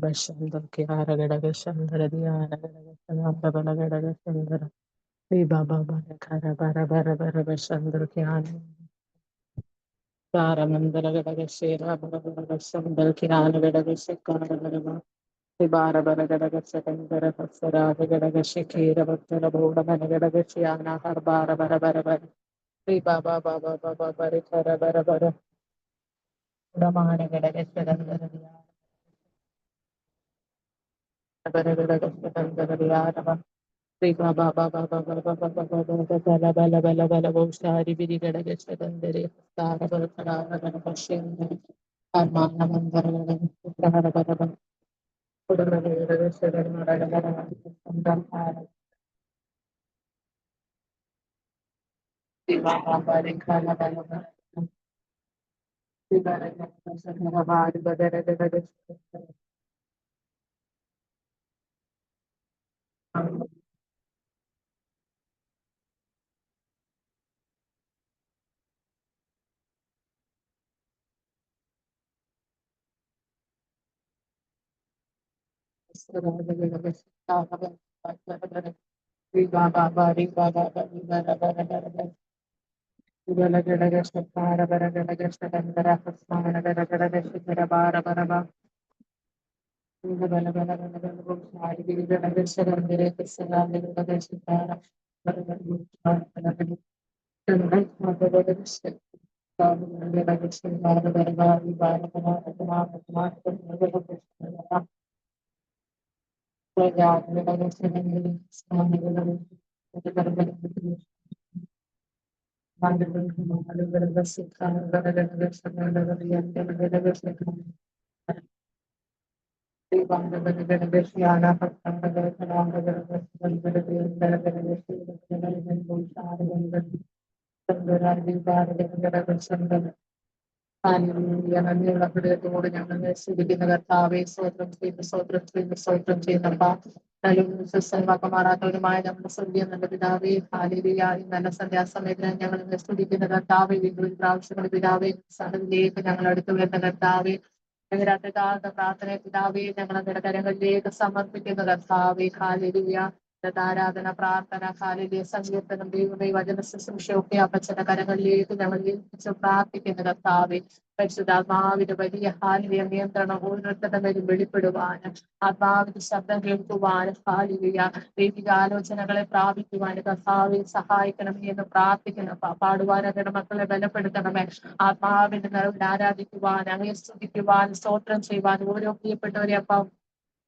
Bashandar Kiara Gadashandara Diana Gadashandara Gadashandara Baba Kara Bara Bara Bara Bashandar Kiana Kara Mandara Gadashira Bashandar Kiana Gadashikara Bara Bara Gadashandara Pasara Gadashikira Batara Boda Gadashiana Harbara Bara Bara Bara Baba Baba Baba Bara Bara Bara Ramana Gadashandara Bara Gadashandara Baba Baba Baba Baba Bala Bala Bala Bala Boshari Biri Gadagashadandere Tara Bala Pashin Armana Mandara Tara Bala hallelujah ഞങ്ങളെ സ്തുതിക്കുന്ന കർത്താവേ സ്തോത്രം ചെയ്യുന്നു സ്തോത്രം ചെയ്യുന്നു സ്തോത്രം ചെയ്യുന്നപ്പ മാറാത്തവരുമായ നമ്മുടെ സ്വർഗീയ നല്ല പിതാവേ ഹല്ലേലൂയ ഈ നല്ല സന്ധ്യാസമയത്ത് ഞങ്ങൾ സ്തുതിക്കുന്ന കർത്താവേ വീണ്ടും പ്രാവശ്യങ്ങൾ പിതാവേ സന്നിധിയിലേക്ക് ഞങ്ങൾ അടുത്തു വരുന്ന കർത്താവേ രാത്രികാലത്തെ പ്രാർത്ഥന പിതാവേ ഞങ്ങൾ അങ്ങയുടെ കരങ്ങളിലേക്ക് സമർപ്പിക്കുന്ന കർത്താവേ ഹല്ലേലൂയ ആരാധന പ്രാർത്ഥന ഹല്ലേലൂയ സങ്കീർത്തനം ദൈവമേ വചന ശുശ്രൂഷയൊക്കെ അപ്പച്ചന്റെ കരങ്ങളിലേക്ക് ഞങ്ങൾ ഏൽപ്പിച്ച് പ്രാർത്ഥിക്കുന്ന കർത്താവേ പരിശുദ്ധാത്മാവിന്റെ വലിയ ഹാലിയ നിയന്ത്രണം ഓരോരുത്തരുടെ മേലും വെളിപ്പെടുവാനും ആത്മാവിന്റെ ശബ്ദം കേൾക്കുവാനും ഹാലിയ ദൈവിക ആലോചനകളെ പ്രാപിക്കുവാനും കർത്താവെ സഹായിക്കണമേ എന്ന് പ്രാർത്ഥിക്കണം പാടുവാൻ അങ്ങയുടെ മക്കളെ ബലപ്പെടുത്തണമേ ആത്മാവിന്റെ നിറവിൽ ആരാധിക്കുവാൻ അങ്ങയെ സ്തുതിക്കുവാൻ സ്തോത്രം ചെയ്യുവാൻ ഓരോ പ്രിയപ്പെട്ടവരെ അപ്പം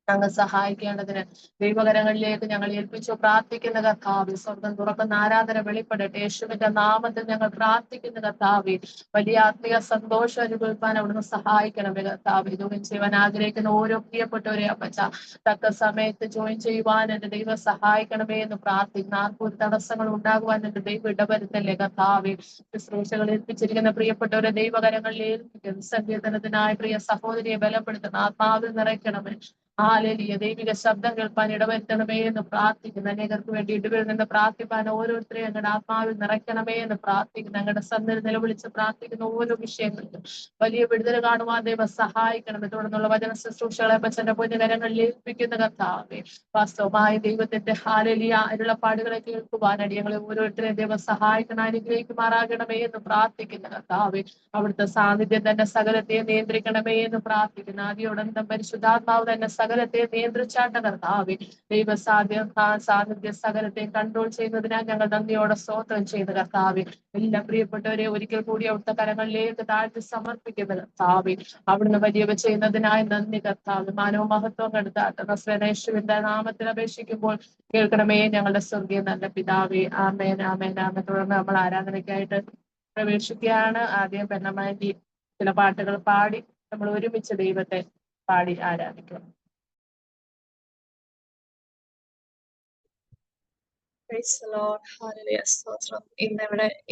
ഞങ്ങൾ സഹായിക്കേണ്ടതിന് ദൈവകരങ്ങളിലേക്ക് ഞങ്ങൾ ഏൽപ്പിച്ചു പ്രാർത്ഥിക്കുന്ന കർത്താവ് സ്വർഗം തുറക്കുന്ന ആരാധന വെളിപ്പെടട്ടെ യേശുവിന്റെ നാമത്തിൽ ഞങ്ങൾ പ്രാർത്ഥിക്കുന്ന കർത്താവ് വലിയ ആത്മീയ സന്തോഷം അനുഭവിക്കാൻ അവിടുന്ന് സഹായിക്കണമേ കർത്താവ് ജോയിൻ ചെയ്യുവാൻ ആഗ്രഹിക്കുന്ന ഓരോ പ്രിയപ്പെട്ടവരെ അപ്പച്ച തക്ക സമയത്ത് ജോയിൻ ചെയ്യുവാൻ എന്റെ ദൈവം സഹായിക്കണമേ എന്ന് പ്രാർത്ഥിക്കുന്ന ആർക്കും ഒരു തടസ്സങ്ങൾ ഉണ്ടാകുവാൻ എന്റെ ദൈവം ഇടവരുത്തല്ലേ കർത്താവ് ശുശ്രൂഷകൾ ഏൽപ്പിച്ചിരിക്കുന്ന പ്രിയപ്പെട്ടവരെ ദൈവകരങ്ങളിൽ ഏൽപ്പിക്കുന്നു സങ്കീർത്തനത്തിനായ പ്രിയ സഹോദരിയെ ബലപ്പെടുത്തുന്ന ആത്മാവിൽ നിറയ്ക്കണമേ ഹാലേലിയ ദൈവിക ശബ്ദം കേൾപ്പാൻ ഇടവരുത്തണമേ എന്ന് പ്രാർത്ഥിക്കുന്നു അനേകർക്ക് വേണ്ടി ഇടവിൽ നിന്ന് പ്രാർത്ഥിപ്പാൻ ഓരോരുത്തരെയും ഞങ്ങളുടെ ആത്മാവിൽ നിറയ്ക്കണമേ എന്ന് പ്രാർത്ഥിക്കുന്നു ഞങ്ങളുടെ സന്നിധി നിലവിളിച്ച് പ്രാർത്ഥിക്കുന്ന ഓരോ വിഷയങ്ങളിലും വലിയ വിടുതൽ കാണുവാൻ ദൈവം സഹായിക്കണമേ തുടർന്നുള്ള വചന ശുശ്രൂഷകളെ പച്ചന്റെ പൊന്നുകരങ്ങളിൽ ഏൽപ്പിക്കുന്ന കർത്താവേ വാസ്തവമായ ദൈവത്തിന്റെ ഹാലേലിയ അരുളപ്പാടുകളെ കേൾക്കുവാൻ അടിയങ്ങളെ ഓരോരുത്തരെയും ദൈവം സഹായിക്കണം അനുഗ്രഹിക്കുമാറാകണമേ എന്ന് പ്രാർത്ഥിക്കുന്ന കർത്താവേ അവിടുത്തെ സാന്നിധ്യം തന്നെ സകലത്തെ നിയന്ത്രിക്കണമേ എന്ന് പ്രാർത്ഥിക്കുന്ന ആദ്യോടന്തം പരിശുദ്ധാത്മാവ് തന്നെ സകലത്തെ നിയന്ത്രിച്ചാട്ട കർത്താവേ ദൈവ സാന്നിധ്യ സകലത്തെ കൺട്രോൾ ചെയ്യുന്നതിനാൽ ഞങ്ങൾ നന്ദിയോടെ സ്തോത്രം ചെയ്യുന്ന കർത്താവേ എല്ലാ പ്രിയപ്പെട്ടവരെ ഒരിക്കൽ കൂടി അവിടുത്തെ കരങ്ങളിലേക്ക് താഴ്ത്തി സമർപ്പിക്കുന്ന കർത്താവേ അവിടുന്ന് വലിയവ ചെയ്യുന്നതിനായി നന്ദി കർത്താവ് മാനവ മഹത്വം കെടുത്താട്ട നസ്രനേശുവിന്റെ നാമത്തിൽ അപേക്ഷിക്കുമ്പോൾ കേൾക്കണമേ ഞങ്ങളുടെ സ്വർഗീയ നല്ല പിതാവേ ആമേൻ ആമേൻ ആമേൻ തുടർന്ന് നമ്മൾ ആരാധനയ്ക്കായിട്ട് പ്രവേശിക്കുകയാണ് ആദ്യം പെണ്ണമാൻറ്റി ചില പാട്ടുകൾ പാടി നമ്മൾ ഒരുമിച്ച് ദൈവത്തെ പാടി ആരാധിക്കണം.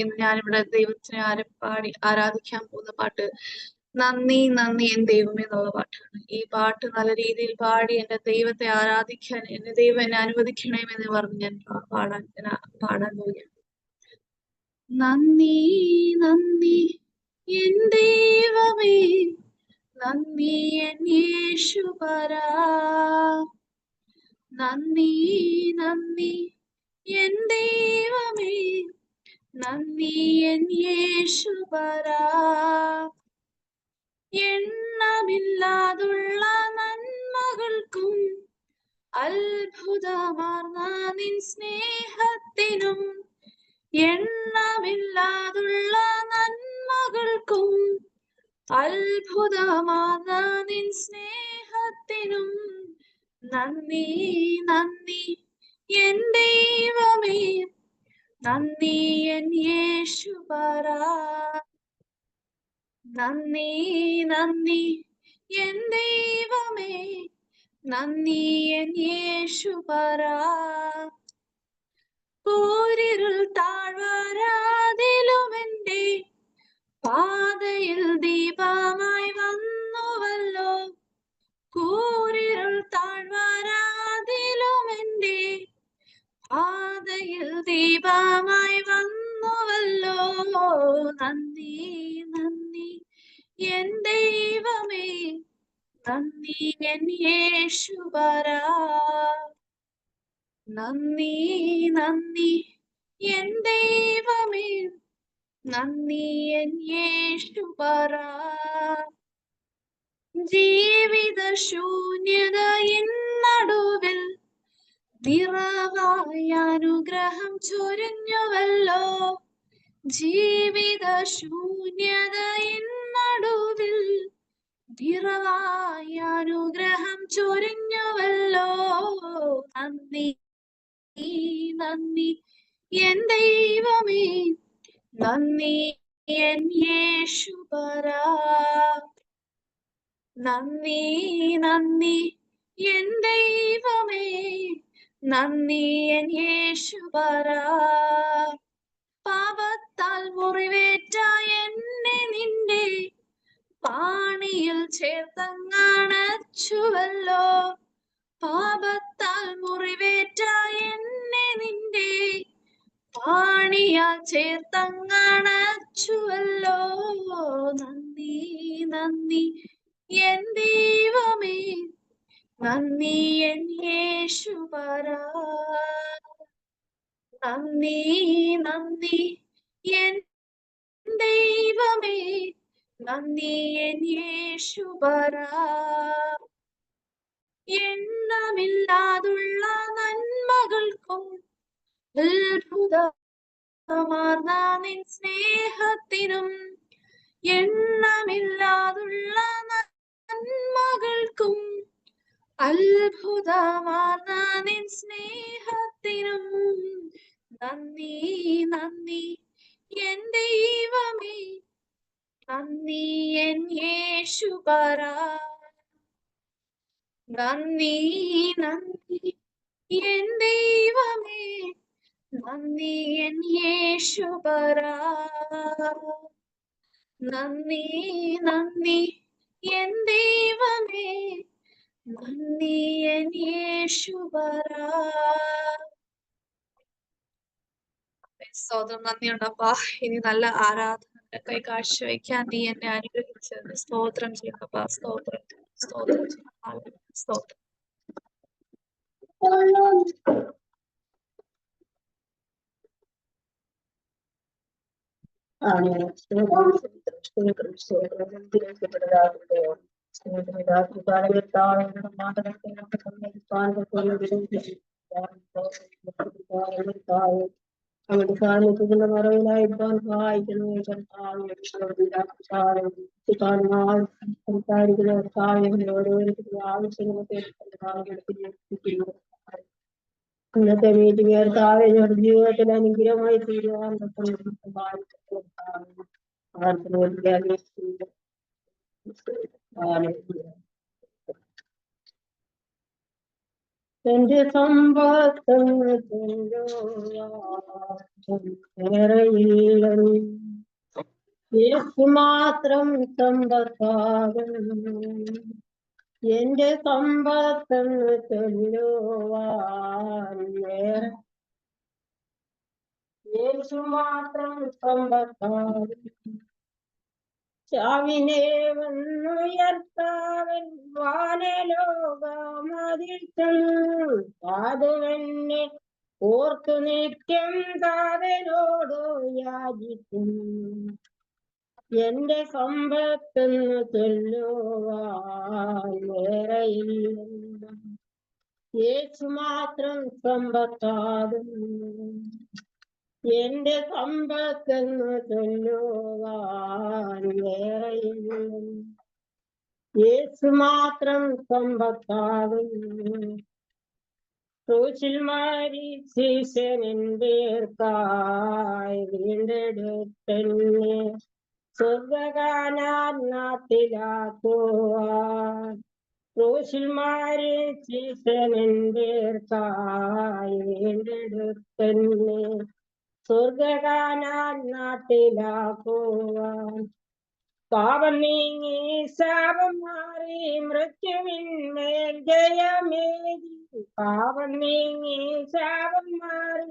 ഇന്ന് ഞാനിവിടെ ദൈവത്തിനെ പാടി ആരാധിക്കാൻ പോകുന്ന പാട്ട് നന്ദി നന്ദി എൻ ദൈവമേ എന്നുള്ള പാട്ടാണ്. ഈ പാട്ട് നല്ല രീതിയിൽ പാടി എന്റെ ദൈവത്തെ ആരാധിക്കാൻ എന്റെ ദൈവം എന്നെ അനുവദിക്കണമെന്ന് പറഞ്ഞ് ഞാൻ പാടാൻ പോവുകയാണ്. നന്ദി നന്ദി എൻ ദൈവമേ നന്ദി എൻ യേശുപരാ. നന്ദി നന്ദി എൻ ദൈവമേ, നന്ദി എൻ യേശുപരാ. എണ്ണമില്ലാതുള്ള നന്മകൾക്കും അത്ഭുതമാർന്ന നിൻ സ്നേഹത്തിനും, എണ്ണമില്ലാതുള്ള നന്മകൾക്കും അത്ഭുതമാർന്ന നിൻ സ്നേഹത്തിനും നന്ദി നന്ദി എൻ ദൈവമേ, നന്ദി എൻ യേശുപരാ. നന്ദി നന്ദി എൻ ദൈവമേ, നന്ദി എൻ യേശുപരാ. കൂരിരുൾ താഴ്വരാതിലുമെന്റെ പാതയിൽ ദീപമായി വന്നുവല്ലോ. കൂരിരുൾ താഴ്വരാതിലുമെന്റെ പാതയിൽ ദീപമായി വന്നുവല്ലോ. നന്ദി നന്ദി എൻ ദൈവമേ, നന്ദി എൻ യേശുപരാ. നന്ദി നന്ദി എൻ ദൈവമേ, നന്ദി എൻ യേശുപരാ. ജീവിത ശൂന്യതയിൻ നടുവിൽ നിറവായ അനുഗ്രഹം ചൊരിഞ്ഞുവല്ലോ. ജീവിത ശൂന്യതയിൻ നടുവിൽ നിറവായ അനുഗ്രഹം ചൊരിഞ്ഞുവല്ലോ. നന്ദി നന്ദി എൻ ദൈവമേ, നന്ദി എൻ യേശുപരാ. നന്ദി നന്ദി എൻ ദൈവമേ, നന്ദി എൻ യേശുപരാ. പാപത്താൽ മുറിവേറ്റ എന്നെ നിന്റെ പാണിയിൽ ചേർത്തങ്ങണച്ചുവല്ലോ. പാപത്താൽ മുറിവേറ്റ എന്നെ നിന്റെ പാണിയാൽ ചേർത്തങ്ങണച്ചുവല്ലോ. നന്ദി നന്ദി എൻ ദൈവമേ, നന്ദി എൻ യേശുപരാ. നന്ദി നന്ദി എൻ ദൈവമേ, നന്ദി എൻ യേശുപരാ. എണ്ണമില്ലാതുള്ള നന്മകൾക്കും അത്ഭുതമാർന്ന നിൻ സ്നേഹത്തിനും, എണ്ണമില്ലാതുള്ള നന്മകൾക്കും അത്ഭുതമാർന്ന നിൻ സ്നേഹത്തിനും നന്ദി നന്ദി എൻ ദൈവമേ, നന്ദി എൻ യേശുപരാ. നന്ദി നന്ദി എൻ ദൈവമേ, നന്ദി എൻ യേശുപരാ. നന്ദി നന്ദി എൻ ദൈവമേ, നന്ദി എൻ യേശുപരാ. സ്തോത്രം, നന്ദിയുണ്ടപ്പാ. ഇനി നല്ല ആരാധന കൈ കാഴ്ചവെക്കാൻ നീ എന്നെ അനുഗ്രഹിച്ചത് സ്തോത്രം ചെയ്യുന്നപ്പാ. സ്തോത്രം സ്തോത്രം സ്തോത്രം. അവരുടെ സാന്നിധ്യത്തിന്റെ മറവിലായി സഹായിക്കുന്നു. സംസാരിക്കുന്ന ഓരോരുത്തരുടെ ആവശ്യങ്ങളൊക്കെ ഇന്നത്തെ മീറ്റിംഗ് കർത്താവെ ഞങ്ങളുടെ ജീവിതത്തിൽ അനുഗ്രഹമായി തീരുവാൻ എന്റെ സമ്പത്തും യേശു മാത്രം സമ്പത്താകും. എന്റെ സമ്പത്തെന്ന് ചൊല്ലുവാൻ യേശു മാത്രം സമ്പത്താകും. ചാവിനെ വന്നുയർത്താവൻ വാനലോകമതിൽ ചെന്നു സാധുവെന്നെ ഓർത്തു നിത്യം താതനോട് യാചിക്കുന്നു. എന്റെ സമ്പത്തെന്ന് ചൊല്ലുവാൻ വേറെയില്ല, യേശു മാത്രം സമ്പത്താകുന്നു. എന്റെ സമ്പത്തെന്ന് ചൊല്ലുവാൻ വേറെയില്ല, യേശു മാത്രം സമ്പത്താകുന്നു. ക്രൂശിൽ മരിച്ചീശനെന്തേർക്കായി വീണ്ടെടുത്തെന്നെ സ്വർഗകാനാൻ നാട്ടിലാക്കുവാൻ. ക്രൂശിൽ മരിച്ചീശനെന്തേർക്കായി വീണ്ടെടുത്തെന്നെ സ്വർഗകാനാൻ നാട്ടിലാക്കുവാൻ. പാപം നീങ്ങി ശാപം മാറി മൃത്യുവിന്മേൽ ജയമേകി. പാപം നീങ്ങി ശാപം മാറി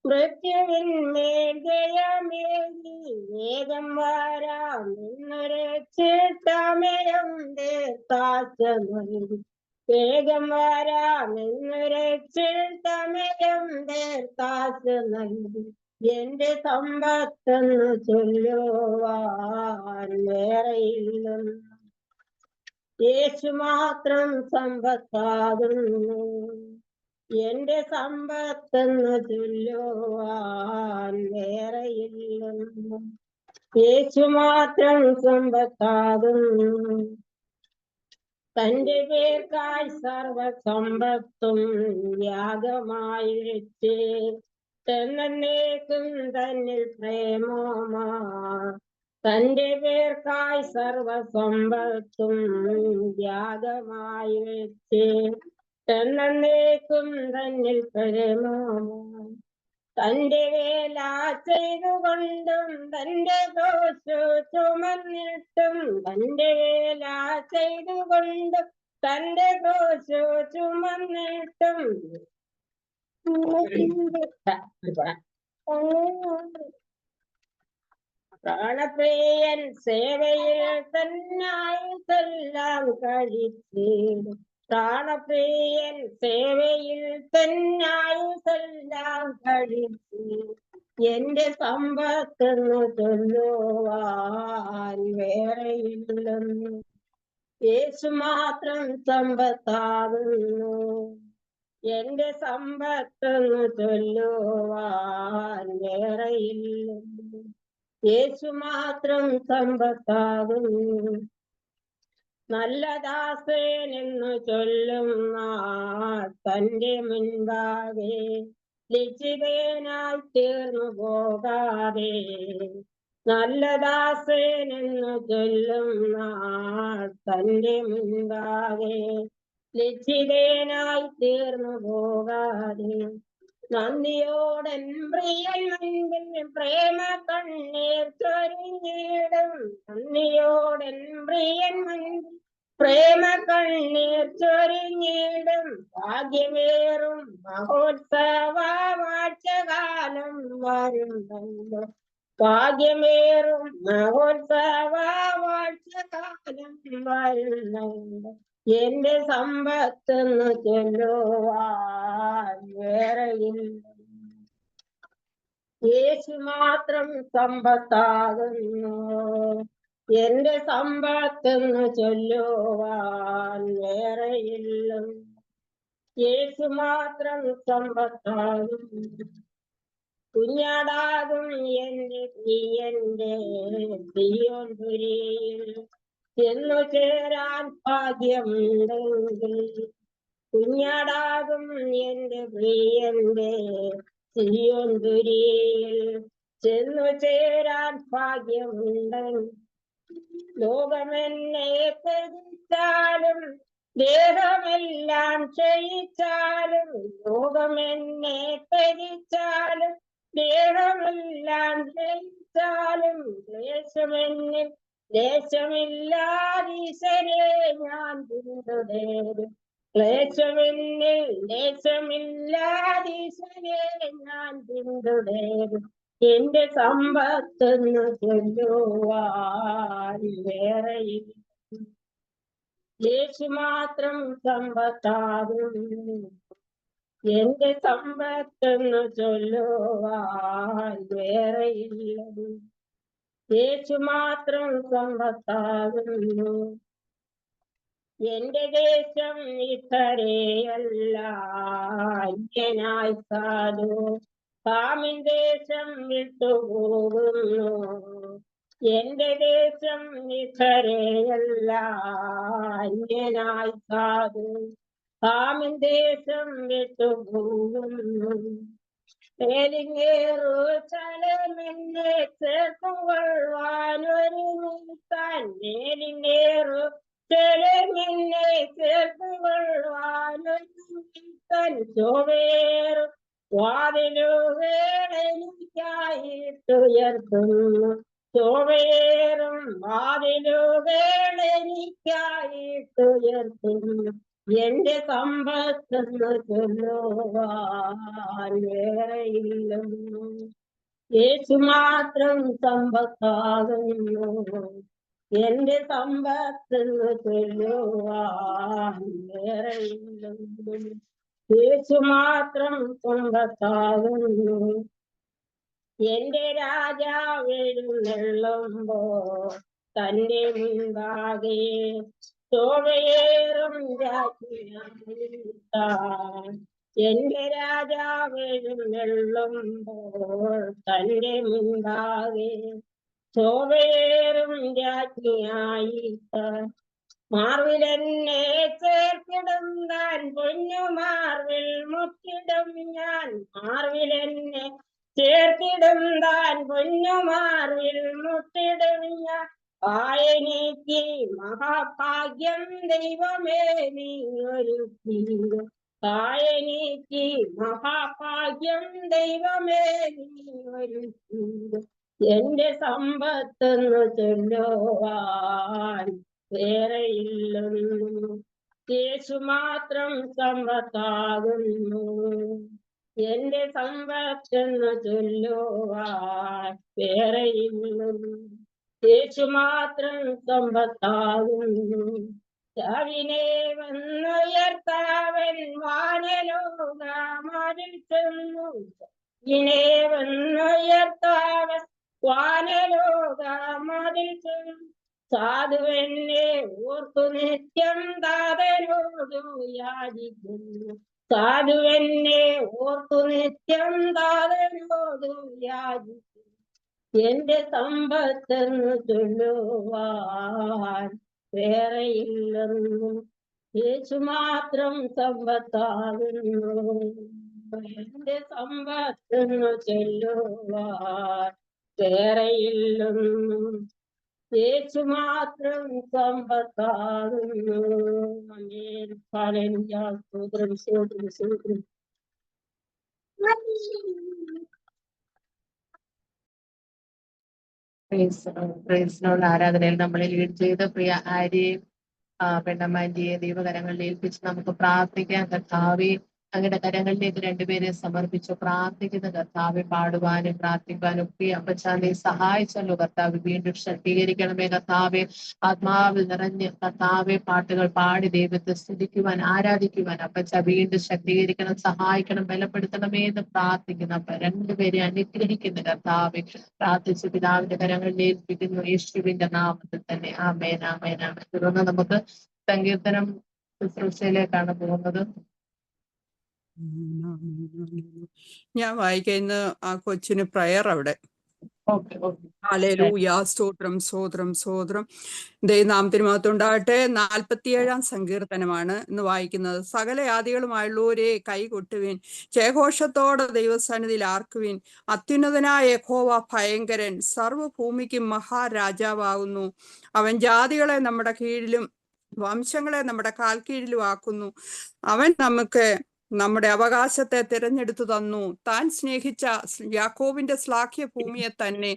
മൃത്യുവിന്മേൽ ജയമേകി. വേഗം വരാം എന്ന് രക്ഷിതമയം ദേത്താശ നൽകി. വേഗം വരാം എന്ന് രക്ഷിതമയം ദേത്താശ നൽകി. എന്റെ സമ്പത്തെന്ന് ചൊല്ലുവാൻ വേറെയില്ലെന്ന്, യേശു മാത്രം സമ്പത്താകുന്നു. എന്റെ സമ്പത്തെന്ന് ചൊല്ലുവാൻ വേറെയില്ലെന്ന്, യേശു മാത്രം സമ്പത്താകുന്നു. തന്റെ പേർക്കായി സർവസമ്പത്തും യാഗമായി വെച്ച് തന്നേക്കും തന്നിൽ പ്രേമമാ. തന്റെ പേർക്കായി സർവസമ്പത്തും യാഗമായി വെച്ച് തന്നേക്കും തന്നിൽ പ്രേമമാ. തന്റെ വേല ചെയ്തുകൊണ്ടും തന്റെ ദോഷു ചുമന്നിട്ടും, തന്റെ വേല ചെയ്തുകൊണ്ടും തന്റെ ദോഷു ചുമന്നിട്ടും പ്രാണപ്രിയൻ സേവയിൽ തന്നായുസെല്ലാം കഴിച്ചിടും. പ്രാണപ്രിയൻ സേവയിൽ തന്നായുസെല്ലാം കഴിച്ചിടും. എന്റെ സമ്പത്തെന്ന് ചൊല്ലുവാൻ വേറെയില്ലെന്ന്, യേശു മാത്രം സമ്പത്താകുന്നു. എന്റെ സമ്പത്തെന്ന് ചൊല്ലുവാൻ വേറെയില്ലെന്ന്, യേശു മാത്രം സമ്പത്താകുന്നു. നല്ല ദാസനെന്നു ചൊല്ലും തന്റെ മുൻപാകെ ലജ്ജിതനായി തീർന്നു പോകാതെ. നല്ല ദാസനെന്നു ചൊല്ലും തന്റെ മുൻപാകെ ലജ്ജിതനായി തീർന്നു പോകാതെ. നന്ദിയോടൻ പ്രിയൻ മുൻപിൽ പ്രേമ കണ്ണീർ ചൊരിഞ്ഞിടും. നന്ദിയോടൻ പ്രിയൻ മുൻപിൽ പ്രേമ കണ്ണീർ ചൊരിഞ്ഞിടും. ഭാഗ്യമേറും മഹോത്സവ വാഴ്ചകാലം വരുന്നല്ലോ. ഭാഗ്യമേറും മഹോത്സവ വാഴ്ചകാലം വരുന്നല്ലോ. എന്റെ സമ്പത്തെന്ന് ചൊല്ലുവാൻ വേറെയില്ല, യേശു മാത്രം സമ്പത്താകുന്നു. എന്റെ സമ്പത്തെന്ന് ചൊല്ലുവാൻ വേറെയില്ല, യേശു മാത്രം സമ്പത്താകുന്നു. കുഞ്ഞാടാകും എന്റെ പ്രിയന്റെ സിയോൻപുരിയിൽ ചെന്നു ചേരാൻ ഭാഗ്യമുണ്ടെങ്കിൽ. കുഞ്ഞാടാകും എന്റെ പ്രിയന്റെ സിയോൻപുരിയിൽ ചെന്നു ചേരാൻ ഭാഗ്യമുണ്ടെങ്കിൽ. ലോകമെന്നെ ത്യജിച്ചാലും ദേഹമെല്ലാം ക്ഷയിച്ചാലും, ലോകമെന്നെ ത്യജിച്ചാലും ദേഹമെല്ലാം ക്ഷയിച്ചാലും, ദേശമെന്നിൽ ദേശമില്ലാതീശനെ ഞാൻ പിന്തുടരും. ക്ലേശമെന്നിൽ ദേശമില്ലാതീശനെ ഞാൻ പിന്തുടരും. എന്റെ സമ്പത്തെന്ന് ചൊല്ലുവാൻ വേറെയില്ല. യേശു മാത്രം സമ്പത്താകുന്നു. എന്റെ സമ്പത്തെന്ന് ചൊല്ലുവാൻ വേറെയില്ല. യേശു മാത്രം സമ്പത്താകുന്നു. എന്റെ ദേശം ഇത്തരയല്ല, അന്യനായി സാധു കാമിൻ ദേശം വിട്ടുപോകുന്നു. എന്റെ ദേശം ഇത്തരയല്ല, അന്യനായി സാധു കാമിൻ ദേശം വിട്ടുപോകുന്നു. മേലിങ്ങേറുചലമെന്നെ ചേർത്തുകൊള്ളുവാനൊരുമിത്താൻ, മേലിങ്ങേറുചലമെന്നെ ചേർത്തുകൊള്ളുവാനൊരുമിത്താൻ, ചൊവ്വേറും വാതിലുകളെനിക്കായിട്ടുയർത്തുന്നു. ചൊവ്വേറും വാതിലുകളെനിക്കായിട്ടുയർത്തുന്നു. എന്റെ സമ്പത്തെന്ന് ചൊല്ലുവാൻ വേറെയില്ലെന്നു. യേശു മാത്രം സമ്പത്താകുന്നു. എന്റെ സമ്പത്തെന്ന് ചൊല്ലുവാൻ വേറെയില്ലെന്നു. യേശു മാത്രം സമ്പത്താകുന്നു. എന്റെ രാജാവെഴുന്നള്ളുമ്പോ തന്റെ മുൻപാകെ ശോഭയേറും രാജ്ഞിയാൻ, എന്റെ രാജാവെഴുന്നള്ളുമ്പോൾ തന്റെ മുൻപാകെ ശോഭയേറും രാജ്ഞിയായി മാർവിലെന്നെ ചേർത്തിടും താൻ, പൊന്നു മാർവിൽ മുത്തിടും ഞാൻ. മാർവിലെന്നെ ചേർത്തിടും താൻ, പൊന്നു മാർവിൽ മുത്തിടും ഞാൻ. എനിക്ക് മഹാഭാഗ്യം ദൈവമേ നീ ഒരുക്കിയത്. എനിക്ക് മഹാഭാഗ്യം ദൈവമേ നീ ഒരുക്കിയത്. എന്റെ സമ്പത്തെന്ന് ചൊല്ലുവാൻ വേറെയില്ലെന്നു. യേശു മാത്രം സമ്പത്താകുന്നു. എന്റെ സമ്പത്തെന്ന് ചൊല്ലുവാൻ വേറെയില്ലെന്നു. യേശു മാത്രം സമ്പത്താകുന്നു. രാവിനെ വന്നുയർത്താവൻ വാനലോകമതിൽ ചെന്നു. രാവിനെ വന്നുയർത്താവൻ വാനലോകമതിൽ ചെന്നു. സാധുവെന്നെ ഓർത്തു നിത്യം താതനോടു യാചിക്കുന്നു. സാധുവെന്നെ ഓർത്തു നിത്യം താതനോടു യാചിക്കുന്നു. എന്റെ സമ്പത്തെന്ന് ചൊല്ലുവാൻ വേറെയില്ലെന്നു. യേശു മാത്രം സമ്പത്താകുന്നു. എന്റെ സമ്പത്തെന്ന് ചൊല്ലുവാൻ വേറെയില്ലെന്നു. യേശു മാത്രം സമ്പത്താകുന്നു. ആമേൻ. ഹല്ലേലൂയ. സ്തോത്രം, സ്തോത്രം, സ്തോത്രം. പ്രൈസിനോട് ആരാധനയിൽ നമ്മളെ ലീഡ് ചെയ്ത് പ്രിയ ആര്യയും പെണ്ണമ്മാന്റിയെ ദൈവകരങ്ങളിൽ ഏൽപ്പിച്ച് നമുക്ക് പ്രാർത്ഥിക്കാം. കർത്താവെ, അങ്ങയുടെ കരങ്ങളിലേക്ക് രണ്ടുപേരെ സമർപ്പിച്ചു പ്രാർത്ഥിക്കുന്ന കർത്താവെ, പാടുവാനും പ്രാർത്ഥിക്കാനും പ്രിയ അപ്പച്ചാനെ സഹായിച്ചല്ലോ കർത്താവ്. വീണ്ടും ശക്തീകരിക്കണമേ കർത്താവെ. ആത്മാവിൽ നിറഞ്ഞ് കർത്താവെ പാട്ടുകൾ പാടി ദൈവത്തെ സ്തുതിക്കുവാൻ ആരാധിക്കുവാൻ അപ്പച്ച വീണ്ടും ശക്തീകരിക്കണം, സഹായിക്കണം, ബലപ്പെടുത്തണമേ എന്ന് പ്രാർത്ഥിക്കുന്ന അപ്പ രണ്ടുപേരെ അനുഗ്രഹിക്കുന്ന കർത്താവെ പ്രാർത്ഥിച്ച് പിതാവിന്റെ കരങ്ങളിൽ ഏൽപ്പിക്കുന്നു യേശുവിന്റെ നാമത്തിൽ തന്നെ. ആമേൻ, ആമേൻ, ആമേൻ. തുടർന്ന് നമുക്ക് സങ്കീർത്തനം ശുശ്രൂഷയിലേക്കാണ് പോകുന്നത്. ഞാൻ വായിക്കുന്ന ആ കൊച്ചിന് പ്രയർ അവിടെ. Okay, okay. ഹല്ലേലൂയ. സ്തോത്രം, സ്തോത്രം, സ്തോത്രം. ദൈവനാമത്തിന് മഹത്വം ഉണ്ടാകട്ടെ. 47-ാം സങ്കീർത്തനമാണ് ഇന്ന് വായിക്കുന്നത്. സകല ആദികളുമായുള്ളവരെ കൈകൊട്ടുവിൻ, ജയഘോഷത്തോടെ ദൈവസന്നിധിയിൽ ആർക്കുവിൻ. അത്യുന്നതനായ യഹോവ ഭയങ്കരൻ, സർവ്വഭൂമിക്കും മഹാരാജാവാകുന്നു. അവൻ ജാതികളെ നമ്മുടെ കീഴിലും വംശങ്ങളെ നമ്മുടെ കാൽ കീഴിലും ആക്കുന്നു. അവൻ നമുക്ക് നമ്മുടെ അവകാശത്തെ തിരഞ്ഞെടുത്തു തന്നു. താൻ സ്നേഹിച്ച യാക്കോബിന്റെ ശ്ലാഘ്യ ഭൂമിയെ തന്നെ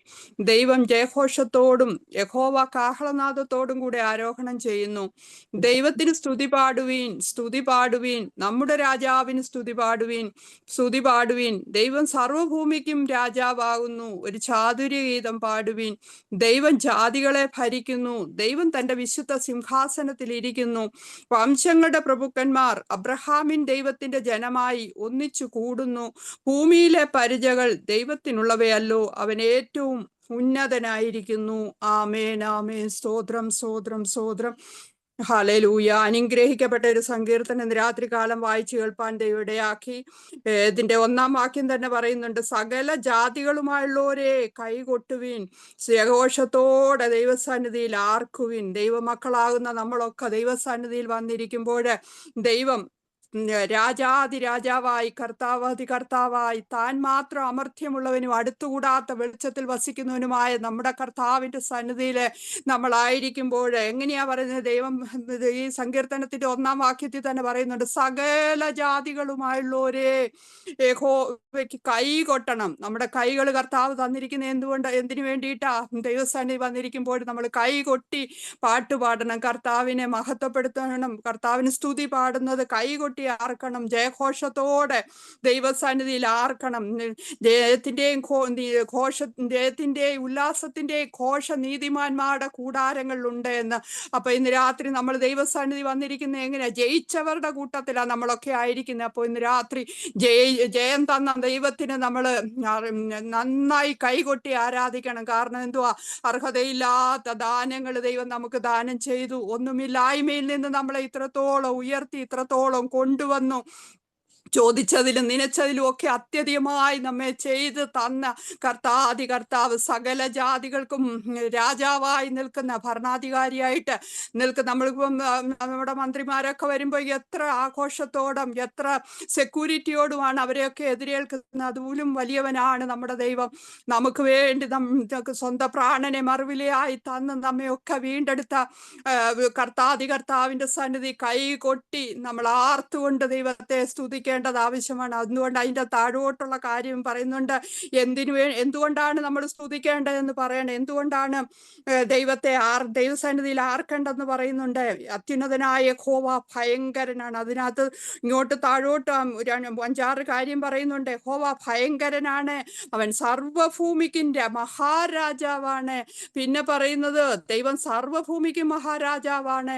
ദൈവം ജയഘോഷത്തോടും യഹോവ കാഹളനാദത്തോടും കൂടെ ആരോഹണം ചെയ്യുന്നു. ദൈവത്തിന് സ്തുതി പാടുവീൻ, സ്തുതി പാടുവീൻ, നമ്മുടെ രാജാവിന് സ്തുതി പാടുവീൻ, സ്തുതി പാടുവീൻ. ദൈവം സർവഭൂമിക്കും രാജാവാകുന്നു, ഒരു ചാതുര്യഗീതം പാടുവീൻ. ദൈവം ജാതികളെ ഭരിക്കുന്നു, ദൈവം തന്റെ വിശുദ്ധ സിംഹാസനത്തിൽ ഇരിക്കുന്നു. വംശങ്ങളുടെ പ്രഭുക്കന്മാർ അബ്രഹാമിൻ ദൈവത്തിന്റെ ജനമായി ഒന്നിച്ചു കൂടുന്നു. ഭൂമിയിലെ പരിചകൾ ദൈവത്തിനുള്ളവയല്ലോ, അവൻ ഏറ്റവും ഉന്നതനായിരിക്കുന്നു. ആമേൻ, ആമേൻ. സ്തോത്രം, സ്തോത്രം, സ്തോത്രം. ഹല്ലേലൂയ. അനുഗ്രഹിക്കപ്പെട്ട ഒരു സങ്കീർത്തനം രാത്രികാലം വായിച്ചു കേൾപ്പാൻ ദൈവം ഇടയാക്കി. ഇതിന്റെ 1-ാം വാക്യം തന്നെ പറയുന്നുണ്ട്, സകല ജാതികളുമായുള്ളവരെ കൈകൊട്ടുവിൻ, ജയഘോഷത്തോടെ ദൈവസന്നിധിയിൽ ആർക്കുവിൻ. ദൈവമക്കളാകുന്ന നമ്മളൊക്കെ ദൈവസന്നിധിയിൽ വന്നിരിക്കുമ്പോൾ ദൈവം രാജാതിരാജാവായി, കർത്താവാതി കർത്താവായി, താൻ മാത്രം അമർത്യമുള്ളവനും അടുത്തുകൂടാത്ത വെളിച്ചത്തിൽ വസിക്കുന്നവനുമായ നമ്മുടെ കർത്താവിന്റെ സന്നിധിയിൽ നമ്മളായിരിക്കുമ്പോൾ എങ്ങനെയാ പറയുന്നത്? ദൈവം ഈ സങ്കീർത്തനത്തിന്റെ 1-ാം വാക്യത്തിൽ തന്നെ പറയുന്നുണ്ട്, സകല ജാതികളുമായുള്ളവരെ യഹോവയ്ക്ക് കൈ കൊട്ടണം. നമ്മുടെ കൈകൾ കർത്താവ് തന്നിരിക്കുന്ന എന്തിനു വേണ്ടിയിട്ടാ? ദൈവസന്നിധി വന്നിരിക്കുമ്പോൾ നമ്മൾ കൈ കൊട്ടി പാട്ടുപാടണം, കർത്താവിനെ മഹത്വപ്പെടുത്തണം. കർത്താവിന് സ്തുതി പാടുന്നത് കൈകൊട്ടി ആർക്കണം, ജയഘോഷത്തോടെ ദൈവസന്നിധിയിൽ ആർക്കണം. ജയത്തിന്റെയും ജയത്തിന്റെയും ഉല്ലാസത്തിന്റെയും ഘോഷ നീതിമാന്മാരുടെ കൂടാരങ്ങളിലുണ്ട് എന്ന്. അപ്പൊ ഇന്ന് രാത്രി നമ്മൾ ദൈവസന്നിധി വന്നിരിക്കുന്നത് എങ്ങനെയാ? ജയിച്ചവരുടെ കൂട്ടത്തിലാണ് നമ്മളൊക്കെ ആയിരിക്കുന്നത്. അപ്പൊ ഇന്ന് രാത്രി ജയം തന്ന ദൈവത്തിന് നമ്മൾ നന്നായി കൈകൊട്ടി ആരാധിക്കണം. കാരണം എന്തുവാ? അർഹതയില്ലാത്ത ദാനങ്ങൾ ദൈവം നമുക്ക് ദാനം ചെയ്തു. ഒന്നുമില്ലായ്മയിൽ നിന്ന് നമ്മളെ ഇത്രത്തോളം ഉയർത്തി, ഇത്രത്തോളം കൊണ്ടുവന്നു. ചോദിച്ചതിലും നനച്ചതിലും ഒക്കെ അത്യധികമായി നമ്മെ ചെയ്ത് തന്ന കർത്താവ് സകല ജാതികൾക്കും രാജാവായി നിൽക്കുന്ന, ഭരണാധികാരിയായിട്ട് നിൽക്കുന്ന. നമ്മളിപ്പം നമ്മുടെ മന്ത്രിമാരൊക്കെ വരുമ്പോൾ എത്ര ആഘോഷത്തോടും എത്ര സെക്യൂരിറ്റിയോടുമാണ് അവരെയൊക്കെ എതിരേൽക്കുന്നത്. അതുപോലും വലിയവനാണ് നമ്മുടെ ദൈവം. നമുക്ക് വേണ്ടി സ്വന്തം പ്രാണനെ മറുവിലയായി തന്ന് നമ്മയൊക്കെ വീണ്ടെടുത്ത കർത്താവിന്റെ സന്നിധി കൈ കൊട്ടി നമ്മൾ ആർത്തുകൊണ്ട് ദൈവത്തെ സ്തുതിക്കേണ്ടത് ആവശ്യമാണ്. അതുകൊണ്ട് അതിന്റെ താഴോട്ടുള്ള കാര്യം പറയുന്നുണ്ട്. എന്തുകൊണ്ടാണ് നമ്മൾ സ്തുതിക്കേണ്ടതെന്ന് പറയണം. എന്തുകൊണ്ടാണ് ദൈവസന്നിധിയിൽ ആർക്കേണ്ടെന്ന് പറയുന്നുണ്ട്. അത്യുന്നതനായ യഹോവ ഭയങ്കരനാണ്. അതിനകത്ത് ഇങ്ങോട്ട് താഴോട്ട് 5-6 കാര്യം പറയുന്നുണ്ട്. യഹോവ ഭയങ്കരനാണ്, അവൻ സർവഭൂമിക്കും മഹാരാജാവാണ്. പിന്നെ പറയുന്നത് ദൈവം സർവഭൂമിക്കും മഹാരാജാവാണ്.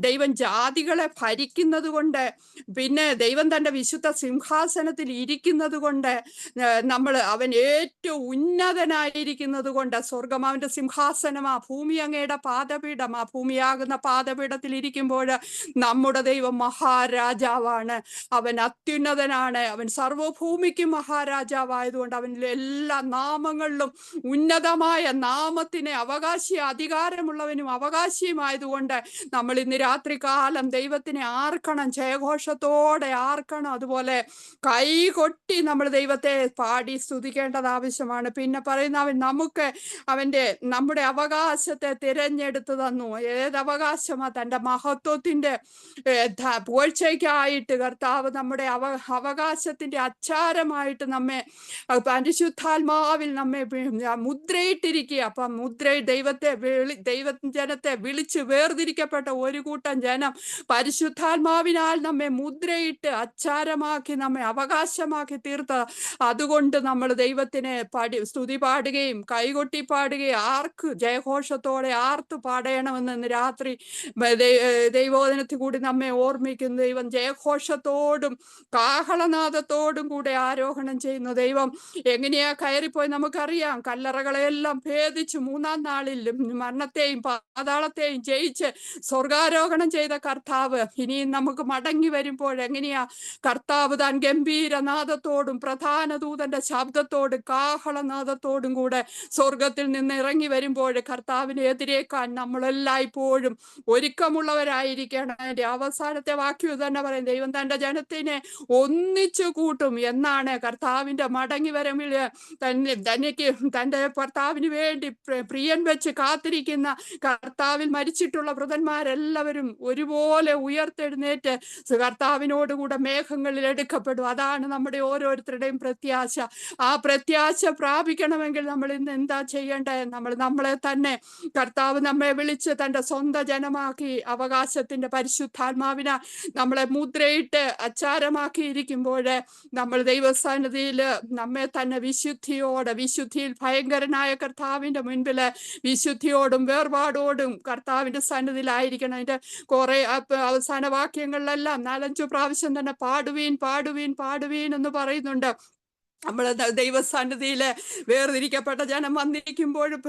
ദൈവം ജാതികളെ ഭരിക്കുന്നത് കൊണ്ട്, പിന്നെ ദൈവം തന്റെ വിശുദ്ധ സിംഹാസനത്തിൽ ഇരിക്കുന്നത് കൊണ്ട്, അവൻ ഏറ്റവും ഉന്നതനായിരിക്കുന്നത് കൊണ്ട്. സ്വർഗം അവന്റെ സിംഹാസനമാ, ഭൂമി അങ്ങയുടെ പാദപീഠമാ. ഭൂമിയാകുന്ന പാദപീഠത്തിൽ ഇരിക്കുമ്പോൾ നമ്മുടെ ദൈവം മഹാരാജാവാണ്, അവൻ അത്യുന്നതനാണ്. അവൻ സർവഭൂമിക്കും മഹാരാജാവായതുകൊണ്ട് അവൻ്റെ എല്ലാ നാമങ്ങളിലും ഉന്നതമായ നാമത്തിന് അധികാരമുള്ളവനും അവകാശിയുമായതുകൊണ്ട് നമ്മൾ ഇന്ന് രാത്രികാലം ദൈവത്തിനെ ആർക്കണം, ജയഘോഷത്തോടെ ആർക്കണം. അതുപോലെ കൈ കൊട്ടി നമ്മൾ ദൈവത്തെ പാടി സ്തുതിക്കേണ്ടത് ആവശ്യമാണ്. പിന്നെ പറയുന്ന നമ്മുടെ അവകാശത്തെ തിരഞ്ഞെടുത്തു തന്നു. ഏത് അവകാശമാ? തന്റെ മഹത്വത്തിന്റെ പുകഴ്ചയ്ക്കായിട്ട് കർത്താവ് നമ്മുടെ അവകാശത്തിന്റെ അച്ചാരമായിട്ട് നമ്മെ പരിശുദ്ധാത്മാവിൽ നമ്മെ മുദ്രയിട്ടിരിക്കുക. അപ്പം ദൈവജനത്തെ വിളിച്ച് വേർതിരിക്കപ്പെട്ട ഒരു കൂട്ടം ജനം പരിശുദ്ധാത്മാവിനാൽ നമ്മെ മുദ്രയിട്ട് അച്ചാരമാക്കി നമ്മെ അവകാശമാക്കി തീർത്ത. അതുകൊണ്ട് നമ്മൾ ദൈവത്തിനെ സ്തുതി പാടുകയും കൈകൊട്ടി പാടുകയും ജയഘോഷത്തോടെ ആർത്തു പാടണമെന്ന് രാത്രി ദൈവോധനത്തിൽ കൂടി നമ്മെ ഓർമ്മിക്കുന്നു. ദൈവം ജയഘോഷത്തോടും കാഹളനാദത്തോടും കൂടെ ആരോഹണം ചെയ്യുന്നു. ദൈവം എങ്ങനെയാ കയറിപ്പോയി നമുക്കറിയാം. കല്ലറകളെല്ലാം ഭേദിച്ച് 3-ാം നാളിൽ മരണത്തെയും പാതാളത്തെയും ജയിച്ച് സ്വർഗാരോഹണം ചെയ്ത കർത്താവ് ഇനിയും നമുക്ക് മടങ്ങി വരുമ്പോൾ എങ്ങനെയാ? കർത്താവ് താൻ ഗംഭീരനാദത്തോടും പ്രധാന ദൂതന്റെ ശബ്ദത്തോടും കാഹളനാദത്തോടും കൂടെ സ്വർഗത്തിൽ നിന്ന് ഇറങ്ങി വരുമ്പോൾ കർത്താവിനെ എതിരേക്കാൻ നമ്മളെല്ലായ്പ്പോഴും ഒരുക്കമുള്ളവരായിരിക്കണം. അതിന്റെ അവസാനത്തെ വാക്യം തന്നെ പറയും, ദൈവം തന്റെ ജനത്തിനെ ഒന്നിച്ചു കൂട്ടും എന്നാണ്. കർത്താവിന്റെ മടങ്ങി വരവിൽ തന്റെ ഭർത്താവിന് വേണ്ടി പ്രിയൻ വെച്ച് കാത്തിരിക്കുന്ന കർത്താവിൽ മരിച്ചിട്ടുള്ള വൃതന്മാരെല്ലാവരും ഒരുപോലെ ഉയർത്തെഴുന്നേറ്റ് കർത്താവിനോടുകൂടെ മേഘങ്ങൾ ദൈവങ്ങളിൽ എടുക്കപ്പെടും. അതാണ് നമ്മുടെ ഓരോരുത്തരുടെയും പ്രത്യാശ. ആ പ്രത്യാശ പ്രാപിക്കണമെങ്കിൽ നമ്മൾ ഇന്ന് എന്താ ചെയ്യേണ്ടത്? നമ്മളെ തന്നെ കർത്താവ് നമ്മെ വിളിച്ച് തൻ്റെ സ്വന്തം ജനമാക്കി അവകാശത്തിന്റെ പരിശുദ്ധാത്മാവിന നമ്മളെ മുദ്രയിട്ട് അച്ചാരമാക്കിയിരിക്കുമ്പോൾ നമ്മൾ ദൈവസന്നിധിയിൽ നമ്മെ തന്നെ വിശുദ്ധിയിൽ ഭയങ്കരനായ കർത്താവിന്റെ മുൻപില് വിശുദ്ധിയോടും വേർപാടോടും കർത്താവിന്റെ സന്നിധിയിലായിരിക്കണം. അതിന്റെ കുറെ അവസാന വാക്യങ്ങളിലെല്ലാം 4-5 പ്രാവശ്യം തന്നെ പാടുവീൻ എന്ന് പറയുന്നുണ്ട്. നമ്മളെ ദൈവസന്നിധിയില് വേർതിരിക്കപ്പെട്ട ജനം വന്നിരിക്കുമ്പോഴും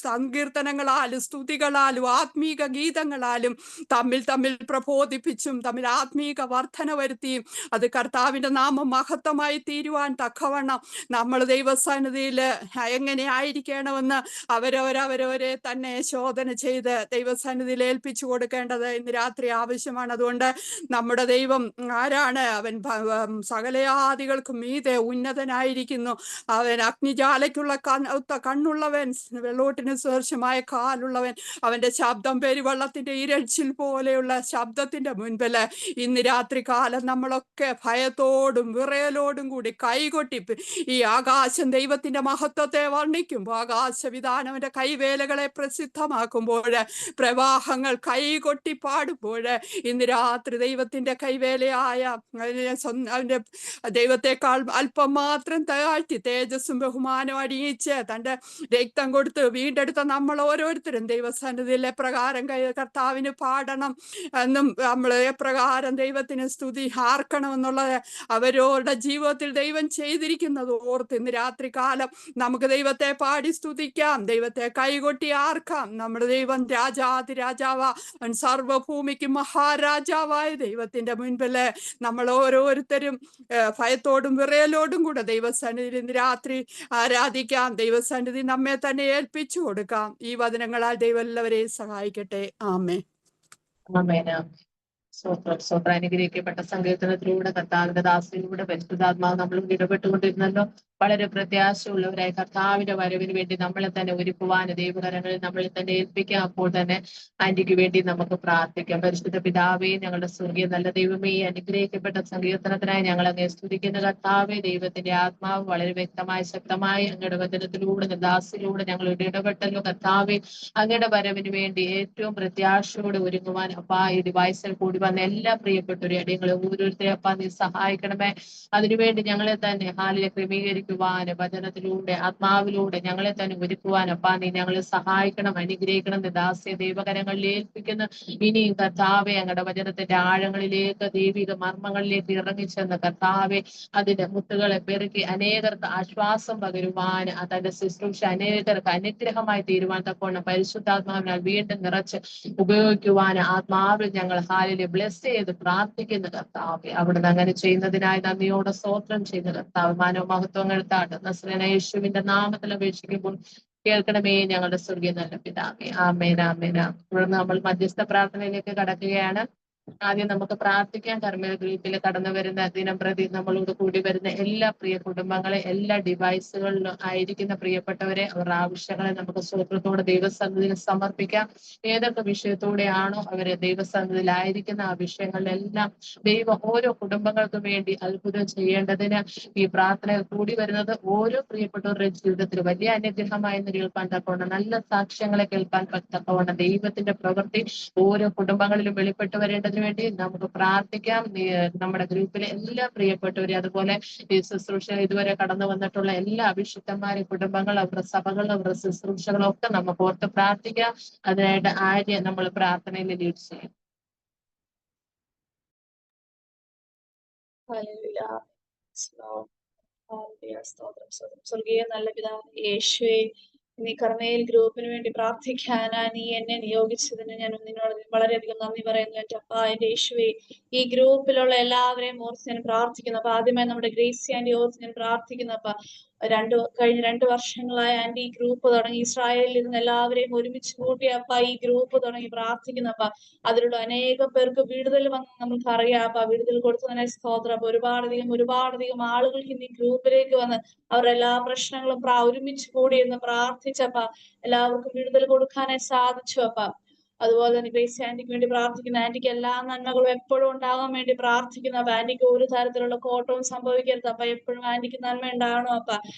സങ്കീർത്തനങ്ങളാലും സ്തുതികളാലും ആത്മീക ഗീതങ്ങളാലും തമ്മിൽ പ്രബോധിപ്പിച്ചും തമ്മിൽ ആത്മീക വർധന വരുത്തിയും അത് കർത്താവിന്റെ നാമം മഹത്വമായി തീരുവാൻ തക്കവണ്ണം നമ്മൾ ദൈവസന്നിധിയിൽ എങ്ങനെ ആയിരിക്കണമെന്ന് അവരവരെ തന്നെ ശോധന ചെയ്ത് ദൈവസന്നിധിയിൽ ഏൽപ്പിച്ചു കൊടുക്കേണ്ടത് ഇന്ന് രാത്രി ആവശ്യമാണ്. അതുകൊണ്ട് നമ്മുടെ ദൈവം ആരാണ്? അവൻ സകലയാദികൾക്കും മീതെ ഉന്നതനായിരിക്കുന്നു. അവൻ അഗ്നിജാലയ്ക്കുള്ള കണ്ണുള്ളവൻ, വെള്ളോട്ടിന് സദൃശമായ കാലുള്ളവൻ. അവന്റെ ശബ്ദം പെരുവെള്ളത്തിന്റെ ഇരച്ചിൽ പോലെയുള്ള ശബ്ദത്തിന്റെ മുൻപില് ഇന്ന് രാത്രി കാലം നമ്മളൊക്കെ ഭയത്തോടും വിറയലോടും കൂടി കൈകൊട്ടി ഈ ആകാശം ദൈവത്തിന്റെ മഹത്വത്തെ വർണ്ണിക്കുമ്പോൾ, ആകാശവിധാനവന്റെ കൈവേലകളെ പ്രസിദ്ധമാക്കുമ്പോൾ, പ്രവാഹങ്ങൾ കൈകൊട്ടി പാടുമ്പോൾ ഇന്ന് രാത്രി ദൈവത്തിന്റെ കൈവേലയായ അവന്റെ ദൈവത്തെക്കാൾ അല്പം മാത്രം താഴ്ത്തി തേജസ്സും ബഹുമാനവും അടിയിച്ച് തന്റെ രക്തം കൊടുത്ത് വീണ്ടെടുത്ത നമ്മൾ ഓരോരുത്തരും ദൈവസന്നിധിയിൽ എപ്രകാരം കർത്താവിന് പാടണം എന്നും നമ്മൾ എപ്രകാരം ദൈവത്തിന് സ്തുതി ആർക്കണം എന്നുള്ളത് അവരവരുടെ ജീവിതത്തിൽ ദൈവം ചെയ്തിരിക്കുന്നത് ഓർത്ത് ഇന്ന് രാത്രി കാലം നമുക്ക് ദൈവത്തെ പാടി സ്തുതിക്കാം, ദൈവത്തെ കൈകൊട്ടി ആർക്കാം. നമ്മുടെ ദൈവം രാജാതിരാജാവാ, സർവഭൂമിക്ക് മഹാരാജാവായ ദൈവത്തിന്റെ മുൻപില് നമ്മൾ ഓരോരുത്തരും ഭയത്തോടും വിറയലോടും കൂടെ ദൈവസന്നിധിയിൽ ഇന്ന് രാത്രി ആരാധിക്കാം. ദൈവസന്നിധി നമ്മെ തന്നെ ഏൽപ്പിച്ചു കൊടുക്കാം. ഈ വചനങ്ങളാൽ ദൈവം എല്ലാവരെയും സഹായിക്കട്ടെ. ആമേൻ. സ്വത്രം അനുഗ്രഹിക്കപ്പെട്ട സങ്കീർത്തനത്തിലൂടെ കർത്താവിന്റെ ദാസനിലൂടെ പരിശുദ്ധാത്മാവ് നമ്മളും ഇടപെട്ടുകൊണ്ടിരുന്നല്ലോ. വളരെ പ്രത്യാശയുള്ളവരായി കർത്താവിന്റെ വരവിന് വേണ്ടി നമ്മളെ തന്നെ ഒരുക്കുവാൻ ദൈവകരങ്ങളിൽ നമ്മളെ തന്നെ ഏൽപ്പിക്കാം. അപ്പോൾ തന്നെ ആന്റിക്ക് വേണ്ടി നമുക്ക് പ്രാർത്ഥിക്കാം. പരിശുദ്ധ പിതാവേ, ഞങ്ങളുടെ സ്വർഗീയ നല്ല ദൈവമേ, ഈ അനുഗ്രഹിക്കപ്പെട്ട സങ്കീർത്തനത്തിനായി ഞങ്ങൾ അങ്ങേ സ്തുതിക്കുന്ന കർത്താവേ, ദൈവത്തിന്റെ ആത്മാവ് വളരെ വ്യക്തമായി ശക്തമായി അങ്ങയുടെ വചനത്തിലൂടെ ദാസിലൂടെ ഞങ്ങളുടെ ഇടപെട്ടല്ലോ കർത്താവേ. അങ്ങയുടെ വരവിന് വേണ്ടി ഏറ്റവും പ്രത്യാശയോടെ ഒരുങ്ങുവാൻ അപ്പാ ഈ ഡിവൈസിൽ കൂടി വന്ന എല്ലാ പ്രിയപ്പെട്ടവരെ അടിയങ്ങളെ ഓരോരുത്തരെ അപ്പാ നീ സഹായിക്കണമേ. അതിനുവേണ്ടി ഞങ്ങളെ തന്നെ ഹാലിലെ ക്രമീകരിക്കുവാൻ വചനത്തിലൂടെ ആത്മാവിലൂടെ ഞങ്ങളെ തന്നെ ഒരുക്കുവാൻ അപ്പാ നീ ഞങ്ങളെ സഹായിക്കണം, അനുഗ്രഹിക്കണം. ദാസ്യ ദൈവകരങ്ങളിൽ ഏൽപ്പിക്കുന്ന ഇനിയും കർത്താവെ അങ്ങയുടെ വചനത്തിന്റെ ആഴങ്ങളിലേക്ക് ദൈവിക മർമ്മങ്ങളിലേക്ക് ഇറങ്ങിച്ചെന്ന് കർത്താവെ അതിന്റെ മുത്തുകളെ പെറുക്കി അനേകർക്ക് ആശ്വാസം പകരുവാൻ തന്റെ ശുശ്രൂഷ അനേകർക്ക് അനുഗ്രഹമായി തീരുവാൻ തക്കോണം പരിശുദ്ധാത്മാവിനാൽ വീണ്ടും നിറച്ച് ഉപയോഗിക്കുവാൻ ആത്മാവിൽ ഞങ്ങൾ ഹാലിലെ ബ്ലെസ് ചെയ്ത് പ്രാർത്ഥിക്കുന്ന കർത്താവെ. അവിടുന്ന് അങ്ങനെ ചെയ്യുന്നതിനായി നന്ദിയോടെ സ്തോത്രം ചെയ്യുന്ന കർത്താവ്. മാനവ മഹത്വങ്ങൾ താട്ട് നസ്രേന യേശുവിന്റെ നാമത്തിൽ അപേക്ഷിക്കുമ്പോൾ കേൾക്കണമേ ഞങ്ങളുടെ സ്വർഗീയ നല്ല പിതാവേ. ആമേൻ ആമേൻ. തുടർന്ന് നമ്മൾ മധ്യസ്ഥ പ്രാർത്ഥനയിലേക്ക് കടക്കുകയാണ്. ആദ്യം നമുക്ക് പ്രാർത്ഥിക്കാം. കർമ്മ ഗ്രൂപ്പിൽ കടന്നു വരുന്ന ദിനം പ്രതി നമ്മളോട് കൂടി വരുന്ന എല്ലാ പ്രിയ കുടുംബങ്ങളെ, എല്ലാ ഡിവൈസുകളിലും ആയിരിക്കുന്ന പ്രിയപ്പെട്ടവരെ, അവരുടെ ആവശ്യങ്ങളെ നമുക്ക് സ്തോത്രത്തോടെ ദൈവസന്നിധിയിൽ സമർപ്പിക്കാം. ഏതൊക്കെ വിഷയത്തോടെയാണോ അവരെ ദൈവസന്നിധിയിലായിരിക്കുന്ന ആ വിഷയങ്ങളിലെല്ലാം ദൈവം ഓരോ കുടുംബങ്ങൾക്കും വേണ്ടി അത്ഭുതം ചെയ്യേണ്ടതിന് ഈ പ്രാർത്ഥനയിൽ കൂടി വരുന്നത് ഓരോ പ്രിയപ്പെട്ടവരുടെ ജീവിതത്തിൽ വലിയ അനുഗ്രഹമായി കേൾക്കാൻ തക്കവണ്ണം, നല്ല സാക്ഷ്യങ്ങളെ കേൾക്കാൻ തക്കവണ്ണം ദൈവത്തിന്റെ പ്രവൃത്തി ഓരോ കുടുംബങ്ങളിലും വെളിപ്പെട്ട് വരേണ്ടതിന് വേണ്ടി നമുക്ക് പ്രാർത്ഥിക്കാം. നമ്മുടെ ഗ്രൂപ്പിലെ എല്ലാ പ്രിയപ്പെട്ടവരും അതുപോലെ ഈ ശുശ്രൂഷ ഇതുവരെ കടന്നു വന്നിട്ടുള്ള എല്ലാ അഭിഷിക്തന്മാരെ, കുടുംബങ്ങൾ, അവരുടെ സഭകൾ, അവരുടെ ശുശ്രൂഷകളും ഒക്കെ നമുക്ക് ഓർത്ത് പ്രാർത്ഥിക്കാം. അതിനായിട്ട് ആര്യ നമ്മൾ പ്രാർത്ഥനയിൽ ലീഡ് ചെയ്യും. സ്വർഗീയ നല്ല പിതാവേ യേശുവേ, നീ കർമ്മയിൽ ഗ്രൂപ്പിന് വേണ്ടി പ്രാർത്ഥിക്കാനാ നീ എന്നെ നിയോഗിച്ചതിന് ഞാൻ നിന്നോട് വളരെയധികം നന്ദി പറയുന്നു. എൻ്റെ അപ്പ, എൻ്റെ യേശുവേ, ഈ ഗ്രൂപ്പിലുള്ള എല്ലാവരെയും ഓർത്ത് ഞാൻ പ്രാർത്ഥിക്കുന്നു. അപ്പൊ ആദ്യമായി നമ്മുടെ ഗ്രേസി ആൻറ്റി ഓർത്ത് ഞാൻ പ്രാർത്ഥിക്കുന്നു. അപ്പൊ കഴിഞ്ഞ 2 വർഷങ്ങളായി ആന്റി ഈ ഗ്രൂപ്പ് തുടങ്ങി ഇസ്രായേലിൽ ഇരുന്ന് എല്ലാവരെയും ഒരുമിച്ച് കൂട്ടി അപ്പ ഈ ഗ്രൂപ്പ് തുടങ്ങി പ്രാർത്ഥിക്കുന്നു. അപ്പ അതിലുള്ള അനേകം പേർക്ക് വിടുതൽ വന്ന് നമുക്ക് അറിയാം. അപ്പ വിടുതൽ കൊടുത്തതിനെ സ്തോത്രം. അപ്പൊ ഒരുപാടധികം ആളുകൾക്ക് ഇന്ന് ഈ ഗ്രൂപ്പിലേക്ക് വന്ന് അവരുടെ എല്ലാ പ്രശ്നങ്ങളും ഒരുമിച്ച് കൂടി എന്ന് പ്രാർത്ഥിച്ചപ്പ എല്ലാവർക്കും വിടുതൽ കൊടുക്കാനായി സാധിച്ചു. അപ്പ അതുപോലെ തന്നെ ഗ്രേസ് ആന്റിക്ക് വേണ്ടി പ്രാർത്ഥിക്കുന്ന, ആന്റിക്ക് എല്ലാ നന്മകളും എപ്പോഴും ഉണ്ടാകാൻ വേണ്ടി പ്രാർത്ഥിക്കുന്ന അപ്പ. ആന്റിക്ക് ഒരു തരത്തിലുള്ള കോട്ടവും സംഭവിക്കരുത് അപ്പ. എപ്പോഴും ആന്റിക്ക് നന്മ ഉണ്ടാകണം അപ്പ.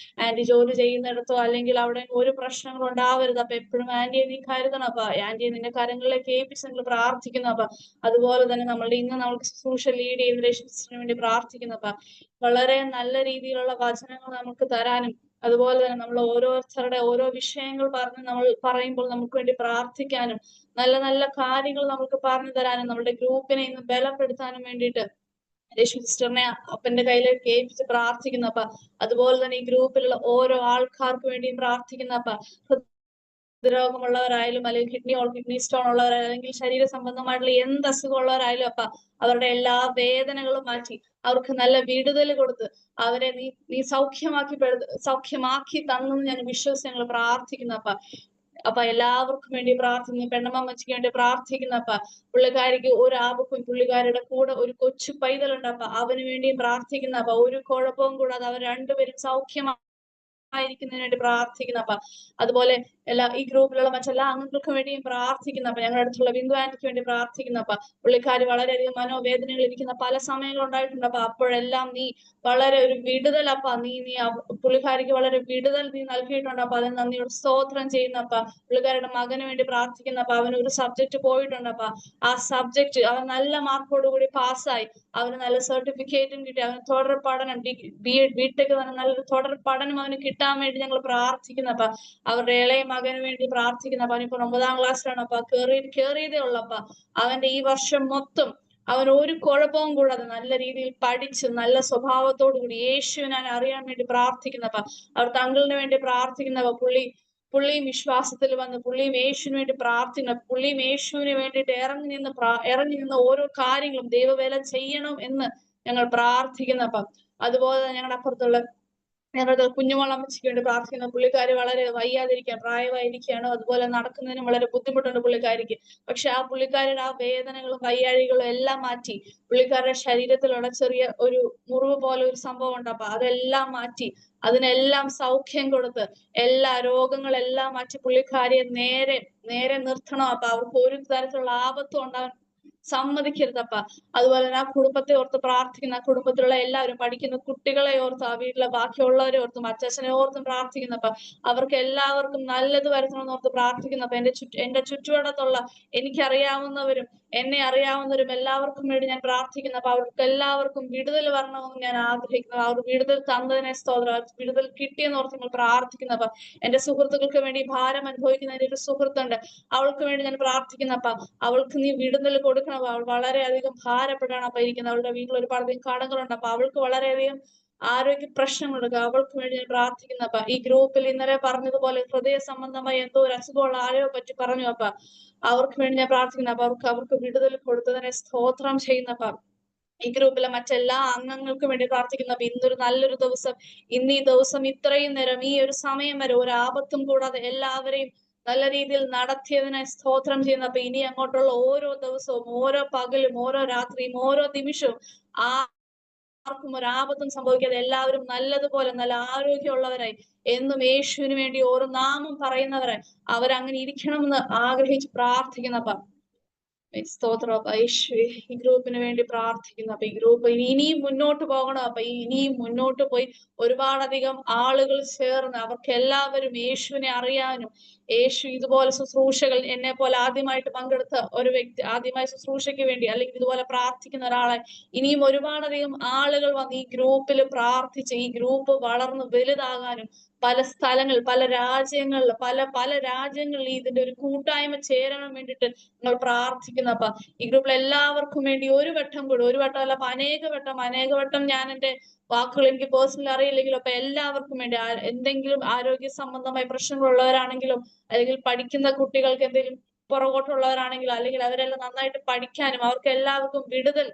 ആന്റി ജോലി ചെയ്യുന്നിടത്തോ അല്ലെങ്കിൽ അവിടെ ഒരു പ്രശ്നങ്ങളും ഉണ്ടാവരുത് അപ്പ. എപ്പോഴും ആന്റിയെ നീ കരുതണം അപ്പ. ആന്റിയെ നിന്റെ കരങ്ങളിലേക്ക് ഏൽപ്പിച്ച് നമ്മൾ പ്രാർത്ഥിക്കുന്നു അപ്പ. അതുപോലെ തന്നെ ഇന്ന് നമ്മൾക്ക് ശുശ്രൂഷ ലീഡ് ചെയ്യുന്ന രക്ഷിതന് വേണ്ടി പ്രാർത്ഥിക്കുന്നു അപ്പ. വളരെ നല്ല രീതിയിലുള്ള വചനങ്ങൾ നമുക്ക് തരാനും, അതുപോലെ തന്നെ നമ്മൾ ഓരോരുത്തരുടെ ഓരോ വിഷയങ്ങൾ നമ്മൾ പറയുമ്പോൾ നമുക്ക് വേണ്ടി പ്രാർത്ഥിക്കാനും, നല്ല നല്ല കാര്യങ്ങൾ നമുക്ക് പറഞ്ഞു തരാനും, നമ്മുടെ ഗ്രൂപ്പിനെ ഇന്ന് ബലപ്പെടുത്താനും വേണ്ടിയിട്ട് രശ്മി സിസ്റ്ററിനെ അപ്പന്റെ കയ്യിലേക്ക് ഏൽപ്പിച്ച് പ്രാർത്ഥിക്കുന്നു അപ്പ. അതുപോലെ തന്നെ ഈ ഗ്രൂപ്പിലുള്ള ഓരോ ആൾക്കാർക്ക് വേണ്ടിയും പ്രാർത്ഥിക്കുന്നു അപ്പ. ഹൃദ്രോഗമുള്ളവരായാലും അല്ലെങ്കിൽ കിഡ്നി സ്റ്റോൺ ഉള്ളവരായാലും അല്ലെങ്കിൽ ശരീര സംബന്ധമായിട്ടുള്ള എന്ത് അസുഖമുള്ളവരായാലും അപ്പ, അവരുടെ എല്ലാ വേദനകളും മാറ്റി അവർക്ക് നല്ല വിടുതൽ കൊടുത്ത് അവരെ നീ സൗഖ്യമാക്കി തന്നെന്ന് ഞാൻ വിശ്വസിച്ച് ഞങ്ങൾ പ്രാർത്ഥിക്കുന്നു അപ്പ. എല്ലാവർക്കും വേണ്ടി പ്രാർത്ഥിക്കുന്നു. പെണ്ണമ്മച്ചിക്ക് വേണ്ടി പ്രാർത്ഥിക്കുന്നപ്പ. പുള്ളിക്കാരിക്ക് ഒരു ആപത്തും, പുള്ളിക്കാരുടെ കൂടെ ഒരു കൊച്ചു പൈതലുണ്ടപ്പ, അവന് വേണ്ടിയും പ്രാർത്ഥിക്കുന്നപ്പ. ഒരു കുഴപ്പവും കൂടാതെ അവർ രണ്ടുപേരും സൗഖ്യമായിരിക്കുന്നതിന് വേണ്ടി പ്രാർത്ഥിക്കുന്നപ്പ. അതുപോലെ ഈ ഗ്രൂപ്പിലുള്ള മറ്റെല്ലാ അംഗങ്ങൾക്കും വേണ്ടിയും പ്രാർത്ഥിക്കുന്നപ്പ. ഞങ്ങളുടെ അടുത്തുള്ള ബിന്ദു ആന്റിക്ക് വേണ്ടി പ്രാർത്ഥിക്കുന്നപ്പ. പുള്ളിക്കാരി വളരെയധികം മനോവേദനകൾ ഇരിക്കുന്ന പല സമയങ്ങൾ ഉണ്ടായിട്ടുണ്ടപ്പ. അപ്പോഴെല്ലാം നീ വളരെ ഒരു വിടുതലപ്പ. നീ പുള്ളിക്കാരിക്ക് വളരെ വിടുതൽ നീ നൽകിയിട്ടുണ്ടപ്പ. അതിന് നന്ദിയോട് സ്തോത്രം ചെയ്യുന്നപ്പ. പുള്ളിക്കാരുടെ മകന് വേണ്ടി പ്രാർത്ഥിക്കുന്നപ്പ. അവന് ഒരു സബ്ജക്ട് പോയിട്ടുണ്ടപ്പ. ആ സബ്ജക്ട് അവൻ നല്ല മാർക്കോടുകൂടി പാസ്സായി. അവന് നല്ല സർട്ടിഫിക്കറ്റും കിട്ടി. അവന് തുടർ പഠനം ബിടെക് തന്നെ നല്ലൊരു തുടർ പഠനം അവന് കിട്ടാൻ വേണ്ടി ഞങ്ങൾ പ്രാർത്ഥിക്കുന്നപ്പ. അവരുടെ ഇളയ മകന് വേണ്ടി പ്രാർത്ഥിക്കുന്നപ്പ. അവനിപ്പോ 9ാം ക്ലാസ്സിലാണ് അപ്പ. കേറിയതേ ഉള്ളപ്പ. അവന്റെ ഈ വർഷം മൊത്തം അവൻ ഒരു കുഴപ്പവും കൂടാതെ നല്ല രീതിയിൽ പഠിച്ച് നല്ല സ്വഭാവത്തോടു കൂടി യേശുവിനെ അറിയാൻ വേണ്ടി പ്രാർത്ഥിക്കുന്നപ്പ. അവർ തങ്ങളിന് വേണ്ടി പ്രാർത്ഥിക്കുന്നപ്പ. പുള്ളിയും വിശ്വാസത്തിൽ വന്ന് പുള്ളിയും യേശുവിന് വേണ്ടി പ്രാർത്ഥിക്കുന്ന, പുള്ളിയും യേശുവിന് വേണ്ടിയിട്ട് ഇറങ്ങി നിന്ന് ഓരോ കാര്യങ്ങളും ദൈവവേല ചെയ്യണം എന്ന് ഞങ്ങൾ പ്രാർത്ഥിക്കുന്നപ്പ. അതുപോലെ ഞങ്ങളുടെ അപ്പുറത്തുള്ള ഞങ്ങളുടെ കുഞ്ഞുമോളമ്മച്ചിക്ക് വേണ്ടി പ്രാർത്ഥിക്കുന്ന, പുള്ളിക്കാരി വളരെ വയ്യാതിരിക്കുകയാണ്, പ്രായമായിരിക്കുകയാണ്. അതുപോലെ നടക്കുന്നതിനും വളരെ ബുദ്ധിമുട്ടുണ്ട് പുള്ളിക്കാരിക്ക്. പക്ഷെ ആ പുള്ളിക്കാരിയുടെ ആ വേദനകളും വയ്യാഴികളും എല്ലാം മാറ്റി പുള്ളിക്കാരുടെ ശരീരത്തിലുള്ള ചെറിയ ഒരു മുറിവ് പോലെ ഒരു സംഭവം ഉണ്ട്. അപ്പൊ അതെല്ലാം മാറ്റി അതിനെല്ലാം സൗഖ്യം കൊടുത്ത് എല്ലാ രോഗങ്ങളെല്ലാം മാറ്റി പുള്ളിക്കാരിയെ നേരെ നിർത്തണം അപ്പ. അവർക്ക് ഒരു തരത്തിലുള്ള ആപത്തും ഉണ്ടാകാൻ സമ്മതിക്കരുതപ്പ. അതുപോലെ തന്നെ ആ കുടുംബത്തെ ഓർത്ത് പ്രാർത്ഥിക്കുന്ന, ആ കുടുംബത്തിലുള്ള എല്ലാവരും, പഠിക്കുന്ന കുട്ടികളെ ഓർത്ത്, ആ വീട്ടിലെ ബാക്കിയുള്ളവരെ ഓർത്തും അച്ഛനെ ഓർത്തും പ്രാർത്ഥിക്കുന്നപ്പ. അവർക്ക് എല്ലാവർക്കും നല്ലത് വരുത്തണമെന്ന് ഓർത്ത് പ്രാർത്ഥിക്കുന്നപ്പ. എന്റെ ചുറ്റുവട്ടത്തുള്ള എനിക്കറിയാവുന്നവരും എന്നെ അറിയാവുന്നവരും എല്ലാവർക്കും വേണ്ടി ഞാൻ പ്രാർത്ഥിക്കുന്നപ്പ. അവർക്ക് എല്ലാവർക്കും വിടുതൽ വരണമെന്ന് ഞാൻ ആഗ്രഹിക്കുന്നു. അവർ വിടുതൽ തന്നതിനെ സ്തോത്രം. വിടുതൽ കിട്ടിയെന്ന് ഓർത്ത് നിങ്ങൾ പ്രാർത്ഥിക്കുന്നപ്പ. എന്റെ സുഹൃത്തുക്കൾക്ക് വേണ്ടി ഭാരം അനുഭവിക്കുന്ന എന്റെ ഒരു സുഹൃത്തുണ്ട്, അവൾക്ക് വേണ്ടി ഞാൻ പ്രാർത്ഥിക്കുന്നപ്പ. അവൾക്ക് നീ വിടുതൽ കൊടുക്കണം. അവൾ വളരെയധികം ഭാരപ്പെട്ടാണ് അപ്പൊ ഇരിക്കുന്നത്. അവളുടെ വീട്ടിൽ ഒരുപാടധികം കടങ്ങളുണ്ട്. അപ്പൊ അവൾക്ക് വളരെയധികം ആരോഗ്യ പ്രശ്നങ്ങളുണ്ട്. അവൾക്ക് വേണ്ടി ഞാൻ പ്രാർത്ഥിക്കുന്നപ്പ. ഈ ഗ്രൂപ്പിൽ ഇന്നലെ പറഞ്ഞതുപോലെ ഹൃദയ സംബന്ധമായി എന്തോ ഒരു അസുഖമുള്ള ആരെയോ പറ്റി പറഞ്ഞു അപ്പ. അവർക്ക് വേണ്ടി ഞാൻ പ്രാർത്ഥിക്കുന്ന, അപ്പൊ അവർക്ക് വിടുതൽ കൊടുത്തതിനെ സ്തോത്രം ചെയ്യുന്നപ്പ. ഈ ഗ്രൂപ്പിലെ മറ്റെല്ലാ അംഗങ്ങൾക്കും വേണ്ടി പ്രാർത്ഥിക്കുന്ന, ഇന്നൊരു നല്ലൊരു ദിവസം, ഇന്ന് ഈ ദിവസം ഇത്രയും നേരം ഈ ഒരു സമയം വരെ ഒരു ആപത്തും കൂടാതെ എല്ലാവരെയും നല്ല രീതിയിൽ നടത്തിയതിനെ സ്തോത്രം ചെയ്യുന്ന. അപ്പൊ ഇനി അങ്ങോട്ടുള്ള ഓരോ ദിവസവും, ഓരോ പകലും, ഓരോ രാത്രിയും, ഓരോ നിമിഷവും ആർക്കും ഒരു ആപത്തും സംഭവിക്കാതെ എല്ലാവരും നല്ലതുപോലെ നല്ല ആരോഗ്യമുള്ളവരായി എന്നും യേശുവിന് വേണ്ടി ഓരോ നാമം പറയുന്നവരായി അവരങ്ങനെ ഇരിക്കണമെന്ന് ആഗ്രഹിച്ച് പ്രാർത്ഥിക്കുന്നപ്പ. സ്തോത്രം യേശുവേ. ഈ ഗ്രൂപ്പിന് വേണ്ടി പ്രാർത്ഥിക്കുന്നു. അപ്പൊ ഈ ഗ്രൂപ്പ് ഇനിയും മുന്നോട്ട് പോകണം. അപ്പൊ ഇനിയും മുന്നോട്ട് പോയി ഒരുപാടധികം ആളുകൾ ചേർന്ന് അവർക്ക് എല്ലാവരും യേശുവിനെ അറിയാനും, യേശു ഇതുപോലെ ശുശ്രൂഷകൾ എന്നെ പോലെ ആദ്യമായിട്ട് പങ്കെടുത്ത ഒരു വ്യക്തി, ആദ്യമായി ശുശ്രൂഷയ്ക്ക് വേണ്ടി അല്ലെങ്കിൽ ഇതുപോലെ പ്രാർത്ഥിക്കുന്ന ഒരാളെ ഇനിയും ഒരുപാടധികം ആളുകൾ വന്ന് ഈ ഗ്രൂപ്പിൽ പ്രാർത്ഥിച്ച് ഈ ഗ്രൂപ്പ് വളർന്ന് വലുതാകാനും, പല സ്ഥലങ്ങളിൽ, പല രാജ്യങ്ങളിൽ, പല രാജ്യങ്ങളിൽ ഇതിന്റെ ഒരു കൂട്ടായ്മ ചേരാൻ വേണ്ടിയിട്ട് നിങ്ങൾ പ്രാർത്ഥിക്കുന്നപ്പ. ഈ ഗ്രൂപ്പിൽ എല്ലാവർക്കും വേണ്ടി ഒരു വട്ടം അല്ല അനേക വട്ടം ഞാൻ എന്റെ വാക്കുകൾ എനിക്ക് പേഴ്സണലി അറിയില്ലെങ്കിലും അപ്പൊ എല്ലാവർക്കും വേണ്ടി, എന്തെങ്കിലും ആരോഗ്യ സംബന്ധമായ പ്രശ്നങ്ങളുള്ളവരാണെങ്കിലും അല്ലെങ്കിൽ പഠിക്കുന്ന കുട്ടികൾക്ക് എന്തെങ്കിലും പുറകോട്ടുള്ളവരാണെങ്കിലും അല്ലെങ്കിൽ അവരെല്ലാം നന്നായിട്ട് പഠിക്കാനും അവർക്ക് എല്ലാവർക്കും വിടുതൽ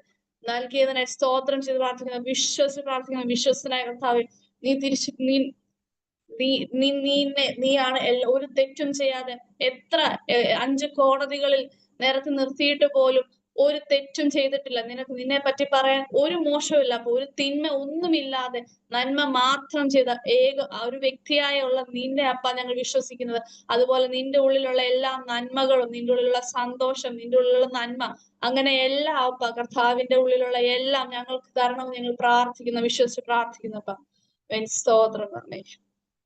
നൽകിയതിനെ സ്തോത്രം ചെയ്ത് പ്രാർത്ഥിക്കുന്ന, വിശ്വസിച്ച് പ്രാർത്ഥിക്കുന്ന വിശ്വസ്തനായ കർത്താവേ, നീയാണ് ഒരു തെറ്റും ചെയ്യാതെ എത്ര 5 കോടതികളിൽ നിരത്തി നിർത്തിയിട്ട് പോലും ഒരു തെറ്റും ചെയ്തിട്ടില്ല, നിന്നെ പറ്റി പറയാൻ ഒരു മോശമില്ല. അപ്പൊ ഒരു തിന്മ ഒന്നുമില്ലാതെ നന്മ മാത്രം ചെയ്ത ആ ഒരു വ്യക്തിയായുള്ള നിന്റെ അപ്പ ഞങ്ങൾ വിശ്വസിക്കുന്നത്. അതുപോലെ നിന്റെ ഉള്ളിലുള്ള എല്ലാ നന്മകളും, നിന്റെ ഉള്ളിലുള്ള സന്തോഷം, നിന്റെ ഉള്ളിലുള്ള നന്മ, അങ്ങനെ എല്ലാ അപ്പ കർത്താവിന്റെ ഉള്ളിലുള്ള എല്ലാം ഞങ്ങൾക്ക് തരണമെന്ന് ഞങ്ങൾ പ്രാർത്ഥിക്കുന്നു, വിശ്വസിച്ച് പ്രാർത്ഥിക്കുന്നു അപ്പ. സ്തോത്രം തന്നെ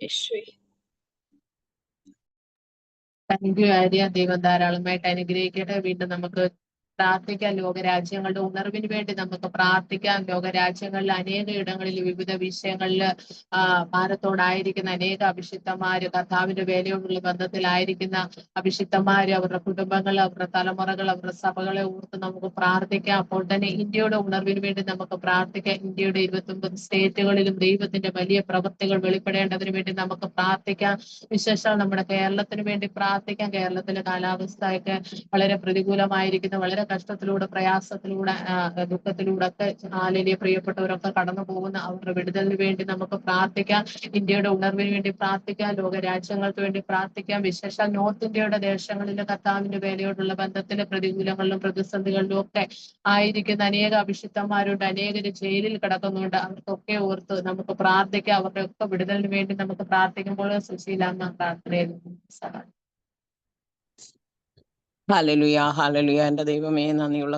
യേശുവേ. Thank you Arya. ദൈവം ധാരാളമായിട്ട് അനുഗ്രഹിക്കട്ടെ. വീണ്ടും നമുക്ക് പ്രാർത്ഥിക്കാം. ലോകരാജ്യങ്ങളുടെ ഉണർവിന് വേണ്ടി നമുക്ക് പ്രാർത്ഥിക്കാം. ലോകരാജ്യങ്ങളിൽ അനേക ഇടങ്ങളിൽ വിവിധ വിഷയങ്ങളിൽ ഭാരത്തോടായിരിക്കുന്ന അനേക അഭിഷിക്തന്മാര്, കർത്താവിന്റെ വേലയോടുള്ള ബന്ധത്തിലായിരിക്കുന്ന അഭിഷിക്തന്മാര്, അവരുടെ കുടുംബങ്ങൾ, അവരുടെ തലമുറകൾ, അവരുടെ സഭകളെ ഓർത്ത് നമുക്ക് പ്രാർത്ഥിക്കാം. അപ്പോൾ തന്നെ ഇന്ത്യയുടെ ഉണർവിന് വേണ്ടി നമുക്ക് പ്രാർത്ഥിക്കാം. ഇന്ത്യയുടെ 29 സ്റ്റേറ്റുകളിലും ദൈവത്തിന്റെ വലിയ പ്രവൃത്തികൾ വെളിപ്പെടേണ്ടതിന് വേണ്ടി നമുക്ക് പ്രാർത്ഥിക്കാം. വിശേഷം നമ്മുടെ കേരളത്തിന് വേണ്ടി പ്രാർത്ഥിക്കാം. കേരളത്തിലെ കാലാവസ്ഥയൊക്കെ വളരെ പ്രതികൂലമായിരിക്കുന്ന, വളരെ കഷ്ടത്തിലൂടെ, പ്രയാസത്തിലൂടെ, ദുഃഖത്തിലൂടെ ഒക്കെ ആലിലെ പ്രിയപ്പെട്ടവരൊക്കെ കടന്നു പോകുന്ന അവരുടെ വിടുതലിന് വേണ്ടി നമുക്ക് പ്രാർത്ഥിക്കാം. ഇന്ത്യയുടെ ഉണർവിന് വേണ്ടി പ്രാർത്ഥിക്കാം. ലോകരാജ്യങ്ങൾക്ക് വേണ്ടി പ്രാർത്ഥിക്കാം. വിശേഷ നോർത്ത് ഇന്ത്യയുടെ ദേശങ്ങളിലെ കർത്താവിന്റെ വേലയോടുള്ള ബന്ധത്തിലെ പ്രതികൂലങ്ങളിലും പ്രതിസന്ധികളിലും ഒക്കെ ആയിരിക്കുന്ന അനേക അഭിഷിക്തന്മാരുണ്ട്. അനേകര് ജയിലിൽ കിടക്കുന്നുണ്ട്. അവർക്കൊക്കെ ഓർത്ത് നമുക്ക് പ്രാർത്ഥിക്കാം. അവരുടെ ഒക്കെ വിടുതലിന് വേണ്ടി നമുക്ക് പ്രാർത്ഥിക്കുമ്പോൾ സുശീലാമ്മ പ്രാർത്ഥനയിൽ സഹായിക്കും. Hallelujah, hallelujah. എൻ്റെ ദൈവമേ, നന്ദിയുള്ള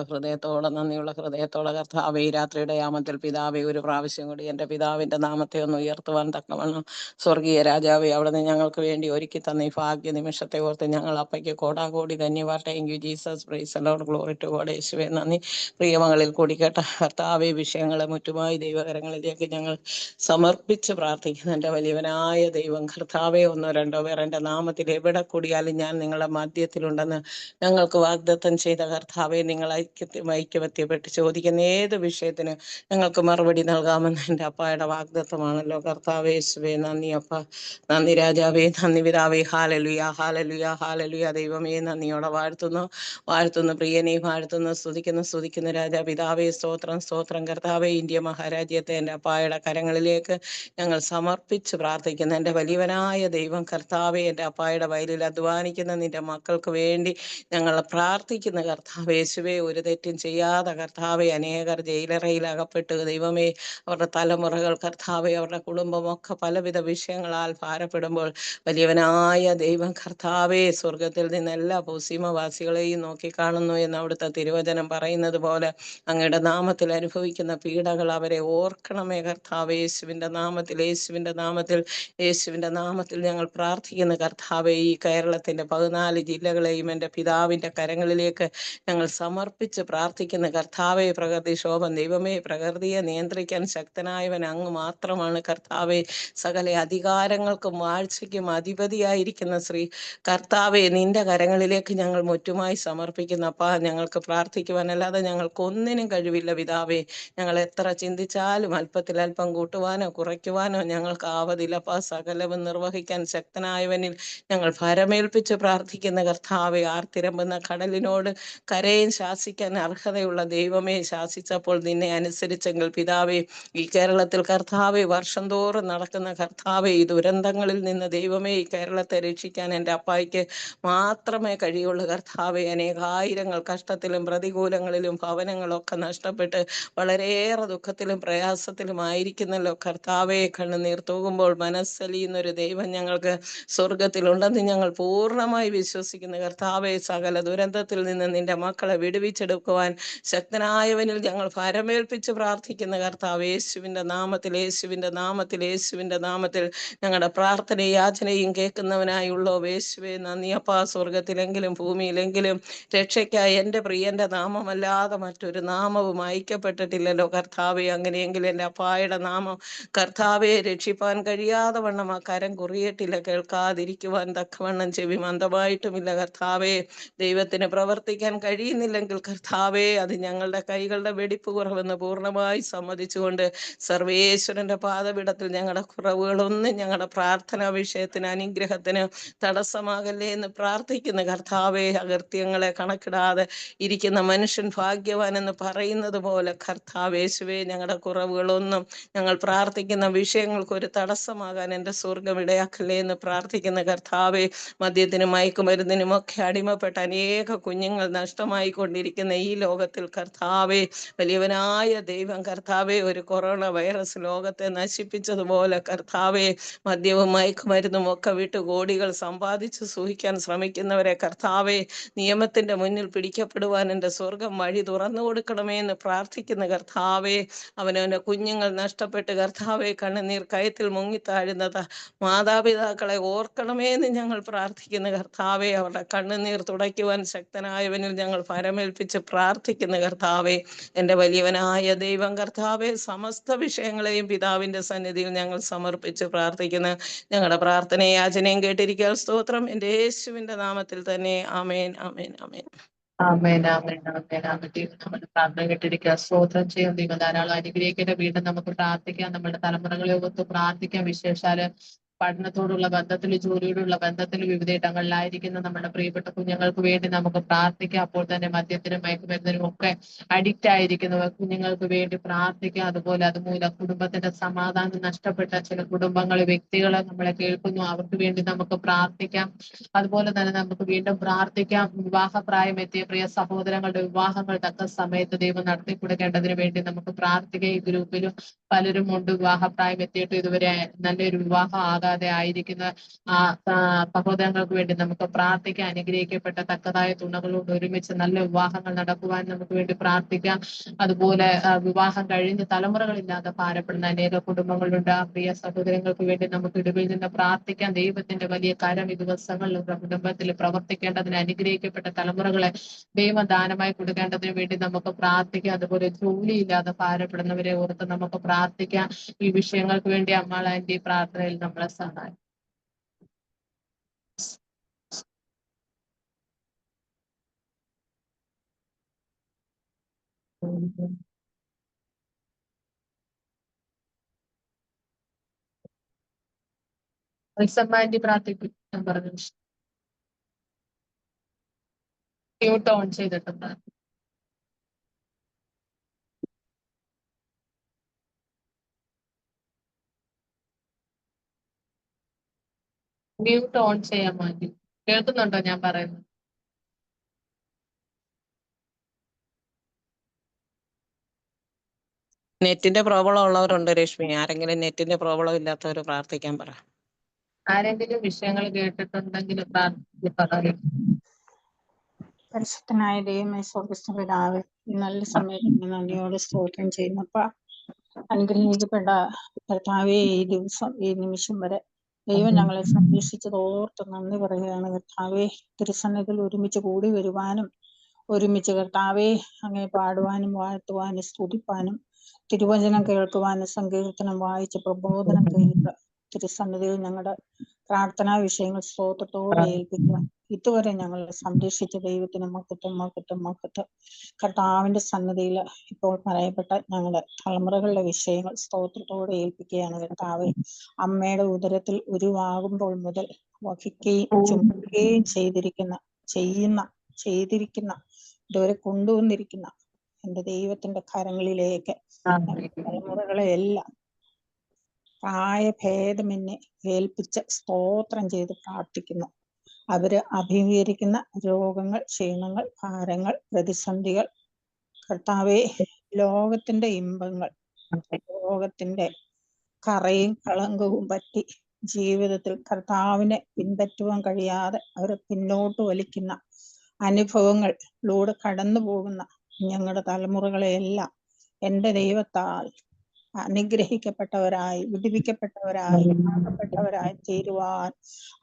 ഹൃദയത്തോടെ കർത്താവേ, ഈ രാത്രിയുടെ യാമത്തിൽ പിതാവേ, ഒരു പ്രാവശ്യം കൂടി എൻ്റെ പിതാവിൻ്റെ നാമത്തെ ഒന്ന് ഉയർത്തുവാൻ തക്കവണ്ണം സ്വർഗീയ രാജാവേ, അവിടുന്ന് ഞങ്ങൾക്ക് വേണ്ടി ഒരുക്കി തന്ന ഈ ഭാഗ്യ നിമിഷത്തെ ഓർത്ത് ഞങ്ങൾ അപ്പയ്ക്ക് കോടാകോടി ധന്യവാദം. Thank you Jesus, praise the Lord, glory to God. യേശുവേ നന്ദി. പ്രിയമകളിൽ കൂടി കേട്ട കർത്താവേ, വിഷയങ്ങളെ മുറ്റുമായി ദൈവകരങ്ങളിലേക്ക് ഞങ്ങൾ സമർപ്പിച്ച് പ്രാർത്ഥിക്കുന്നു. എൻ്റെ വലിയവനായ ദൈവം കർത്താവേ, ഒന്നോ രണ്ടോ പേർ എൻ്റെ നാമത്തിൽ എവിടെ കൂടിയാലും ഞാൻ നിങ്ങളുടെ മധ്യത്തിലുണ്ടെന്ന് ഞങ്ങൾക്ക് വാഗ്ദത്തം ചെയ്ത കർത്താവെ, നിങ്ങൾ ഐക്യവത്യപ്പെട്ട് ചോദിക്കുന്ന ഏത് വിഷയത്തിന് ഞങ്ങൾക്ക് മറുപടി നൽകാമെന്ന് എൻ്റെ അപ്പായുടെ വാഗ്ദത്തമാണല്ലോ കർത്താവേ. യേശുവേ നന്ദി അപ്പ, നന്ദി രാജാവേ, നന്ദി പിതാവേ. ഹാലലുയ, ഹാലലുയ, ഹാലലുയ. ദൈവമേ, നന്ദിയോടെ വാഴ്ത്തുന്നു പ്രിയനെ വാഴ്ത്തുന്നു, സ്തുതിക്കുന്നു രാജാ പിതാവേ. സ്തോത്രം കർത്താവേ. ഇന്ത്യ മഹാരാജ്യത്തെ എൻ്റെ അപ്പായുടെ കരങ്ങളിലേക്ക് ഞങ്ങൾ സമർപ്പിച്ച് പ്രാർത്ഥിക്കുന്നു. എൻ്റെ വലിയവനായ ദൈവം കർത്താവേ, എൻ്റെ അപ്പായുടെ വയലിൽ അധ്വാനിക്കുന്ന നിന്റെ മക്കൾക്ക് വേണ്ടി ഞങ്ങൾ പ്രാർത്ഥിക്കുന്ന കർത്താവേ. യേശുവേ, ഒരു തെറ്റും ചെയ്യാതെ കർത്താവെ, അനേകർ ജയിലറയിൽ അകപ്പെട്ട് ദൈവമേ, അവരുടെ തലമുറകൾ കർത്താവെ, അവരുടെ കുടുംബമൊക്കെ പലവിധ വിഷയങ്ങളാൽ ഭാരപ്പെടുമ്പോൾ വലിയവനായ ദൈവം കർത്താവെ, സ്വർഗത്തിൽ നിന്ന് എല്ലാ ഭൂസീമവാസികളെയും നോക്കിക്കാണുന്നു എന്ന് അവിടുത്തെ തിരുവചനം പറയുന്നത് പോലെ അങ്ങയുടെ നാമത്തിൽ അനുഭവിക്കുന്ന പീഡകൾ അവരെ ഓർക്കണമേ കർത്താവെ. യേശുവിൻ്റെ നാമത്തിൽ ഞങ്ങൾ പ്രാർത്ഥിക്കുന്ന കർത്താവെ, ഈ കേരളത്തിൻ്റെ 14 ജില്ലകളെയും എൻ്റെ പിതാവിൻ്റെ കരങ്ങളിലേക്ക് ഞങ്ങൾ സമർപ്പിച്ച് പ്രാർത്ഥിക്കുന്ന കർത്താവെ. പ്രകൃതിക്ഷോഭം ദൈവമേ, പ്രകൃതിയെ നിയന്ത്രിക്കാൻ ശക്തനായവൻ അങ്ങ് മാത്രമാണ് കർത്താവെ. സകല അധികാരങ്ങൾക്കും വാഴ്ചയ്ക്കും അധിപതിയായിരിക്കുന്ന കർത്താവെ, നിന്റെ കരങ്ങളിലേക്ക് ഞങ്ങൾ മുറ്റുമായി സമർപ്പിക്കുന്ന അപ്പാ. ഞങ്ങൾക്ക് പ്രാർത്ഥിക്കുവാനല്ലാതെ ഞങ്ങൾക്കൊന്നിനും കഴിവില്ല പിതാവേ. ഞങ്ങൾ എത്ര ചിന്തിച്ചാലും അല്പത്തിൽ അല്പം കൂട്ടുവാനോ കുറയ്ക്കുവാനോ ഞങ്ങൾക്ക് ആവതില്ലപ്പാ. സകലവും നിർവഹിക്കാൻ ശക്തനായവനിൽ ഞങ്ങൾ ഭരമേൽപ്പിച്ച് പ്രാർത്ഥിക്കുന്ന കർത്താവെ. ആർത്തിരമ്പുന്ന കടലിനോട് കരയും ശാസിക്കാൻ അർഹതയുള്ള ദൈവമേ, ശാസിച്ചപ്പോൾ നിന്നെ അനുസരിച്ചെങ്കിൽ പിതാവേ, ഈ കേരളത്തിൽ കർത്താവെ, വർഷം തോറും നടക്കുന്ന കർത്താവെ, ഈ ദുരന്തങ്ങളിൽ നിന്ന് ദൈവമേ, ഈ കേരളത്തെ രക്ഷിക്കാൻ എൻ്റെ അപ്പായ്ക്ക് മാത്രമേ കഴിയുള്ളൂ കർത്താവെ. അനേകായിരങ്ങൾ കഷ്ടത്തിലും പ്രതികൂലങ്ങളിലും ഭവനങ്ങളൊക്കെ നഷ്ടപ്പെട്ട് വളരെയേറെ ദുഃഖത്തിലും പ്രയാസത്തിലും ആയിരിക്കുന്നല്ലോ കർത്താവെ. കണ്ണുനീർ തൂകുമ്പോൾ മനസ്സലിയുന്നൊരു ദൈവം ഞങ്ങൾക്ക് സ്വർഗത്തിലുണ്ടെന്ന് ഞങ്ങൾ പൂർണ്ണമായി വിശ്വസിക്കുന്ന കർത്താവെ. സകല ദുരന്തത്തിൽ നിന്ന് നിന്റെ മക്കളെ വിടുവിച്ചെടുക്കുവാൻ ശക്തനായവനിൽ ഞങ്ങൾ ഭരമേൽപ്പിച്ച് പ്രാർത്ഥിക്കുന്ന കർത്താവ്. യേശുവിൻ്റെ നാമത്തിൽ ഞങ്ങളുടെ പ്രാർത്ഥനയും യാചനയും കേൾക്കുന്നവനായുള്ളോ യേശുവേ നന്ദിയപ്പാ. സ്വർഗത്തിലെങ്കിലും ഭൂമിയിലെങ്കിലും രക്ഷയ്ക്കായി എൻ്റെ പ്രിയൻ്റെ നാമമല്ലാതെ മറ്റൊരു നാമവും അയക്കപ്പെട്ടിട്ടില്ലല്ലോ കർത്താവെ. അങ്ങനെയെങ്കിൽ എൻ്റെ അപ്പായുടെ നാമം കർത്താവെ രക്ഷിപ്പാൻ കഴിയാതെ വണ്ണം ആ കരം കുറിയിട്ടില്ല, കേൾക്കാതിരിക്കുവാൻ തക്കവണ്ണം ചെവി മന്ദമായിട്ടുമില്ല കർത്താവെ. ദൈവത്തിന് പ്രവർത്തിക്കാൻ കഴിയുന്നില്ലെങ്കിൽ കർത്താവെ, അത് ഞങ്ങളുടെ കൈകളുടെ വെടിപ്പ് കുറവെന്ന് പൂർണ്ണമായി സമ്മതിച്ചുകൊണ്ട് സർവേശ്വരൻ്റെ പാദപീഠത്തിൽ ഞങ്ങളുടെ കുറവുകളൊന്നും ഞങ്ങളുടെ പ്രാർത്ഥനാ വിഷയത്തിന് അനുഗ്രഹത്തിന് തടസ്സമാകല്ലേ എന്ന് പ്രാർത്ഥിക്കുന്ന കർത്താവെ. അകൃത്യങ്ങളെ കണക്കിടാതെ ഇരിക്കുന്ന മനുഷ്യൻ ഭാഗ്യവാൻ എന്ന് പറയുന്നത് പോലെ കർത്താവേശുവേ, ഞങ്ങളുടെ കുറവുകളൊന്നും ഞങ്ങൾ പ്രാർത്ഥിക്കുന്ന വിഷയങ്ങൾക്ക് ഒരു തടസ്സമാകാൻ എൻ്റെ സ്വർഗം ഇടയാക്കല്ലേ എന്ന് പ്രാർത്ഥിക്കുന്ന കർത്താവെ. മദ്യത്തിനും മയക്കുമരുന്നിനും ഒക്കെ അടിമപ്പെട്ട നഷ്ടപ്പെട്ട അനേക കുഞ്ഞുങ്ങൾ നഷ്ടമായി കൊണ്ടിരിക്കുന്ന ഈ ലോകത്തിൽ കർത്താവെ, വലിയവനായ ദൈവം കർത്താവെ, ഒരു കൊറോണ വൈറസ് ലോകത്തെ നശിപ്പിച്ചതുപോലെ കർത്താവെ, മദ്യവും മയക്കുമരുന്നും ഒക്കെ വിട്ട് കോടികൾ സമ്പാദിച്ച് സൂഹിക്കാൻ ശ്രമിക്കുന്നവരെ കർത്താവെ, നിയമത്തിന്റെ മുന്നിൽ പിടിക്കപ്പെടുവാൻ എൻ്റെ സ്വർഗം വഴി തുറന്നു കൊടുക്കണമേ എന്ന് പ്രാർത്ഥിക്കുന്ന കർത്താവെ, അവനവൻ്റെ കുഞ്ഞുങ്ങൾ നഷ്ടപ്പെട്ട് കർത്താവെ കണ്ണുനീർ കയത്തിൽ മുങ്ങിത്താഴുന്നത് മാതാപിതാക്കളെ ഓർക്കണമേ എന്ന് ഞങ്ങൾ പ്രാർത്ഥിക്കുന്ന കർത്താവെ, അവരുടെ കണ്ണുനീർ തുടയ്ക്കുവാൻ ശക്തനായവനിൽ ഞങ്ങൾ പരമേൽപ്പിച്ച് പ്രാർത്ഥിക്കുന്ന കർത്താവെ, എൻ്റെ വലിയവനായ ദൈവം കർത്താവെ, സമസ്ത വിഷയങ്ങളെയും പിതാവിൻ്റെ സന്നിധിയിൽ ഞങ്ങൾ സമർപ്പിച്ച് പ്രാർത്ഥിക്കുന്നു. ഞങ്ങളുടെ പ്രാർത്ഥനയും യാചനയും കേട്ടിരിക്കാൻ സ്തോത്രം. എൻ്റെ യേശുവിൻ്റെ നാമത്തിൽ തന്നെ ആമേൻ, ആമേൻ, ആമേൻ. ആമേൻ, ആമേൻ, ആമേൻ, ആമേൻ. ദൈവം നമ്മുടെ പ്രാർത്ഥന കേട്ടിരിക്കുക. സ്തോത്രം ചെയ്യും. ദൈവം ധാരാളം അനുഗ്രഹിക്കേണ്ട വീണ്ടും നമുക്ക് പ്രാർത്ഥിക്കാം. നമ്മുടെ തലമുറകളെ ഒത്ത് പ്രാർത്ഥിക്കാം. വിശേഷാല് പഠനത്തോടുള്ള ബന്ധത്തിൽ, ജോലിയോടുള്ള ബന്ധത്തിൽ, വിവിധ ഇടങ്ങളിലായിരിക്കുന്ന നമ്മുടെ പ്രിയപ്പെട്ട കുഞ്ഞുങ്ങൾക്ക് വേണ്ടി നമുക്ക് പ്രാർത്ഥിക്കാം. അപ്പോൾ തന്നെ മദ്യത്തിനും മയക്കുമരുന്നിനും ഒക്കെ അഡിക്റ്റ് ആയിരിക്കുന്ന കുഞ്ഞുങ്ങൾക്ക് വേണ്ടി പ്രാർത്ഥിക്കാം. അതുപോലെ അതുമൂലം കുടുംബത്തിന്റെ സമാധാനം നഷ്ടപ്പെട്ട ചില കുടുംബങ്ങൾ, വ്യക്തികൾ നമ്മളെ കേൾക്കുന്നു, അവർക്ക് വേണ്ടി നമുക്ക് പ്രാർത്ഥിക്കാം. അതുപോലെ തന്നെ നമുക്ക് വീണ്ടും പ്രാർത്ഥിക്കാം. വിവാഹപ്രായം എത്തിയ പ്രിയ സഹോദരങ്ങളുടെ വിവാഹങ്ങൾ തക്ക സമയത്ത് ദൈവം നടത്തി കൊടുക്കേണ്ടതിന് വേണ്ടി നമുക്ക് പ്രാർത്ഥിക്കാം. ഈ ഗ്രൂപ്പിലും പലരും ഉണ്ട് വിവാഹപ്രായം എത്തിയിട്ട് ഇതുവരെ നല്ലൊരു വിവാഹം ആകാതെ ആയിരിക്കുന്ന ആ സഹോദരങ്ങൾക്ക് വേണ്ടി നമുക്ക് പ്രാർത്ഥിക്കാം. അനുഗ്രഹിക്കപ്പെട്ട തക്കതായ തുണകളോട് ഒരുമിച്ച് നല്ല വിവാഹങ്ങൾ നടക്കുവാൻ നമുക്ക് വേണ്ടി പ്രാർത്ഥിക്കാം. അതുപോലെ വിവാഹം കഴിഞ്ഞ് തലമുറകളില്ലാതെ ഭാരപ്പെടുന്ന അനേക കുടുംബങ്ങളുണ്ട്. ആ പ്രിയ സഹോദരങ്ങൾക്ക് വേണ്ടി നമുക്ക് ഇടവിൽ നിന്ന് പ്രാർത്ഥിക്കാം. ദൈവത്തിന്റെ വലിയ കരം ഈ ദിവസങ്ങളിൽ കുടുംബത്തിൽ പ്രവർത്തിക്കേണ്ടതിന്, അനുഗ്രഹിക്കപ്പെട്ട തലമുറകളെ ദൈവം ദാനമായി കൊടുക്കേണ്ടതിന് വേണ്ടി നമുക്ക് പ്രാർത്ഥിക്കാം. അതുപോലെ ജോലിയില്ലാതെ ഭാരപ്പെടുന്നവരെ ഓർത്ത് നമുക്ക് പ്രാർത്ഥിക്കാം. ഈ വിഷയങ്ങൾക്ക് വേണ്ടി അമ്മാളാന്റെ പ്രാർത്ഥനയിൽ നമ്മളെ സഹായിക്കും. റിസമ്മാൻറ്റി പ്രാർത്ഥിപ്പിക്കാൻ പറഞ്ഞു. മ്യൂട്ട് ഓൺ ചെയ്തിട്ടുണ്ട്. മ്യൂട്ട് ഓൺ ചെയ്യാൻ വേണ്ടി. കേൾക്കുന്നുണ്ടോ ഞാൻ പറയുന്നത്? നെറ്റിന്റെ പ്രോബ്ലം ഉള്ളവരുണ്ട് രശ്മി. ആരെങ്കിലും നെറ്റിന്റെ പ്രോബ്ലം ഇല്ലാത്തവർ പ്രാർത്ഥിക്കാൻ പറ. ആരെങ്കിലും വിഷയങ്ങൾ കേട്ടിട്ടുണ്ടെങ്കിൽ പ്രാർത്ഥിക്കും. പരിശുദ്ധനായ ദൈവമേ, സ്വർഗ്ഗസ്ഥ പിതാവേ, ഈ നല്ല സമയത്ത് നന്ദിയോടെ സ്തോത്രം ചെയ്യുന്നപ്പ. അനുഗ്രഹിക്കപ്പെട്ട കർത്താവേ, ഈ ദിവസം ഈ നിമിഷം വരെ ദൈവം ഞങ്ങളെ സംരക്ഷിച്ചത് ഓർത്ത് നന്ദി പറയുകയാണ് കർത്താവേ. തിരുസന്നിധിയിൽ ഒരുമിച്ച് കൂടി വരുവാനും ഒരുമിച്ച് കർത്താവേ അങ്ങേ പാടുവാനും വാഴ്ത്തുവാനും സ്തുതിപ്പാനും തിരുവചനം കേൾക്കുവാനും സങ്കീർത്തനം വായിച്ച് പ്രബോധനം കേൾക്കുക. തിരുസന്നിധിയിൽ ഞങ്ങളുടെ പ്രാർത്ഥനാ വിഷയങ്ങൾ സ്തോത്രത്തോടെ ഏൽപ്പിക്കുക. ഇതുവരെ ഞങ്ങളെ സംരക്ഷിച്ച ദൈവത്തിന് മഹത്വം, മഹത്വം, മഹത്വം. കർത്താവിന്റെ സന്നിധിയിൽ ഇപ്പോൾ പറയപ്പെട്ട ഞങ്ങളുടെ തലമുറകളുടെ വിഷയങ്ങൾ സ്തോത്രത്തോടെ ഏൽപ്പിക്കുകയാണ് കർത്താവെ. അമ്മയുടെ ഉദരത്തിൽ ഉരുവാകുമ്പോൾ മുതൽ വഹിക്കുകയും ചുമക്കുകയും ചെയ്തിരിക്കുന്ന ഇതുവരെ കൊണ്ടുവന്നിരിക്കുന്ന എന്റെ ദൈവത്തിന്റെ കരങ്ങളിലേക്ക് തലമുറകളെ എല്ലാം പ്രായഭേദമെന്നെ ഏൽപ്പിച്ച് സ്തോത്രം ചെയ്ത് പ്രാർത്ഥിക്കുന്നു. അവര് അഭിമുഖീകരിക്കുന്ന രോഗങ്ങൾ, ക്ഷീണങ്ങൾ, ഭാരങ്ങൾ, പ്രതിസന്ധികൾ, കർത്താവെ, ലോകത്തിന്റെ ഇമ്പങ്ങൾ, ലോകത്തിന്റെ കറയും കളങ്കവും പറ്റി ജീവിതത്തിൽ കർത്താവിനെ പിൻപറ്റുവാൻ കഴിയാതെ അവർ പിന്നോട്ട് വലിക്കുന്ന അനുഭവങ്ങളിലൂടെ കടന്നു പോകുന്ന ഞങ്ങളുടെ തലമുറകളെയെല്ലാം എൻ്റെ ദൈവത്താൽ അനുഗ്രഹിക്കപ്പെട്ടവരായി, വിടുവിക്കപ്പെട്ടവരായി, ആക്കപ്പെട്ടവരായി തീരുവാൻ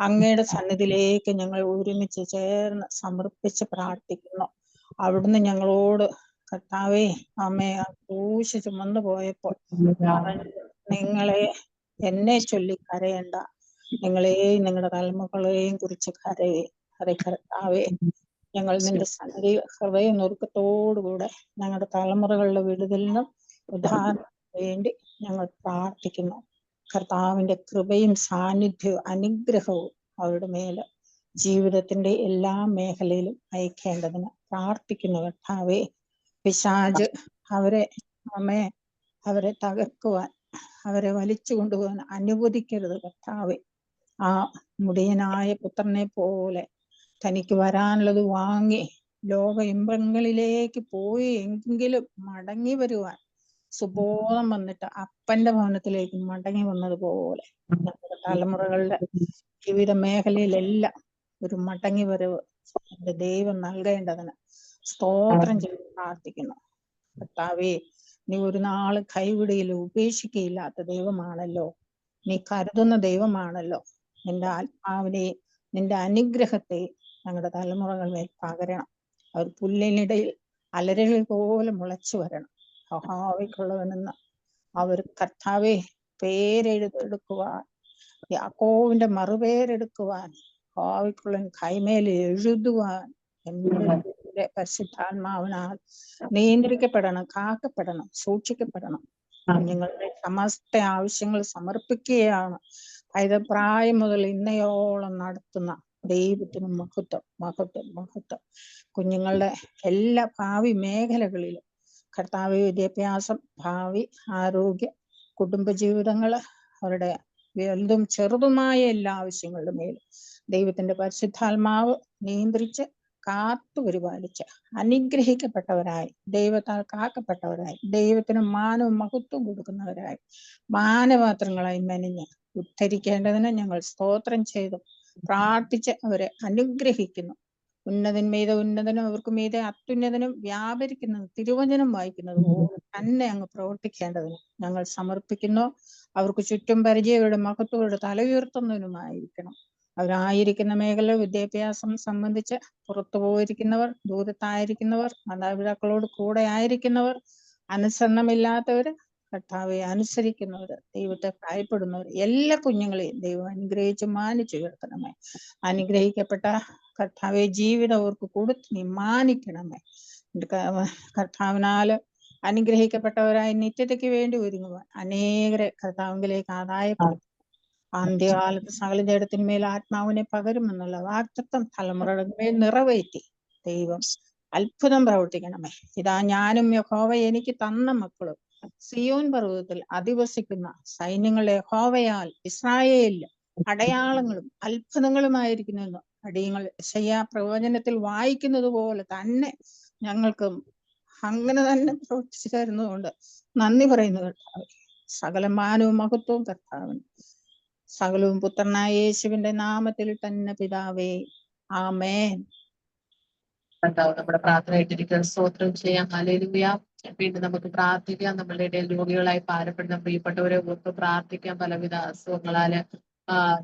അങ്ങയുടെ സന്നിധിയിലേക്ക് ഞങ്ങൾ ഒരുമിച്ച് ചേർന്ന് സമർപ്പിച്ച് പ്രാർത്ഥിക്കുന്നു. അവിടുന്ന് ഞങ്ങളോട് കർത്താവേ, അമ്മേ, ക്രൂശ് ചുമന്നു പോയപ്പോൾ നിങ്ങളെ എന്നെ ചൊല്ലി കരയണ്ട, നിങ്ങളെയും നിങ്ങളുടെ തലമുറകളെയും കുറിച്ച് കരയേ. അതെ കർത്താവേ, ഞങ്ങൾ നിന്റെ സന്നിധി ഹൃദയ നൊരുക്കത്തോടുകൂടെ ഞങ്ങളുടെ തലമുറകളുടെ വിടുതലിനും ഉദ്ധാരണത്തിനും വേണ്ടി ഞങ്ങൾ പ്രാർത്ഥിക്കുന്നു. കർത്താവിന്റെ കൃപയും സാന്നിധ്യവും അനുഗ്രഹവും അവരുടെ മേല് ജീവിതത്തിന്റെ എല്ലാ മേഖലയിലും അയക്കേണ്ടതിന് പ്രാർത്ഥിക്കുന്നു കർത്താവേ. പിശാച് അവരെ തകർക്കുവാൻ, അവരെ വലിച്ചു കൊണ്ടുപോകാൻ അനുവദിക്കരുത് കർത്താവേ. ആ മുടിയനായ പുത്രനെ പോലെ തനിക്ക് വരാനുള്ളത് വാങ്ങി ലോക ഇമ്പങ്ങളിലേക്ക് പോയി എങ്കിലും മടങ്ങി വരുവാൻ സുബോധം വന്നിട്ട് അപ്പന്റെ ഭവനത്തിലേക്ക് മടങ്ങി വന്നതുപോലെ നമ്മുടെ തലമുറകളുടെ ജീവിത മേഖലയിലെല്ലാം ഒരു മടങ്ങി വരവ് എന്റെ ദൈവം നൽകേണ്ടതിന് സ്തോത്രം ചെയ്ത് പ്രാർത്ഥിക്കുന്നു. കർത്താവേ, നീ ഒരു നാള് കൈവിടയില്ല, ഉപേക്ഷിക്കയില്ലാത്ത ദൈവമാണല്ലോ. നീ കരുതുന്ന ദൈവമാണല്ലോ. നിന്റെ ആത്മാവിനെ, നിന്റെ അനുഗ്രഹത്തെ ഞങ്ങളുടെ തലമുറകൾ മേൽ പകരണം. അവർ പുല്ലിനിടയിൽ അലരകൾ പോലെ മുളച്ചു വരണം. യഹോവയ്ക്കുള്ളവനെന്ന് അവർ കർത്താവെ പേരെടുക്കുവാൻ, യാക്കോവിന്റെ മറുപേരെടുക്കുവാൻ, യഹോവയ്ക്കുള്ളവൻ കൈമേൽ എഴുതുവാൻ എന്റെ പരിശുദ്ധാത്മാവിനാൽ നിയന്ത്രിക്കപ്പെടണം, കാക്കപ്പെടണം, സൂക്ഷിക്കപ്പെടണം. കുഞ്ഞുങ്ങളുടെ സമസ്ത ആവശ്യങ്ങൾ സമർപ്പിക്കുകയാണ് പൈതപ്രായം മുതൽ ഇന്നയോളം നടത്തുന്ന ദൈവത്തിന് മഹത്വം, മഹത്വം, മഹത്വം. കുഞ്ഞുങ്ങളുടെ എല്ലാ ഭാവി മേഖലകളിലും കർത്താവ് വിദ്യാഭ്യാസം, ഭാവി ആരോഗ്യ, കുടുംബജീവിതങ്ങള്, അവരുടെ വലുതും ചെറുതുമായ എല്ലാ ആവശ്യങ്ങളുടെ മേലും ദൈവത്തിന്റെ പരിശുദ്ധാത്മാവ് നിയന്ത്രിച്ച് കാത്തു പരിപാലിച്ച് അനുഗ്രഹിക്കപ്പെട്ടവരായി, ദൈവത്താൽ കാക്കപ്പെട്ടവരായി, ദൈവത്തിന് മാനവും മഹത്വം കൊടുക്കുന്നവരായി, മാനപാത്രങ്ങളായി മെനഞ്ഞ് ഉദ്ധരിക്കേണ്ടതിന് ഞങ്ങൾ സ്തോത്രം ചെയ്തു പ്രാർത്ഥിച്ച് അവരെ അനുഗ്രഹിക്കുന്നു. ഉന്നതന്മീത ഉന്നതനും അവർക്ക് മീതെ അത്യുന്നതനും വ്യാപരിക്കുന്നത് തിരുവചനം വായിക്കുന്നത് പോലെ തന്നെ അങ്ങ് പ്രവർത്തിക്കേണ്ടതിന് ഞങ്ങൾ സമർപ്പിക്കുന്നു. അവർക്ക് ചുറ്റും പരിചയവരുടെ മഹത്വങ്ങളുടെ തല ഉയർത്തുന്നതിനുമായിരിക്കണം. അവരായിരിക്കുന്ന മേഖല വിദ്യാഭ്യാസം സംബന്ധിച്ച് പുറത്തു പോയിരിക്കുന്നവർ, ദൂരത്തായിരിക്കുന്നവർ, മാതാപിതാക്കളോട് കൂടെ ആയിരിക്കുന്നവർ, അനുസരണമില്ലാത്തവര്, കർത്താവെ അനുസരിക്കുന്നവര്, ദൈവത്തെ ഭയപ്പെടുന്നവർ, എല്ലാ കുഞ്ഞുങ്ങളെയും ദൈവം അനുഗ്രഹിച്ച് മാനിച്ചു ഉയർത്തണമേ. അനുഗ്രഹിക്കപ്പെട്ട കർത്താവെ ജീവിതം അവർക്ക് കൊടുത്ത് നീ മാനിക്കണമേ. കർത്താവിനാല് അനുഗ്രഹിക്കപ്പെട്ടവരായി നിത്യതയ്ക്ക് വേണ്ടി ഒരുങ്ങുവാൻ അനേകരെ കർത്താവിലേക്ക് ആദായപ്പെടുത്തും. അന്ത്യകാലത്ത് സകല ജഡത്തിന്മേൽ ആത്മാവിനെ പകരുമെന്നുള്ള വാഗ്ദത്തം തലമുറകളുടെ മേൽ നിറവേറ്റി ദൈവം അത്ഭുതം പ്രവർത്തിക്കണമേ. ഇതാ ഞാനും യഹോവ എനിക്ക് തന്ന മക്കളും സിയോൻ പർവ്വതത്തിൽ അധിവസിക്കുന്ന സൈന്യങ്ങളുടെ യഹോവയാൽ ഇസ്രായേലില് അടയാളങ്ങളും അത്ഭുതങ്ങളുമായിരിക്കുന്നു. അടിയങ്ങൾ യെശയ്യാ പ്രവചനത്തിൽ വായിക്കുന്നത് പോലെ തന്നെ ഞങ്ങൾക്കും അങ്ങനെ തന്നെ പ്രവർത്തിച്ചു തരുന്നതുകൊണ്ട് നന്ദി പറയുന്നു കർത്താവ്. സകല മാനവും മഹത്വവും കർത്താവിന്, സകലവും പുത്രനായ യേശുവിന്റെ നാമത്തിൽ തന്നെ പിതാവേ, ആമേൻ. കർത്താവ് നമ്മുടെ പ്രാർത്ഥന കേട്ടിരിക്കാൻ സ്തോത്രം ചെയ്യാം. ഹല്ലേലൂയ. വീണ്ടും നമുക്ക് പ്രാർത്ഥിക്കാം. നമ്മളുടെ ഇടയിൽ രോഗികളായി ഭാരപ്പെടുന്ന പ്രിയപ്പെട്ടവരെ ഓർത്ത് പ്രാർത്ഥിക്കാം. പലവിധ അസുഖങ്ങളാല്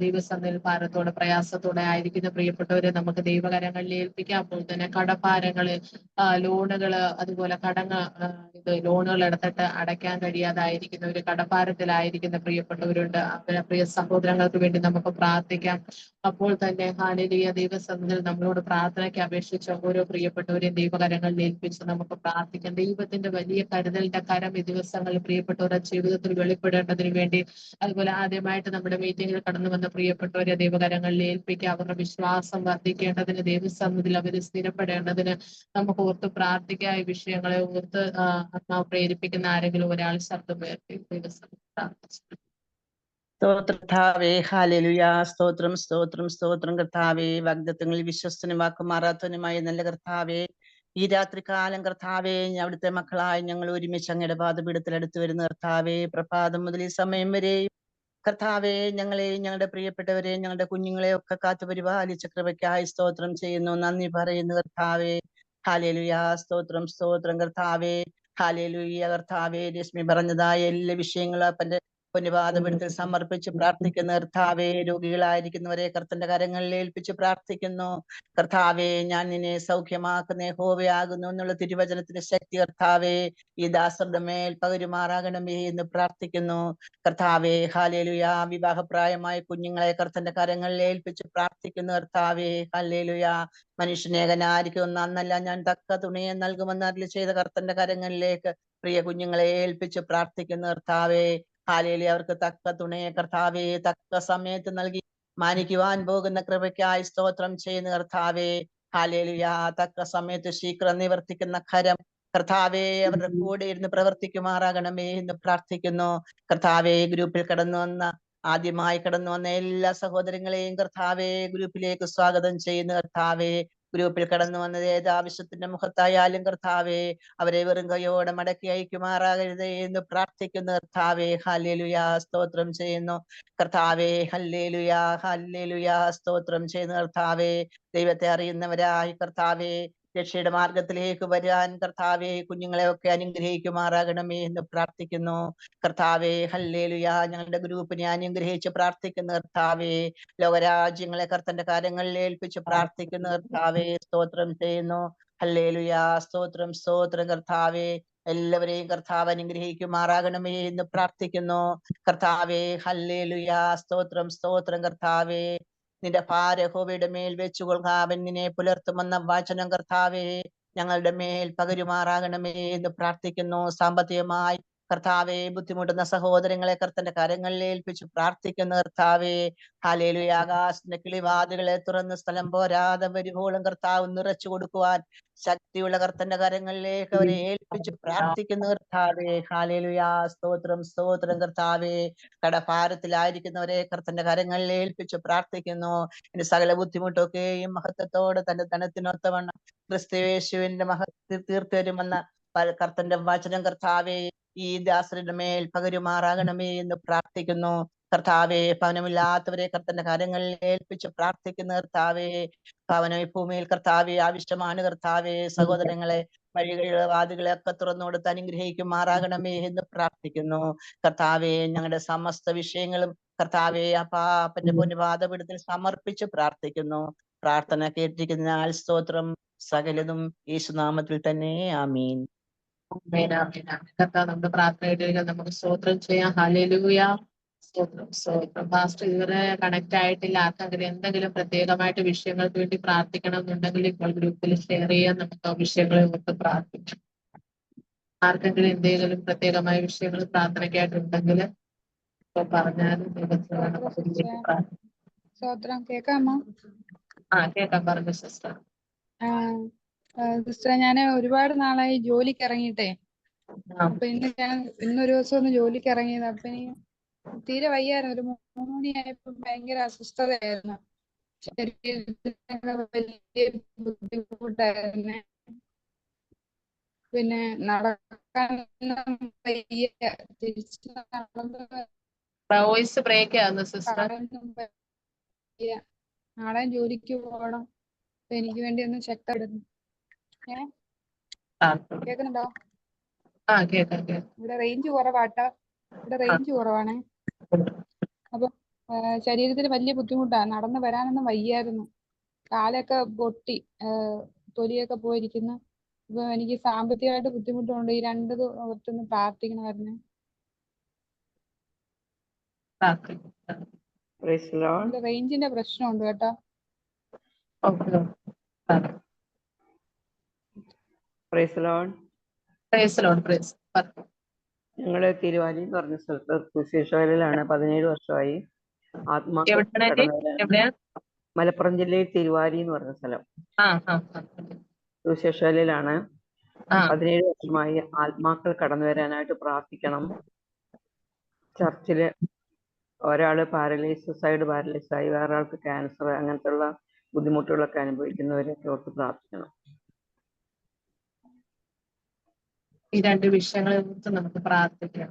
ദൈവസന്നിധിയിൽ ഭാരത്തോടെ പ്രയാസത്തോടെ ആയിരിക്കുന്ന പ്രിയപ്പെട്ടവരെ നമുക്ക് ദൈവകരങ്ങളിൽ ഏൽപ്പിക്കാം. അപ്പോൾ തന്നെ കടഭാരങ്ങള്, ലോണുകള്, അതുപോലെ ലോണുകൾ എടുത്തിട്ട് അടയ്ക്കാൻ കഴിയാതായിരിക്കുന്നവര്, കടഭാരത്തിലായിരിക്കുന്ന പ്രിയപ്പെട്ടവരുണ്ട്. അവരെ പ്രിയ സഹോദരങ്ങൾക്ക് വേണ്ടി നമുക്ക് പ്രാർത്ഥിക്കാം. അപ്പോൾ തന്നെ ഹല്ലേലൂയ, ദൈവസന്നിധിയിൽ നമ്മളോട് പ്രാർത്ഥനയ്ക്ക് അപേക്ഷിച്ച ഓരോ പ്രിയപ്പെട്ടവരെയും ദൈവകരങ്ങളിൽ ഏൽപ്പിച്ച് നമുക്ക് പ്രാർത്ഥിക്കാം. ദൈവത്തിന്റെ വലിയ കരുതലിന്റെ കരം ഈ ദിവസങ്ങളിൽ പ്രിയപ്പെട്ടവരുടെ ജീവിതത്തിൽ വെളിപ്പെടേണ്ടതിന് വേണ്ടി, അതുപോലെ ആദ്യമായിട്ട് നമ്മുടെ മീറ്റിംഗിൽ കടന്നു വന്ന പ്രിയപ്പെട്ടവരെ ദൈവകരങ്ങളിൽ ഏൽപ്പിക്കുക. അവരുടെ വിശ്വാസം വർദ്ധിക്കേണ്ടതിന്, ദൈവസന്നിധിയിൽ അവർ സ്ഥിരപ്പെടേണ്ടതിന് നമുക്ക് ഓർത്ത് പ്രാർത്ഥിക്കുക. ഈ വിഷയങ്ങളെ ഓർത്ത് ആത്മാവ് പ്രേരിപ്പിക്കുന്ന ആരെങ്കിലും ഒരാൾ ശബ്ദം ഉയർത്തി ദൈവസന്നിധിയിൽ പ്രാർത്ഥിച്ചു. കർത്താവേ, ഹല്ലേലൂയ. സ്തോത്രം, സ്തോത്രം, സ്തോത്രം കർത്താവേ. വാഗ്ദത്തങ്ങളിൽ വിശ്വസ്തനും വാക്കുമാറാത്തവനുമായ നല്ല കർത്താവേ, ഈ രാത്രികാലം കർത്താവേ, അവിടുത്തെ മക്കളായി ഞങ്ങൾ ഒരുമിച്ച് അങ്ങയുടെ പാദപീഠത്തിൽ അടുത്ത് വരുന്ന കർത്താവേ, പ്രഭാതം മുതൽ ഈ സമയം വരെയും കർത്താവേ, ഞങ്ങളെയും ഞങ്ങളുടെ പ്രിയപ്പെട്ടവരെയും ഞങ്ങളുടെ കുഞ്ഞുങ്ങളെയും ഒക്കെ കാത്തു പരിപാലിച്ച കൃപയ്ക്കായി സ്തോത്രം ചെയ്യുന്നു, നന്ദി പറയുന്നു കർത്താവേ. ഹല്ലേലൂയ. സ്തോത്രം, സ്തോത്രം കർത്താവേ. ഹല്ലേലൂയ. കർത്താവേ, രശ്മി പറഞ്ഞതായ എല്ലാ വിഷയങ്ങളും അപ്പന്റെ പൊന്നുപാദപീഠത്തിൽ സമർപ്പിച്ച് പ്രാർത്ഥിക്കുന്ന കർത്താവേ, രോഗികളായിരിക്കുന്നവരെ കർത്തന്റെ കരങ്ങളിൽ ഏൽപ്പിച്ച് പ്രാർത്ഥിക്കുന്നു കർത്താവേ. ഞാൻ നിന്നെ സൗഖ്യമാക്കുന്ന യഹോവയാകുന്നു എന്നുള്ള തിരുവചനത്തിന്റെ ശക്തി കർത്താവേ ഈ ദാസരുടെ മേൽ പകരുമാറാകണമേ എന്ന് പ്രാർത്ഥിക്കുന്നു കർത്താവേ. ഹല്ലേലൂയ. വിവാഹപ്രായമായ കുഞ്ഞുങ്ങളെ കർത്തന്റെ കരങ്ങളിൽ ഏൽപ്പിച്ച് പ്രാർത്ഥിക്കുന്നു കർത്താവേ. ഹല്ലേലൂയ. മനുഷ്യനേകനായിരിക്കും നന്നല്ല, ഞാൻ തക്ക തുണയെ നൽകുമെന്ന് അരുളി ചെയ്ത കർത്തന്റെ കരങ്ങളിലേക്ക് പ്രിയ കുഞ്ഞുങ്ങളെ ഏൽപ്പിച്ച് പ്രാർത്ഥിക്കുന്നു കർത്താവേ. ഹല്ലേലൂയ. അവർക്ക് തക്ക തുണയെ കർത്താവേ തക്ക സമയത്ത് നൽകി മാനിക്കുവാൻ പോകുന്ന കൃപയ്ക്കായി സ്തോത്രം ചെയ്യുന്ന കർത്താവേ. ഹല്ലേലൂയ. തക്ക സമയത്ത് ശീഘ്രം നിവർത്തിക്കുന്ന കരം കർത്താവേ അവരുടെ കൂടെ ഇരുന്ന് പ്രവർത്തിക്കുമാറാകണമേ എന്ന് പ്രാർത്ഥിക്കുന്നു കർത്താവേ. ഗ്രൂപ്പിൽ കടന്നു വന്ന ആദ്യമായി കടന്നു വന്ന എല്ലാ സഹോദരങ്ങളെയും കർത്താവെ ഗ്രൂപ്പിലേക്ക് സ്വാഗതം ചെയ്യുന്ന കർത്താവെ, ഗ്രൂപ്പിൽ കടന്നു വന്നത് ഏത് ആവശ്യത്തിന്റെ മുഖത്തായാലും കർത്താവെ അവരെ വെറും കൈയോടെ മടക്കി അയക്കുമാറാകരുതേ എന്ന് പ്രാർത്ഥിക്കുന്ന കർത്താവെ, ഹല്ലേലൂയാ സ്തോത്രം ചെയ്യുന്നു കർത്താവെ, ഹല്ലേലൂയാ ഹല്ലേലൂയാ സ്തോത്രം ചെയ്യുന്ന കർത്താവെ. ദൈവത്തെ അറിയുന്നവരായി കർത്താവെ രക്ഷയുടെ മാർഗത്തിലേക്ക് വരാൻ കർത്താവെ കുഞ്ഞുങ്ങളെ ഒക്കെ അനുഗ്രഹിക്കുമാറാകണമേ എന്ന് പ്രാർത്ഥിക്കുന്നു കർത്താവെ, ഹല്ലേലൂയാ. ഞങ്ങളുടെ ഗ്രൂപ്പിനെ അനുഗ്രഹിച്ച് പ്രാർത്ഥിക്കുന്ന കർത്താവെ, ലോകരാജ്യങ്ങളെ കർത്തന്റെ കാര്യങ്ങളിൽ ഏൽപ്പിച്ച് പ്രാർത്ഥിക്കുന്ന കർത്താവെ, സ്തോത്രം ചെയ്യുന്നു ഹല്ലേലൂയാ സ്തോത്രം സ്തോത്രം കർത്താവെ. എല്ലാവരെയും കർത്താവ് അനുഗ്രഹിക്കുമാറാകണമേ എന്ന് പ്രാർത്ഥിക്കുന്നു കർത്താവെ, ഹല്ലേലൂയാ സ്തോത്രം സ്തോത്രം കർത്താവെ. നിന്റെ ഭാരഹോവയുടെ മേൽ വെച്ചുകൊള്ളുക, അവൻ നിന്നെ പുലർത്തുമെന്ന വചനം കർത്താവെ ഞങ്ങളുടെ മേൽ പകരുമാറാകണമേ എന്ന് പ്രാർത്ഥിക്കുന്നു. സാമ്പത്തികമായി കർത്താവെ ബുദ്ധിമുട്ടുന്ന സഹോദരങ്ങളെ കർത്തന്റെ കരങ്ങളിൽ ഏൽപ്പിച്ച് പ്രാർത്ഥിക്കുന്ന കർത്താവെ, ഹല്ലേലൂയ. ആകാശത്തിന്റെ കിളിവാതിലുകളെ തുറന്ന് സ്ഥലം പോരാതെ വരുവോളം കർത്താവ് നിറച്ചു കൊടുക്കുവാൻ ശക്തിയുള്ള കർത്തന്റെ കരങ്ങളിലേക്ക് അവരെ ഏൽപ്പിച്ച് പ്രാർത്ഥിക്കുന്ന കർത്താവെ, ഹല്ലേലൂയ സ്തോത്രം സ്തോത്രം കർത്താവെ. കടഭാരത്തിലായിരിക്കുന്നവരെ കർത്തന്റെ കരങ്ങളിൽ ഏൽപ്പിച്ച് പ്രാർത്ഥിക്കുന്നു. ഇനി സകല ബുദ്ധിമുട്ടൊക്കെയും മഹത്വത്തോടെ തന്റെ ധനത്തിനൊത്തവണ്ണം ക്രിസ്തുയേശുവിന്റെ മഹത്വത്തിൽ തീർത്തു വരുമെന്ന കർത്തന്റെ വചനം കർത്താവെ ഈ ദാസരുടെ മേൽ പകരുമാറാകണമേ എന്ന് പ്രാർത്ഥിക്കുന്നു കർത്താവെ. ഭവനമില്ലാത്തവരെ കർത്തന്റെ കാര്യങ്ങളിൽ ഏൽപ്പിച്ച് പ്രാർത്ഥിക്കുന്ന കർത്താവെ, ഭവനം ഈ ഭൂമിയിൽ കർത്താവെ ആവശ്യമാണ് കർത്താവെ. സഹോദരങ്ങളെ വഴികളുടെ വാതികളെ ഒക്കെ തുറന്നു കൊടുത്ത് അനുഗ്രഹിക്കുമാറാകണമേ എന്ന് പ്രാർത്ഥിക്കുന്നു കർത്താവെ. ഞങ്ങളുടെ സമസ്ത വിഷയങ്ങളും കർത്താവെ അപ്പാപ്പന്റെ പൊന്നുപാദപീഠത്തിൽ സമർപ്പിച്ച് പ്രാർത്ഥിക്കുന്നു. പ്രാർത്ഥന കേട്ടിരിക്കുന്നതിനാൽ സ്തോത്രം. സകലതും യേശുനാമത്തിൽ തന്നെ ആമീൻ. കർത്താവ് നമ്മുടെ പ്രാർത്ഥനയിലേക്ക് നമുക്ക് സ്തോത്രം ചെയ്യാം. ഹല്ലേലൂയ സ്തോത്രം സ്തോത്രം. പാസ്റ്റർ ഇതുവരെ കണക്ട് ആയിട്ടില്ല. ആർക്കെങ്കിലും എന്തെങ്കിലും പ്രത്യേകമായിട്ട് വിഷയങ്ങൾക്ക് വേണ്ടി പ്രാർത്ഥിക്കണം എന്നുണ്ടെങ്കിൽ ഇപ്പോൾ ഗ്രൂപ്പിൽ ഷെയർ ചെയ്യാൻ നമുക്ക് ആ വിഷയങ്ങളെ ഓർത്ത് പ്രാർത്ഥിക്കാം. ആർക്കെങ്കിലും എന്തെങ്കിലും പ്രത്യേകമായ വിഷയങ്ങൾ പ്രാർത്ഥനയ്ക്കായിട്ടുണ്ടെങ്കിൽ ഇപ്പൊ പറഞ്ഞാലും സ്തോത്രം. കേക്കാമോ? കേൾക്കാം, പറഞ്ഞു സിസ്റ്റർ. സിസ്റ്ററെ, ഞാൻ ഒരുപാട് നാളായി ജോലിക്ക് ഇറങ്ങിയിട്ടേ. അപ്പൊ ഇന്നൊരു ദിവസം ഒന്ന് ജോലിക്ക് ഇറങ്ങിയത്. അപ്പൊ എനിക്ക് തീരെ വയ്യായിരുന്നു. ഒരു 3 മണിയായപ്പോ ഭയങ്കര അസ്വസ്ഥതയായിരുന്നു. ശരീരത്തിനൊക്കെ വലിയ ബുദ്ധിമുട്ടായിരുന്നു. പിന്നെ നടക്കാൻ വയ്യ. തിരിച്ച് വോയിസ് ബ്രേക്ക് ആവുന്നു സിസ്റ്റർ. നാളെ ജോലിക്ക് പോകണം. അപ്പൊ എനിക്ക് വേണ്ടി ഒന്ന് ശക്തപ്പെടുന്നു. കേക്കുന്നുണ്ടോ? കേൾക്കാം. ഇവിടെ റേഞ്ച് കുറവാട്ടോ. ഇവിടെ റേഞ്ച് കുറവാണേ. അപ്പൊ ശരീരത്തിന് വലിയ ബുദ്ധിമുട്ടാണ്. നടന്നു വരാനൊന്നും വയ്യായിരുന്നു. കാലൊക്കെ പൊട്ടി, തൊലിയൊക്കെ പോയിരിക്കുന്നു. ഇപ്പൊ എനിക്ക് സാമ്പത്തികമായിട്ട് ബുദ്ധിമുട്ടുണ്ട്. ഈ 2 ഓർത്തൊന്ന് പ്രാർത്ഥിക്കണമായിരുന്നു. ഇവിടെ റേഞ്ചിന്റെ പ്രശ്നമുണ്ട് കേട്ടോ. ഞങ്ങള് തിരുവാലി എന്ന് പറഞ്ഞ സ്ഥലത്ത് സുശേഷയിലാണ് 17 വർഷമായി. മലപ്പുറം ജില്ലയിൽ തിരുവാലി എന്ന് പറഞ്ഞ സ്ഥലം സുശേഷയിലാണ്. 17 വർഷമായി. ആത്മാക്കൾ കടന്നു വരാനായിട്ട് പ്രാർത്ഥിക്കണം. ചർച്ചില് ഒരാള് സൈഡ് പാരലൈസ് ആയി, വേറെ ആൾക്ക് ക്യാൻസർ, അങ്ങനത്തെ ഉള്ള ബുദ്ധിമുട്ടുകളൊക്കെ അനുഭവിക്കുന്നവരെയൊക്കെ ഓർത്ത് പ്രാർത്ഥിക്കണം. ഈ 2 വിഷയങ്ങളെ കുറിച്ച് നമുക്ക് പ്രാർത്ഥിക്കാം.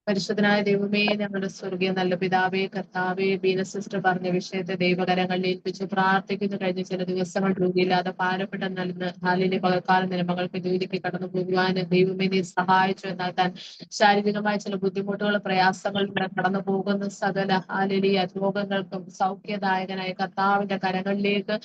പരിശുദ്ധനായ ദൈവമേ, ഞങ്ങളുടെ സ്വർഗീയ നല്ല പിതാവേ, കർത്താവേ, ബീന സിസ്റ്റർ പറഞ്ഞ വിഷയത്തെ ദൈവകരങ്ങളിൽ ഏൽപ്പിച്ച് പ്രാർത്ഥിക്കുന്നു. കഴിഞ്ഞ ചില ദിവസങ്ങൾ രോഗിയില്ലാതെ ഭാരപ്പെട്ട നാലിലെ പകൽക്കാലം നില മകൾക്ക് ജോലിക്ക് കടന്നു പോകുവാൻ ദൈവമേ നീ സഹായിച്ചു. എന്നാൽ താൻ ശാരീരികമായ ചില ബുദ്ധിമുട്ടുകൾ, പ്രയാസങ്ങളിലൂടെ കടന്നു പോകുന്ന സകല ഹാലിലിയ രോഗങ്ങൾക്കും സൗഖ്യദായകനായ കർത്താവിന്റെ കരങ്ങളിലേക്ക്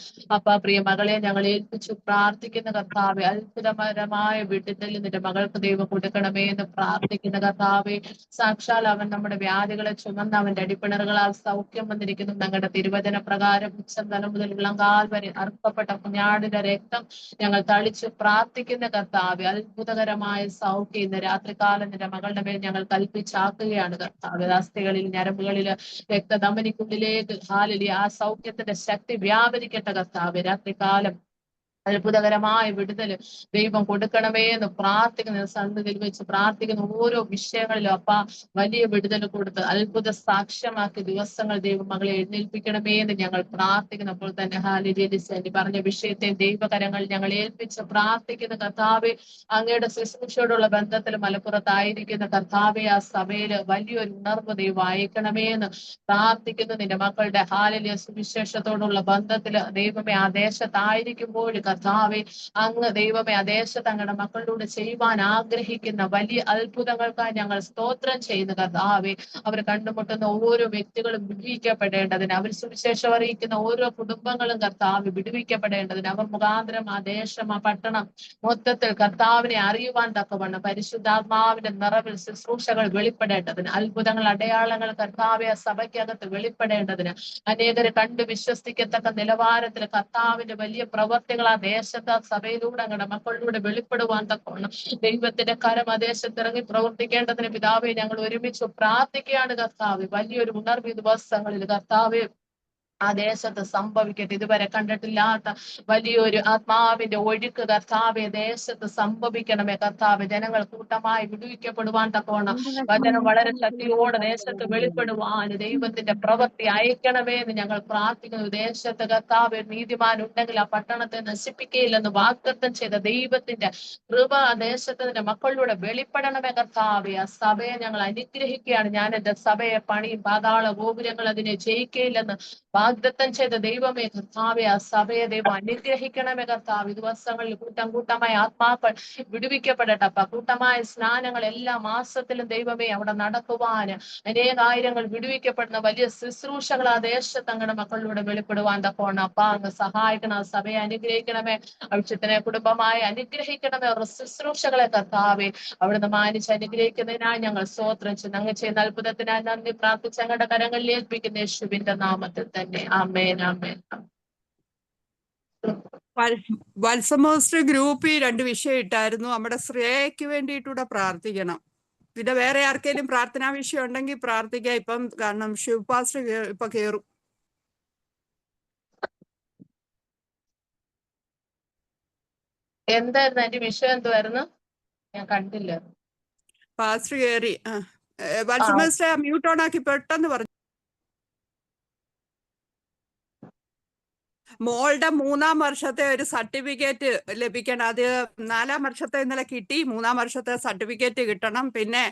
പ്രിയ മകളെ ഞങ്ങൾ ഏൽപ്പിച്ചു പ്രാർത്ഥിക്കുന്ന കർത്താവെ, അത്ഭുതകരമായ വിടുതൽ നിന്റെ മകൾക്ക് ദൈവം കൊടുക്കണമേ എന്ന് പ്രാർത്ഥിക്കുന്ന കർത്താവെ. സാക്ഷാൽ അവൻ നമ്മുടെ വ്യാധികളെ ചുമന്ന് അവന്റെ അടിപ്പിണറുകളാൽ സൗഖ്യം വന്നിരിക്കുന്നു. ഞങ്ങളുടെ തിരുവചന പ്രകാരം ഉച്ചന്തലം മുതൽ ഇളങ്കാൽ വരെ അർപ്പപ്പെട്ട കുഞ്ഞാടിന്റെ രക്തം ഞങ്ങൾ തളിച്ചു പ്രാർത്ഥിക്കുന്ന കർത്താവെ, അത്ഭുതകരമായ സൗഖ്യം ഇന്ന് രാത്രികാലം നിന്റെ മകളുടെ മേൽ ഞങ്ങൾ കൽപ്പിച്ചാക്കുകയാണ് കർത്താവെ. അസ്ഥികളിൽ, ഞരമ്പുകളിൽ, രക്തധമനിക്കുള്ളിലേക്ക് ഹാലിലി ആ സൗഖ്യത്തിന്റെ ശക്തി വ്യാപരിക്കട്ടെ കർത്താവെ. രാത്രികാലം അത്ഭുതകരമായ വിടുതല് ദൈവം കൊടുക്കണമേ എന്ന് പ്രാർത്ഥിക്കുന്ന സന്നിധിയിൽ വെച്ച് പ്രാർത്ഥിക്കുന്ന ഓരോ വിഷയങ്ങളിലും അപ്പ വലിയ വിടുതൽ കൊടുത്ത് അത്ഭുത സാക്ഷ്യമാക്കി ദിവസങ്ങൾ ദൈവം മകളെ എഴുന്നേൽപ്പിക്കണമേ എന്ന് ഞങ്ങൾ പ്രാർത്ഥിക്കുന്നപ്പോൾ തന്നെ ഹാലിജി പറഞ്ഞ വിഷയത്തെ ദൈവകരങ്ങൾ ഞങ്ങൾ ഏൽപ്പിച്ച് പ്രാർത്ഥിക്കുന്ന കർത്താവെ, അങ്ങയുടെ ശുശ്രൂഷയോടുള്ള ബന്ധത്തിൽ മലപ്പുറത്തായിരിക്കുന്ന കർത്താവെ, ആ സഭയില് വലിയൊരു ഉണർവ് ദൈവം അയക്കണമേ എന്ന് പ്രാർത്ഥിക്കുന്നു. നിന്റെ മക്കളുടെ ഹാലിലെ സുവിശേഷത്തോടുള്ള ബന്ധത്തില് ദൈവമേ ആ ദേശത്തായിരിക്കുമ്പോൾ കർത്താവെ, അങ്ങ് ദൈവമേ ആ ദേശത്ത് അങ്ങയുടെ മക്കളിലൂടെ ചെയ്യുവാൻ ആഗ്രഹിക്കുന്ന വലിയ അത്ഭുതങ്ങൾക്കായി ഞങ്ങൾ സ്തോത്രം ചെയ്യുന്നു കർത്താവെ. അവർ കണ്ടുമുട്ടുന്ന ഓരോ വ്യക്തികളും വിടുവിക്കപ്പെടേണ്ടതിന്, അവർ സുവിശേഷം അറിയിക്കുന്ന ഓരോ കുടുംബങ്ങളും കർത്താവ് വിടുവിക്കപ്പെടേണ്ടതിന്, അവർ മുഖാന്തരം ആ ദേശം ആ പട്ടണം മൊത്തത്തിൽ കർത്താവിനെ അറിയുവാൻ തക്കവണ്ണം പരിശുദ്ധാത്മാവിന്റെ നിറവിൽ ശുശ്രൂഷകൾ വെളിപ്പെടേണ്ടതിന്, അത്ഭുതങ്ങൾ അടയാളങ്ങൾ കർത്താവെ സഭയ്ക്കകത്ത് വെളിപ്പെടേണ്ടതിന്, അനേകരെ കണ്ടു വിശ്വസിക്കത്തക്ക നിലവാരത്തിൽ കർത്താവിന്റെ വലിയ പ്രവർത്തികൾ ആ ദേശത്ത് സഭയിലൂടെ അങ്ങയുടെ മക്കളിലൂടെ വെളിപ്പെടുവാൻ തക്കവണ്ണം ദൈവത്തിന്റെ കരം ആ ദേശത്ത് ഇറങ്ങി പ്രവർത്തിക്കേണ്ടതിന് പിതാവെ ഞങ്ങൾ ഒരുമിച്ച് പ്രാർത്ഥിക്കുകയാണ് കർത്താവ്. വലിയൊരു ഉണർവ് ദിവസങ്ങളിൽ കർത്താവ് ആ ദേശത്ത് സംഭവിക്കട്ടെ. ഇതുവരെ കണ്ടിട്ടില്ലാത്ത വലിയൊരു ആത്മാവിന്റെ ഒഴുക്ക് കർത്താവെ ദേശത്ത് സംഭവിക്കണമേ കർത്താവ്. ജനങ്ങൾ കൂട്ടമായി വിടുവിക്കപ്പെടുവാൻ തക്കവണ്ണം വചനം വളരെ ശക്തിയോടെ ദേശത്ത് വെളിപ്പെടുവാൻ ദൈവത്തിന്റെ പ്രവൃത്തി അയക്കണമേ എന്ന് ഞങ്ങൾ പ്രാർത്ഥിക്കുന്നു. ദേശത്ത് കർത്താവ് നീതിമാൻ ഉണ്ടെങ്കിൽ ആ പട്ടണത്തെ നശിപ്പിക്കുകയില്ലെന്ന് വാഗ്ദത്തം ചെയ്ത ദൈവത്തിന്റെ കൃപ ആ ദേശത്തിന്റെ മക്കളിലൂടെ വെളിപ്പെടണമേ കർത്താവെ. ആ സഭയെ ഞങ്ങൾ അനുഗ്രഹിക്കുകയാണ്. ഞാൻ എന്റെ സഭയെ പണിയും, പാതാള ഗോപുരങ്ങൾ അതിനെ ജയിക്കുകയില്ലെന്ന് വാഗ്ദത്തം ചെയ്ത ദൈവമേ കർത്താവെ, ആ സഭയെ ദൈവം അനുഗ്രഹിക്കണമേ കർത്താവ്. ദിവസങ്ങളിൽ കൂട്ടം കൂട്ടമായ ആത്മാക്കൾ വിടുവിക്കപ്പെടട്ടെ അപ്പ. കൂട്ടമായ സ്നാനങ്ങൾ എല്ലാ മാസത്തിലും ദൈവമേ അവിടെ നടക്കുവാന് അനേകായിരങ്ങൾ വിടുവിക്കപ്പെടുന്ന വലിയ ശുശ്രൂഷകൾ ആ ദേശത്ത് അങ്ങയുടെ മക്കളിലൂടെ വെളിപ്പെടുവാൻ തക്കോണം അപ്പ. അങ്ങ് സഹായിക്കണം. ആ സഭയെ അനുഗ്രഹിക്കണമേ, അവിടുത്തെ കുടുംബമായി അനുഗ്രഹിക്കണമേ. അവരുടെ ശുശ്രൂഷകളെ കർത്താവെ അവിടുന്ന് മാനിച്ച് അനുഗ്രഹിക്കുന്നതിനായി ഞങ്ങൾ സ്തോത്രം ചെയ്യുന്നു. അങ്ങ് ചെയ്യുന്ന അത്ഭുതത്തിനായി നന്ദി പ്രാർത്ഥിച്ച് അങ്ങയുടെ കരങ്ങളിൽ ഏൽപ്പിക്കുന്ന യേശുവിന്റെ നാമത്തിൽ തന്നെ ആമേൻ ആമേൻ. വത്സമോസ്റ്റർ ഗ്രൂപ്പിൽ 2 വിഷയം ഇട്ടായിരുന്നു. നമ്മുടെ ശ്രേയയ്ക്ക് വേണ്ടിയിട്ടൂടെ പ്രാർത്ഥിക്കണം. പിന്നെ വേറെ ആർക്കെങ്കിലും പ്രാർത്ഥനാ വിഷയം ഉണ്ടെങ്കിൽ പ്രാർത്ഥിക്കാം. ഇപ്പം കാരണം ശിവപാസ്റ്റർ ഇപ്പൊ കേറും. എന്തായിരുന്നു അതിന്റെ വിഷയം? എന്തുവായിരുന്നു? ഞാൻ കണ്ടില്ല. പാസ്റ്റർ കേറി. വത്സമോസ്റ്റർ മ്യൂട്ട് ഓൺ ആക്കി പെട്ടെന്ന് പറഞ്ഞു. മോളുടെ 3-ാം വർഷത്തെ ഒരു സർട്ടിഫിക്കറ്റ് ലഭിക്കണം. അത് 4-ാം വർഷത്തെ ഇന്നലെ കിട്ടി. 3-ാം വർഷത്തെ സർട്ടിഫിക്കറ്റ് കിട്ടണം. പിന്നെ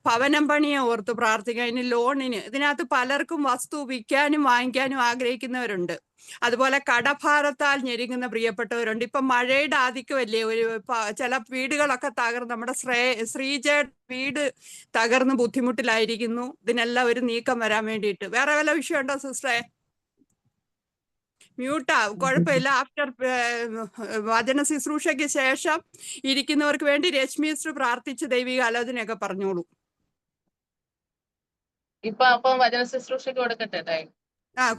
ഭവനം പണിയെ ഓർത്ത് പ്രാർത്ഥിക്കാം. ഇനി ലോണിന് ഇതിനകത്ത് പലർക്കും വസ്തു വിൽക്കാനും വാങ്ങിക്കാനും ആഗ്രഹിക്കുന്നവരുണ്ട്. അതുപോലെ കടഭാരത്താൽ ഞെരുങ്ങുന്ന പ്രിയപ്പെട്ടവരുണ്ട്. ഇപ്പൊ മഴയുടെ ആധിക്യമല്ലേ, ഒരു ചില വീടുകളൊക്കെ തകർന്ന്, നമ്മുടെ ശ്രീജയുടെ വീട് തകർന്ന് ബുദ്ധിമുട്ടിലായിരിക്കുന്നു. ഇതിനെല്ലാം ഒരു നീക്കം വരാൻ വേണ്ടിയിട്ട്. വേറെ വല്ല വിഷയമുണ്ടോ സിസ്റ്ററെ? മ്യൂട്ടാ, കുഴപ്പമില്ല. ആഫ്റ്റർ വചന ശുശ്രൂഷയ്ക്ക് ശേഷം ഇരിക്കുന്നവർക്ക് വേണ്ടി രശ്മിസ്റ്റർ പ്രാർത്ഥിച്ച് ദൈവിക ആലോചനയൊക്കെ പറഞ്ഞോളൂ. ഇപ്പൊ അപ്പം വചന ശുശ്രൂഷയ്ക്ക് കൊടുക്കട്ടെ?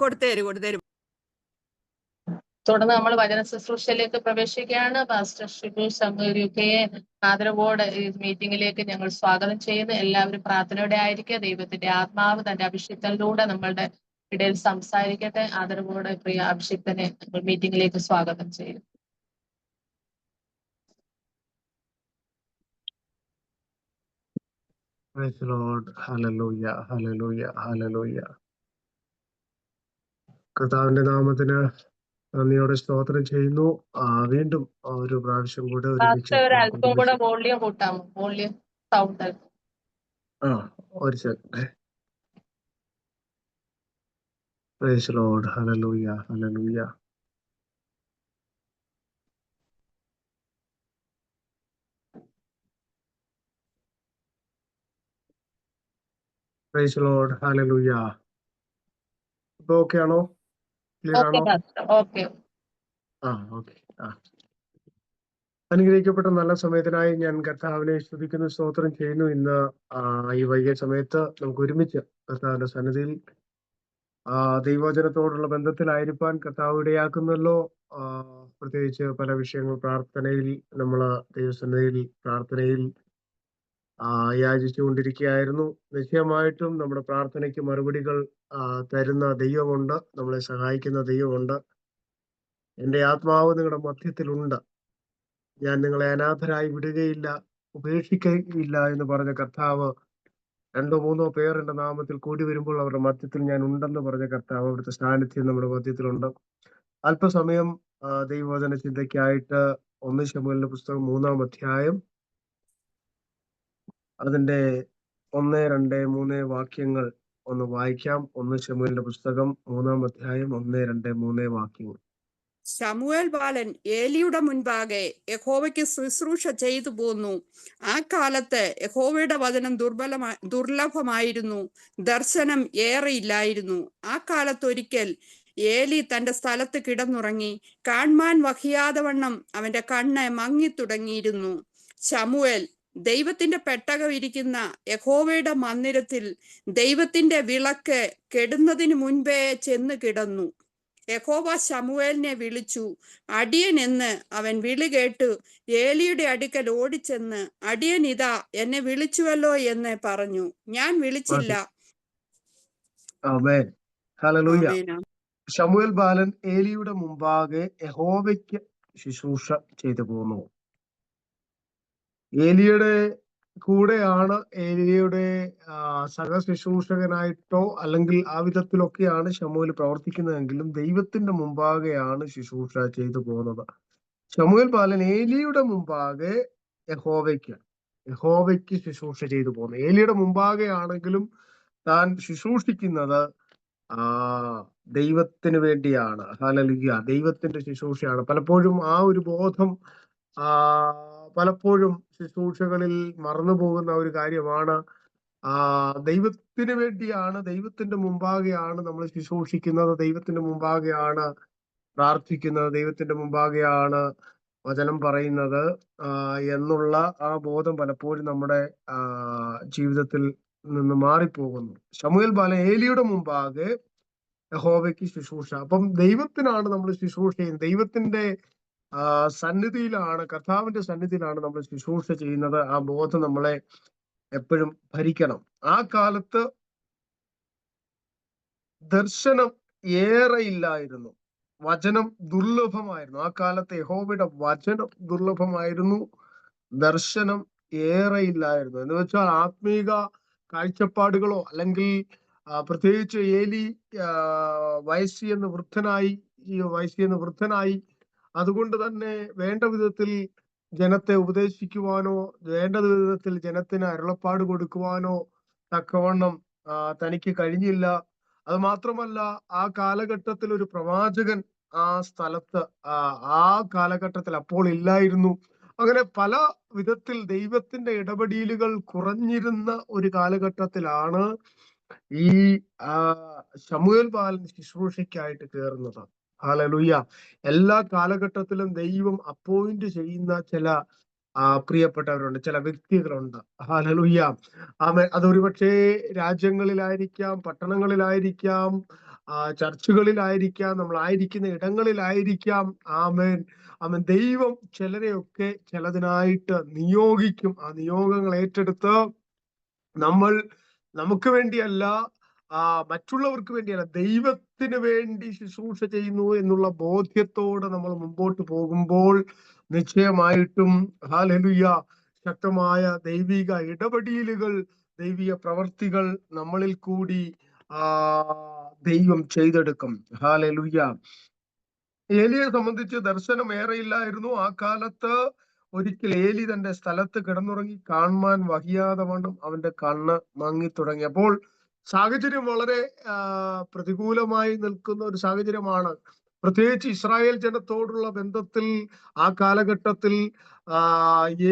കൊടുത്തേരും. തുടർന്ന് നമ്മൾ വചന ശുശ്രൂഷയിലേക്ക് പ്രവേശിക്കുകയാണ്. പാസ്റ്റർ ഷിബു ശങ്കരയൊക്കെയെ ആദരവോടെ ഈ മീറ്റിംഗിലേക്ക് ഞങ്ങൾ സ്വാഗതം ചെയ്യുന്നു. എല്ലാവരും പ്രാർത്ഥനയോടെ ആയിരിക്കുക. ദൈവത്തിന്റെ ആത്മാവ് തന്റെ അഭിഷിക്തനിലൂടെ നമ്മളുടെ ഇടയിൽ സംസാരിക്കട്ടെ. ആദരവോടെ പ്രിയ അഭിഷിക്തനെ നമ്മൾ മീറ്റിംഗിലേക്ക് സ്വാഗതം ചെയ്യുന്നു. Praise the Lord. Hallelujah, hallelujah, hallelujah. കർത്താവിന്റെ നാമത്തിന് നന്ദിയോടെ സ്തോത്രം ചെയ്യുന്നു. വീണ്ടും ഒരു പ്രാവശ്യം കൂടെ അല്പം കൂടെ വോളിയം കൂട്ടാമോ? വോളിയം സൗണ്ട് ഒരു second. Praise the Lord. Hallelujah, hallelujah. Praise the Lord. Hallelujah. ഇപ്പൊ ഓക്കെ ആണോ? ക്ലിയർ ആണോ? ഓക്കെ. ഓക്കെ. അനുഗ്രഹിക്കപ്പെട്ട നല്ല സമയത്തിനായി ഞാൻ കർത്താവിനെ സ്തുതിക്കുന്നു, സ്തോത്രം ചെയ്യുന്നു. ഇന്ന് ഈ വൈകിയ സമയത്ത് നമുക്ക് ഒരുമിച്ച് കർത്താവിന്റെ സന്നിധിയിൽ ദൈവവചനത്തോടുള്ള ബന്ധത്തിലായിരിക്കാൻ കർത്താവ് ഇടയാക്കുന്നല്ലോ. പ്രത്യേകിച്ച് പല വിഷയങ്ങൾ പ്രാർത്ഥനയിൽ നമ്മള് ദൈവസന്നിധിയിൽ പ്രാർത്ഥനയിൽ യാചിച്ചുകൊണ്ടിരിക്കുകയായിരുന്നു. നിശ്ചയമായിട്ടും നമ്മുടെ പ്രാർത്ഥനയ്ക്ക് മറുപടികൾ തരുന്ന ദൈവമുണ്ട്, നമ്മളെ സഹായിക്കുന്ന ദൈവമുണ്ട്. എന്റെ ആത്മാവ് നിങ്ങളുടെ മധ്യത്തിലുണ്ട്, ഞാൻ നിങ്ങളെ അനാഥരായി വിടുകയില്ല, ഉപേക്ഷിക്കുകയില്ല എന്ന് പറഞ്ഞ കർത്താവ്, 2-3 പേർ എന്റെ നാമത്തിൽ കൂടി വരുമ്പോൾ അവരുടെ മധ്യത്തിൽ ഞാൻ ഉണ്ടെന്ന് പറഞ്ഞ കർത്താവ്, അവിടുത്തെ സാന്നിധ്യം നമ്മുടെ മധ്യത്തിലുണ്ട്. അല്പസമയം ദൈവവചന ചിന്തയ്ക്കായിട്ട് 1 ശമൂവേലിന്റെ പുസ്തകം 3-ാം അധ്യായം അതിന്റെ 1, 2, 3 വാക്യങ്ങൾ ഒന്ന് വായിക്കാം. 1 ശമൂവേലിന്റെ പുസ്തകം 3-ാം അധ്യായം 1, 2, 3 വാക്യങ്ങൾ. ശമൂവേൽ ബാലൻ ഏലിയുടെ മുൻപാകെ യഹോവയ്ക്ക് ശുശ്രൂഷ ചെയ്തു പോന്നു. ആ കാലത്ത് യഹോവയുടെ വചനം ദുർലഭമായിരുന്നു, ദർശനം ഏറെയില്ലായിരുന്നു. ആ കാലത്തൊരിക്കൽ ഏലി തന്റെ സ്ഥലത്ത് കിടന്നുറങ്ങി. കാൺമാൻ വഹിയാതെ വണ്ണം അവന്റെ കണ്ണ് മങ്ങിത്തുടങ്ങിയിരുന്നു. ശമൂവേൽ ദൈവത്തിന്റെ പെട്ടകം ഇരിക്കുന്ന യഹോവയുടെ മന്ദിരത്തിൽ ദൈവത്തിന്റെ വിളക്ക് കെടുന്നതിന് മുൻപേ ചെന്ന് കിടന്നു. യഹോവ ശമൂവേലിനെ വിളിച്ചു. അടിയൻ എന്ന് അവൻ വിളി കേട്ടു ഏലിയുടെ അടുക്കൽ ഓടിച്ചെന്ന്, അടിയൻ ഇതാ എന്നെ വിളിച്ചുവല്ലോ എന്ന് പറഞ്ഞു. ഞാൻ വിളിച്ചില്ല. ആമേൻ. ഹല്ലേലൂയ. ആമേൻ. ശമൂവേൽ ബാലൻ ഏലിയുടെ മുമ്പാകെ യഹോവയ്ക്ക് ശുശ്രൂഷ ചെയ്തു പോന്നു. ഏലിയുടെ കൂടെയാണ്, ഏലിയുടെ സഹശുശ്രൂഷകനായിട്ടോ അല്ലെങ്കിൽ ആ വിധത്തിലൊക്കെയാണ് ശമൂവേൽ പ്രവർത്തിക്കുന്നതെങ്കിലും ദൈവത്തിന്റെ മുമ്പാകെയാണ് ശുശ്രൂഷ ചെയ്തു പോകുന്നത്. ശമൂവേൽ ബാലൻ ഏലിയുടെ മുമ്പാകെ യഹോവയ്ക്ക് ശുശ്രൂഷ ചെയ്തു പോകുന്നു. ഏലിയുടെ മുമ്പാകെ ആണെങ്കിലും താൻ ശുശ്രൂഷിക്കുന്നത് ദൈവത്തിന് വേണ്ടിയാണ്. ഹല്ലേലൂയ. ദൈവത്തിന്റെ ശുശ്രൂഷയാണ്. പലപ്പോഴും ആ ഒരു ബോധം പലപ്പോഴും ശുശ്രൂഷകളിൽ മറന്നു പോകുന്ന ഒരു കാര്യമാണ്. ദൈവത്തിന് വേണ്ടിയാണ്, ദൈവത്തിന്റെ മുമ്പാകെയാണ് നമ്മൾ ശുശ്രൂഷിക്കുന്നത്, ദൈവത്തിന്റെ മുമ്പാകെയാണ് പ്രാർത്ഥിക്കുന്നത്, ദൈവത്തിന്റെ മുമ്പാകെയാണ് വചനം പറയുന്നത് എന്നുള്ള ആ ബോധം പലപ്പോഴും നമ്മുടെ ജീവിതത്തിൽ നിന്ന് മാറിപ്പോകുന്നു. ശമൂവേൽ ബാലൻ ഏലിയുടെ മുമ്പാകെ യഹോവയ്ക്ക് ശുശ്രൂഷ. അപ്പം ദൈവത്തിനാണ് നമ്മൾ ശുശ്രൂഷ ചെയ്യുന്നത്, ദൈവത്തിന്റെ സന്നിധിയിലാണ്, കർത്താവിന്റെ സന്നിധിയിലാണ് നമ്മൾ ശുശ്രൂഷ ചെയ്യുന്നത്. ആ ബോധം നമ്മളെ എപ്പോഴും ഭരിക്കണം. ആ കാലത്ത് ദർശനം ഏറെ ഇല്ലായിരുന്നു, വചനം ദുർലഭമായിരുന്നു. ആ കാലത്ത് യഹോവയുടെ വചനം ദുർലഭമായിരുന്നു, ദർശനം ഏറെ ഇല്ലായിരുന്നു. എന്ന് വെച്ചാൽ ആത്മീക കാഴ്ചപ്പാടുകളോ അല്ലെങ്കിൽ പ്രത്യേകിച്ച് ഏലി വയസ്സിയെന്ന് വൃദ്ധനായി, അതുകൊണ്ട് തന്നെ വേണ്ട വിധത്തിൽ ജനത്തെ ഉപദേശിക്കുവാനോ വേണ്ട വിധത്തിൽ ജനത്തിന് അരുളപ്പാട് കൊടുക്കുവാനോ തക്കവണ്ണം തനിക്ക് കഴിഞ്ഞില്ല. അത് മാത്രമല്ല, ആ കാലഘട്ടത്തിൽ ഒരു പ്രവാചകൻ ആ സ്ഥലത്ത് ആ കാലഘട്ടത്തിൽ അപ്പോൾ ഇല്ലായിരുന്നു. അങ്ങനെ പല വിധത്തിൽ ദൈവത്തിന്റെ ഇടപെടലുകൾ കുറഞ്ഞിരുന്ന ഒരു കാലഘട്ടത്തിലാണ് ഈ ശമൂവേൽ ബാലൻ ശുശ്രൂഷയ്ക്കായിട്ട് കയറുന്നത്. ഹല്ലേലൂയ. എല്ലാ കാലഘട്ടത്തിലും ദൈവം അപ്പോയിന്റ് ചെയ്യുന്ന ചില പ്രിയപ്പെട്ടവരുണ്ട്, ചില വ്യക്തികളുണ്ട്. ഹല്ലേലൂയ. ആമേൻ. അതൊരുപക്ഷേ രാജ്യങ്ങളിലായിരിക്കാം, പട്ടണങ്ങളിലായിരിക്കാം, ചർച്ചുകളിലായിരിക്കാം, നമ്മളായിരിക്കുന്ന ഇടങ്ങളിലായിരിക്കാം. ആമേൻ. ആമേൻ. ദൈവം ചിലരെയൊക്കെ ചിലതിനായിട്ട് നിയോഗിക്കും. ആ നിയോഗങ്ങൾ ഏറ്റെടുത്ത് നമുക്ക് വേണ്ടിയല്ല, മറ്റുള്ളവർക്ക് വേണ്ടിയല്ല, ദൈവത്തിന് വേണ്ടി ശുശ്രൂഷ ചെയ്യുന്നു എന്നുള്ള ബോധ്യത്തോടെ നമ്മൾ മുമ്പോട്ട് പോകുമ്പോൾ നിശ്ചയമായിട്ടും ഹല്ലേലൂയ ശക്തമായ ദൈവിക ഇടപെടലുകൾ, ദൈവിക പ്രവർത്തികൾ നമ്മളിൽ കൂടി ദൈവം ചെയ്തെടുക്കും. ഹല്ലേലൂയ. ഏലിയെ സംബന്ധിച്ച് ദർശനം ഏറെയില്ലായിരുന്നു. ആ കാലത്ത് ഒരിക്കൽ ഏലി തന്റെ സ്ഥലത്ത് കിടന്നുറങ്ങി, കാൺമാൻ വഹിയാതെ വണ്ണം അവന്റെ കണ്ണ് മങ്ങി തുടങ്ങി. അപ്പോൾ സാഹചര്യം വളരെ പ്രതികൂലമായി നിൽക്കുന്ന ഒരു സാഹചര്യമാണ്. പ്രത്യേകിച്ച് ഇസ്രായേൽ ജനത്തോടുള്ള ബന്ധത്തിൽ ആ കാലഘട്ടത്തിൽ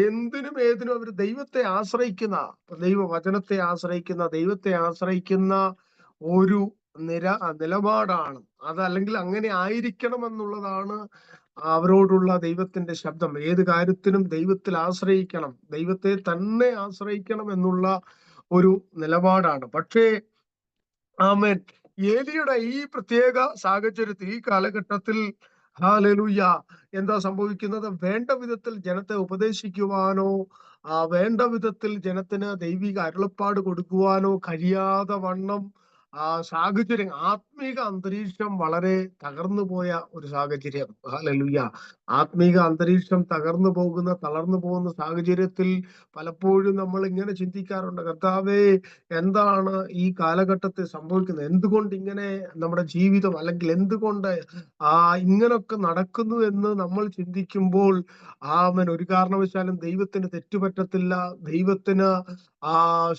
എന്തിനും ഏതിനും അവർ ദൈവത്തെ ആശ്രയിക്കുന്ന, ദൈവവചനത്തെ ആശ്രയിക്കുന്ന, ദൈവത്തെ ആശ്രയിക്കുന്ന ഒരു നിലപാടാണ് അത്. അല്ലെങ്കിൽ അങ്ങനെ ആയിരിക്കണം എന്നുള്ളതാണ് അവരോടുള്ള ദൈവത്തിന്റെ ശബ്ദം. ഏത് കാര്യത്തിനും ദൈവത്തിൽ ആശ്രയിക്കണം, ദൈവത്തെ തന്നെ ആശ്രയിക്കണം എന്നുള്ള ഒരു നിലപാടാണ്. പക്ഷേ ആമേൻ, ഏലിയുടെ ഈ പ്രത്യേക സാഹചര്യത്തിൽ, ഈ കാലഘട്ടത്തിൽ ഹല്ലേലൂയ എന്താ സംഭവിക്കുന്നത്? വേണ്ട വിധത്തിൽ ജനത്തെ ഉപദേശിക്കുവാനോ വേണ്ട വിധത്തിൽ ജനത്തിന് ദൈവിക അരുളപ്പാട് കൊടുക്കുവാനോ കഴിയാതെ വണ്ണം സാഹചര്യം, ആത്മീക അന്തരീക്ഷം വളരെ തകർന്നു പോയ ഒരു സാഹചര്യം. ഹല്ലേലൂയ. ആത്മീക അന്തരീക്ഷം തകർന്നു പോകുന്ന, തളർന്നു പോകുന്ന സാഹചര്യത്തിൽ പലപ്പോഴും നമ്മൾ ഇങ്ങനെ ചിന്തിക്കാറുണ്ട്, കർത്താവേ എന്താണ് ഈ കാലഘട്ടത്തിൽ സംഭവിക്കുന്നത്, എന്തുകൊണ്ട് ഇങ്ങനെ നമ്മുടെ ജീവിതം, അല്ലെങ്കിൽ എന്തുകൊണ്ട് ഇങ്ങനൊക്കെ നടക്കുന്നു എന്ന് നമ്മൾ ചിന്തിക്കുമ്പോൾ ഒരു കാരണവശാലും ദൈവത്തിന് തെറ്റുപറ്റത്തില്ല. ദൈവത്തിന്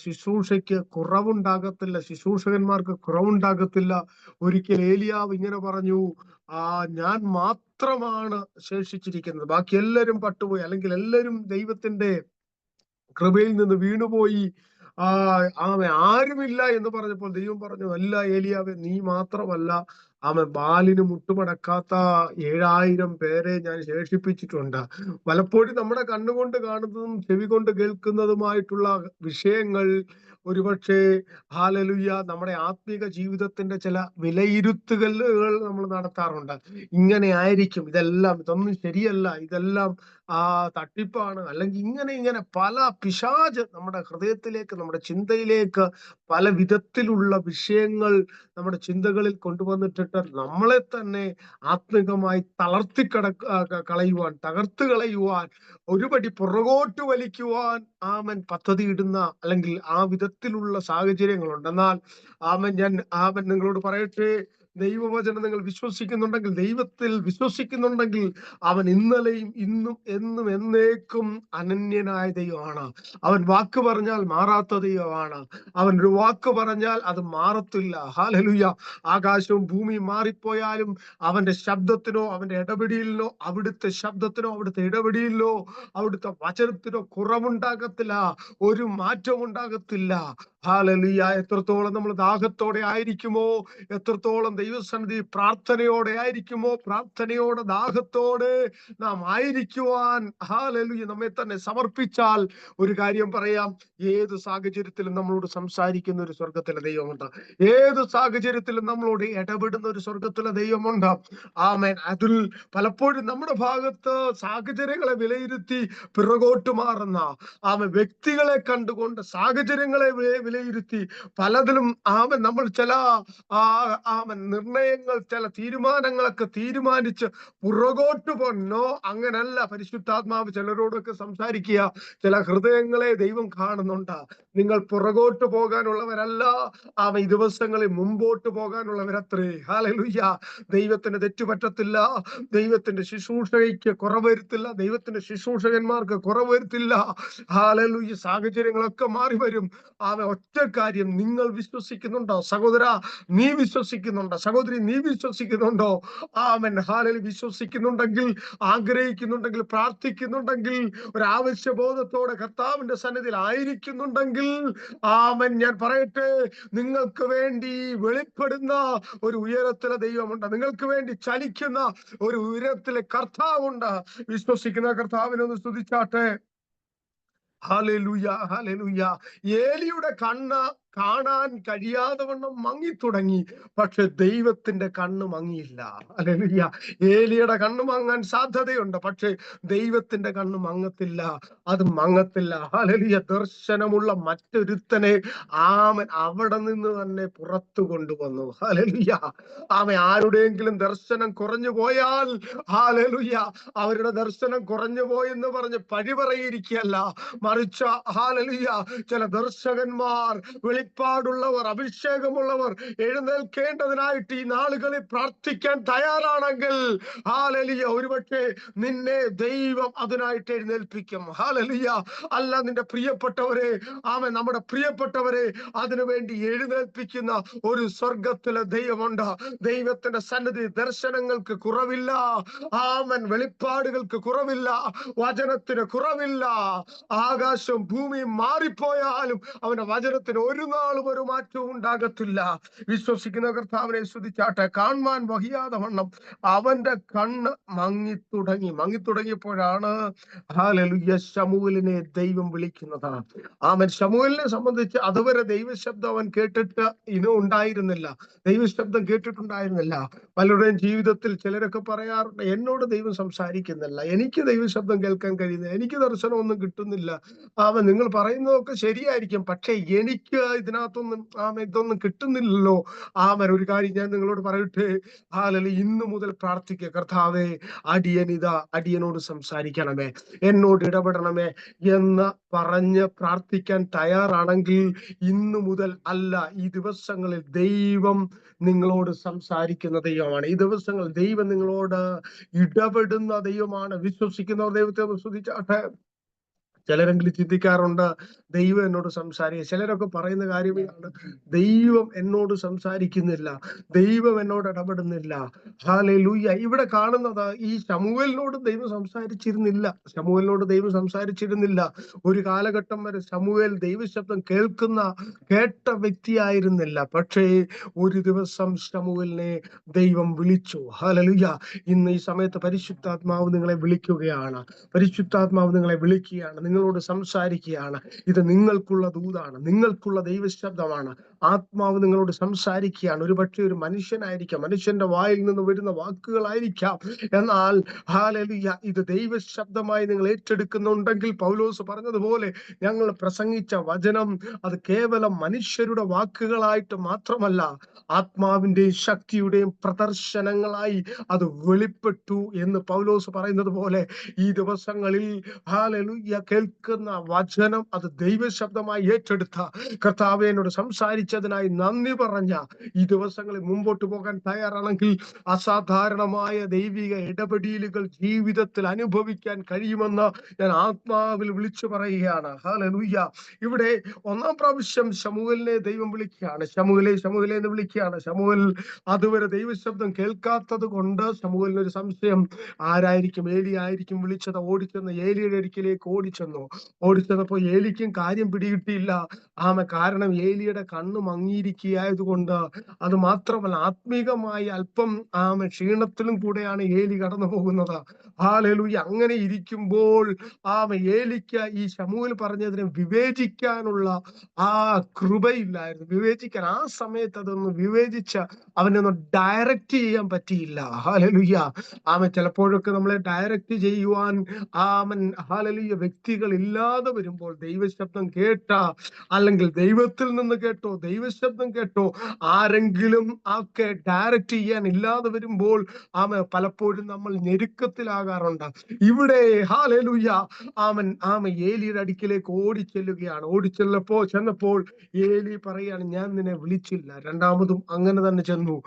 ശുശ്രൂഷയ്ക്ക് കുറവുണ്ടാകത്തില്ല, ശുശ്രൂഷകന്മാർക്ക് കുറവുണ്ടാകത്തില്ല. ഒരിക്കൽ ഏലിയാവ് ഇങ്ങനെ പറഞ്ഞു, ഞാൻ മാത്രമാണ് ശേഷിച്ചിരിക്കുന്നത്, ബാക്കി എല്ലാവരും പട്ടുപോയി, അല്ലെങ്കിൽ എല്ലാവരും ദൈവത്തിന്റെ കൃപയിൽ നിന്ന് വീണുപോയി, ആരുമില്ല എന്ന് പറഞ്ഞപ്പോൾ ദൈവം പറഞ്ഞു, അല്ല ഏലിയാവേ, നീ മാത്രമല്ല, ബാലിന് മുട്ടുമടക്കാത്ത 7000 പേരെ ഞാൻ ശേഷിപ്പിച്ചിട്ടുണ്ട്. പലപ്പോഴും നമ്മുടെ കണ്ണുകൊണ്ട് കാണുന്നതും ചെവി കൊണ്ട് കേൾക്കുന്നതുമായിട്ടുള്ള വിഷയങ്ങൾ ഒരുപക്ഷെ ഹല്ലേലൂയ നമ്മുടെ ആത്മീക ജീവിതത്തിന്റെ ചില വിലയിരുത്തുകലുകൾ നമ്മൾ നടത്താറുണ്ട്. ഇങ്ങനെ ആയിരിക്കും, ഇതൊന്നും ശരിയല്ല, ഇതെല്ലാം തട്ടിപ്പാണ്, അല്ലെങ്കിൽ ഇങ്ങനെ പല പിശാച് നമ്മുടെ ഹൃദയത്തിലേക്ക്, നമ്മുടെ ചിന്തയിലേക്ക് പല വിധത്തിലുള്ള വിഷയങ്ങൾ നമ്മുടെ ചിന്തകളിൽ കൊണ്ടുവന്നിട്ടിട്ട് നമ്മളെ തന്നെ ആത്മികമായി കളയുവാൻ, തകർത്ത് കളയുവാൻ, ഒരുപടി പുറകോട്ട് വലിക്കുവാൻ പദ്ധതിയിടുന്ന, അല്ലെങ്കിൽ ആ വിധത്തിലുള്ള സാഹചര്യങ്ങളുണ്ട്. എന്നാൽ നിങ്ങളോട് പറയട്ടെ, ദൈവവചനം നിങ്ങൾ വിശ്വസിക്കുന്നുണ്ടെങ്കിൽ, ദൈവത്തിൽ വിശ്വസിക്കുന്നുണ്ടെങ്കിൽ, അവൻ ഇന്നലെയും ഇന്നും എന്നും എന്നേക്കും അനന്യനായ ദൈവമാണ്. അവൻ വാക്ക് പറഞ്ഞാൽ മാറാത്ത ദൈവമാണ്. അവൻ ഒരു വാക്ക് പറഞ്ഞാൽ അത് മാറത്തില്ല. ഹല്ലേലൂയ. ആകാശവും ഭൂമിയും മാറിപ്പോയാലും അവന്റെ ശബ്ദത്തിനോ, അവന്റെ ഇടപെടലിനോ, അവിടുത്തെ ശബ്ദത്തിനോ, അവിടുത്തെ ഇടപെടലിനോ, അവിടുത്തെ വചനത്തിനോ കുറവുണ്ടാകത്തില്ല, ഒരു മാറ്റവും ഉണ്ടാകത്തില്ല. ഹല്ലേലൂയ. എത്രത്തോളം നമ്മൾ ദാഹത്തോടെ ആയിരിക്കുമോ, എത്രത്തോളം ദൈവസന്നിധി പ്രാർത്ഥനയോടെ ആയിരിക്കുമോ, പ്രാർത്ഥനയോടെ ദാഹത്തോടെ നാം ആയിരിക്കുവാൻ ഹല്ലേലൂയ നമ്മെ തന്നെ സമർപ്പിച്ചാൽ, ഒരു കാര്യം പറയാം, ഏത് സാഹചര്യത്തിലും നമ്മളോട് സംസാരിക്കുന്ന ഒരു സ്വർഗത്തിലെ ദൈവമുണ്ട്. ഏത് സാഹചര്യത്തിലും നമ്മളോട് ഇടപെടുന്ന ഒരു സ്വർഗത്തിലെ ദൈവമുണ്ട്. ആമേൻ. അതിൽ പലപ്പോഴും നമ്മുടെ ഭാഗത്ത് സാഹചര്യങ്ങളെ വിലയിരുത്തി പിറകോട്ട് മാറുന്ന വ്യക്തികളെ കണ്ടുകൊണ്ട്, സാഹചര്യങ്ങളെ വിലയിരുത്തി പലതിലും നമ്മൾ ചില നിർണയങ്ങൾ, ചില തീരുമാനങ്ങളൊക്കെ തീരുമാനിച്ച് പുറകോട്ട് പോന്നോ. അങ്ങനല്ല പരിശുദ്ധാത്മാവ് ചിലരോടൊക്കെ സംസാരിക്കുക. ചില ഹൃദയങ്ങളെ ദൈവം കാണുന്നുണ്ട്. നിങ്ങൾ പുറകോട്ട് പോകാനുള്ളവരല്ല, ഈ ദിവസങ്ങളിൽ മുമ്പോട്ട് പോകാനുള്ളവരത്രേ. ഹല്ലേലൂയ. ദൈവത്തിന് തെറ്റുപറ്റത്തില്ല, ദൈവത്തിന്റെ ശുശ്രൂഷയ്ക്ക് കുറവരുത്തില്ല, ദൈവത്തിന്റെ ശുശ്രൂഷകന്മാർക്ക് കുറവരുത്തില്ല. ഹല്ലേലൂയ. സാഹചര്യങ്ങളൊക്കെ മാറി വരും. ഒറ്റ കാര്യം, നിങ്ങൾ വിശ്വസിക്കുന്നുണ്ടോ? സഹോദര, നീ വിശ്വസിക്കുന്നുണ്ടോ? സഹോദരി, നീ വിശ്വസിക്കുന്നുണ്ടോ? ആമേൻ. ഹല്ലേലൂയ. വിശ്വസിക്കുന്നുണ്ടെങ്കിൽ, ആഗ്രഹിക്കുന്നുണ്ടെങ്കിൽ, പ്രാർത്ഥിക്കുന്നുണ്ടെങ്കിൽ, ഒരു ആവശ്യബോധത്തോടെ കർത്താവിന്റെ സന്നിധിയിൽ ആയിരിക്കുന്നുണ്ടെങ്കിൽ, ആമേൻ, ഞാൻ പറയട്ടെ, നിങ്ങൾക്ക് വേണ്ടി വെളിപ്പെടുന്ന ഒരു ഉയരത്തിലെ ദൈവമുണ്ട്. നിങ്ങൾക്ക് വേണ്ടി ചലിക്കുന്ന ഒരു ഉയരത്തിലെ കർത്താവുണ്ട്. വിശ്വസിക്കുന്ന കർത്താവിനൊന്ന് സ്തുതിച്ചാട്ടെ. Hallelujah, hallelujah. ഏലിയുടെ കണ്ണ് കാണാൻ കഴിയാതെ വണ്ണം മങ്ങിത്തുടങ്ങി, പക്ഷെ ദൈവത്തിന്റെ കണ്ണ് മങ്ങിയില്ല. ഹല്ലേലൂയ. ഏലിയുടെ കണ്ണ് മങ്ങാൻ സാധ്യതയുണ്ട്, പക്ഷെ ദൈവത്തിന്റെ കണ്ണ് മങ്ങത്തില്ല, അത് മങ്ങത്തില്ല. ഹല്ലേലൂയ. ദർശനമുള്ള മറ്റൊരുത്തനെ അവിടെ നിന്ന് തന്നെ പുറത്തു കൊണ്ടുവന്നു. ഹല്ലേലൂയ. ആരുടെയെങ്കിലും ദർശനം കുറഞ്ഞു പോയാൽ, ഹല്ലേലൂയ, അവരുടെ ദർശനം കുറഞ്ഞു പോയെന്ന് പറഞ്ഞ് പഴിപറയിരിക്കല്ല, മറിച്ച് ഹല്ലേലൂയ, ചില ദർശകന്മാർ, വെളിപ്പാടുള്ളവർ, അഭിഷേകമുള്ളവർ എഴുന്നേൽക്കേണ്ടതിനായിട്ട് ഈ നാളുകളിൽ പ്രാർത്ഥിക്കാൻ തയ്യാറാണെങ്കിൽ, ഹല്ലേലൂയ, ഒരുപക്ഷെ നിന്നെ ദൈവം അതിനായിട്ട് എഴുന്നേൽപ്പിക്കും. ഹല്ലേലൂയ. അല്ല, നിന്റെ പ്രിയപ്പെട്ടവരെ, നമ്മുടെ പ്രിയപ്പെട്ടവരെ അതിനുവേണ്ടി എഴുന്നേൽപ്പിക്കുന്ന ഒരു സ്വർഗത്തിലെ ദൈവമുണ്ട്. ദൈവത്തിന്റെ സന്നിധി ദർശനങ്ങൾക്ക് കുറവില്ല, വെളിപ്പാടുകൾക്ക് കുറവില്ല, വചനത്തിന് കുറവില്ല. ആകാശവും ഭൂമിയും മാറിപ്പോയാലും അവന്റെ വചനത്തിന് ഒരു നാളും ഒരു മാറ്റവും ഉണ്ടാകത്തില്ല. വിശ്വസിക്കുന്ന കർത്താവിനെ സ്തുതിച്ചാട്ടെ. കാണുവാൻ വഹിയാതെ വണ്ണം അവന്റെ കണ്ണ് മങ്ങിത്തുടങ്ങിയപ്പോഴാണ് ഹല്ലേലൂയ ശമൂവേലിനെ ദൈവം വിളിക്കുന്നത്. ശമൂവേലിനെ സംബന്ധിച്ച് അതുവരെ ദൈവശബ്ദം അവൻ കേട്ടിട്ട് ഉണ്ടായിരുന്നില്ല, ദൈവശബ്ദം കേട്ടിട്ടുണ്ടായിരുന്നില്ല. പലരുടെയും ജീവിതത്തിൽ ചിലരൊക്കെ പറയാറുണ്ട്, എന്നോട് ദൈവം സംസാരിക്കുന്നില്ല, എനിക്ക് ദൈവശബ്ദം കേൾക്കാൻ കഴിയുന്നില്ല, എനിക്ക് ദർശനമൊന്നും കിട്ടുന്നില്ല. നിങ്ങൾ പറയുന്നതൊക്കെ ശരിയായിരിക്കും, പക്ഷെ എനിക്ക് ഇതിനകത്തൊന്നും ഇതൊന്നും കിട്ടുന്നില്ലല്ലോ. ഒരു കാര്യം ഞാൻ നിങ്ങളോട് പറയട്ടെ, ഇന്നു മുതൽ പ്രാർത്ഥിക്കുക, കർത്താവേ അടിയനോട് സംസാരിക്കണമേ, എന്നോട് ഇടപെടണമേ എന്ന് പറഞ്ഞ് പ്രാർത്ഥിക്കാൻ തയ്യാറാണെങ്കിൽ ഇന്നു മുതൽ ഈ ദിവസങ്ങളിൽ ദൈവം നിങ്ങളോട് സംസാരിക്കുന്ന ദൈവമാണ്. ഈ ദിവസങ്ങൾ ദൈവം നിങ്ങളോട് ഇടപെടുന്ന ദൈവമാണ്. വിശ്വസിക്കുന്നവർ ദൈവത്തെ ശ്രദ്ധിച്ചാട്ടെ. ചിലരെങ്കിലും ചിന്തിക്കാറുണ്ട്, ദൈവം എന്നോട് സംസാരിക്കുക. ചിലരൊക്കെ പറയുന്ന കാര്യം ഇതാണ്, ദൈവം എന്നോട് സംസാരിക്കുന്നില്ല, ദൈവം എന്നോട് ഇടപെടുന്നില്ല. ഹല്ലേലൂയ. ഇവിടെ കാണുന്നത് ഈ ശമൂവേലിനോട് ദൈവം സംസാരിച്ചിരുന്നില്ല. ഒരു കാലഘട്ടം വരെ ശമൂവേൽ ദൈവശബ്ദം കേട്ട വ്യക്തിയായിരുന്നില്ല. പക്ഷേ ഒരു ദിവസം ശമൂവേലിനെ ദൈവം വിളിച്ചു. ഹല്ലേലൂയ. ഇന്ന് ഈ സമയത്ത് പരിശുദ്ധാത്മാവ് നിങ്ങളെ വിളിക്കുകയാണ്. നിങ്ങളോട് സംസാരിക്കുകയാണ്. ഇത് നിങ്ങൾക്കുള്ള ദൂതാണ്, നിങ്ങൾക്കുള്ള ദൈവശബ്ദമാണ്. ആത്മാവ് നിങ്ങളോട് സംസാരിക്കുകയാണ്. ഒരുപക്ഷെ ഒരു മനുഷ്യനായിരിക്കാം, മനുഷ്യന്റെ വായിൽ നിന്ന് വരുന്ന വാക്കുകളായിരിക്കാം. എന്നാൽ ഹല്ലേലൂയ, ഇത് ദൈവശബ്ദമായി നിങ്ങൾ ഏറ്റെടുക്കുന്നുണ്ടെങ്കിൽ പൗലോസ് പറഞ്ഞതുപോലെ ഞങ്ങൾ പ്രസംഗിച്ച വചനം അത് കേവലം മനുഷ്യരുടെ വാക്കുകളായിട്ട് മാത്രമല്ല, ആത്മാവിന്റെയും ശക്തിയുടെയും പ്രദർശനങ്ങളായി അത് വെളിപ്പെട്ടു എന്ന് പൗലോസ് പറയുന്നത് പോലെ ഈ ദിവസങ്ങളിൽ ഹല്ലേലൂയ കേൾക്കുന്ന വചനം അത് ദൈവശബ്ദമായി ഏറ്റെടുത്ത കർത്താവേ എന്നോട് സംസാരിച്ചതിനായി നന്ദി പറഞ്ഞ ഈ ദിവസങ്ങളിൽ മുമ്പോട്ട് പോകാൻ തയ്യാറാണെങ്കിൽ അസാധാരണമായ ദൈവിക ഇടപെടലുകൾ ജീവിതത്തിൽ അനുഭവിക്കാൻ കഴിയുമെന്ന് ഞാൻ ആത്മാവിൽ വിളിച്ചു പറയുകയാണ്. ഹല്ലേലൂയ. ഇവിടെ ഒന്നാം പ്രാവശ്യം ശമൂവേലിനെ ദൈവം വിളിക്കുകയാണ്. ശമൂവേലേ എന്ന് വിളിക്കുകയാണ്. ശമൂവേൽ അതുവരെ ദൈവശബ്ദം കേൾക്കാത്തത് കൊണ്ട് ശമൂവേലിന് ഒരു സംശയം, ആരായിരിക്കും, ഏലി ആയിരിക്കും വിളിച്ചത്. ഓടിച്ചെന്ന് ഏലിയുടെ അടുക്കിലേക്ക് ഓടിച്ചെന്നപ്പോ ഏലിക്കും കാര്യം പിടികിട്ടിയില്ല. കാരണം ഏലിയുടെ കണ്ണ് മങ്ങിയിരിക്കുകയായതുകൊണ്ട്. അത് മാത്രമല്ല, ആത്മീകമായി അല്പം ക്ഷീണത്തിലും കൂടെയാണ് ഏലി കടന്നു പോകുന്നത്. ഹല്ലേലൂയ. അങ്ങനെ ഇരിക്കുമ്പോൾ ഏലിക്ക് ഈ ശമൂവേൽ പറഞ്ഞതിനെ വിവേചിക്കാനുള്ള കൃപയില്ലായിരുന്നു. വിവേചിക്കാൻ ആ സമയത്ത് അതൊന്ന് വിവേചിച്ച് അവനൊന്ന് ഡയറക്റ്റ് ചെയ്യാൻ പറ്റിയില്ല. ഹല്ലേലൂയ. ചിലപ്പോഴൊക്കെ നമ്മളെ ഡയറക്റ്റ് ചെയ്യുവാൻ ഹല്ലേലൂയ വ്യക്തികൾ ഇല്ലാതെ വരുമ്പോൾ, ദൈവശബ്ദം അല്ലെങ്കിൽ ദൈവത്തിൽ നിന്ന് കേട്ടോ, ദൈവശബ്ദം കേട്ടോ ആരെങ്കിലും ഡയറക്റ്റ് ചെയ്യാൻ ഇല്ലാതെ വരുമ്പോൾ പലപ്പോഴും നമ്മൾ ഞെരുക്കത്തിലാകാറുണ്ട്. ഇവിടെ ഹല്ലേലൂയ ഏലിയുടെ അടുക്കിലേക്ക് ചെന്നപ്പോൾ ഏലി പറയാണ്, ഞാൻ നിന്നെ വിളിച്ചില്ല. രണ്ടാമതും അങ്ങനെ തന്നെ ചെന്നു.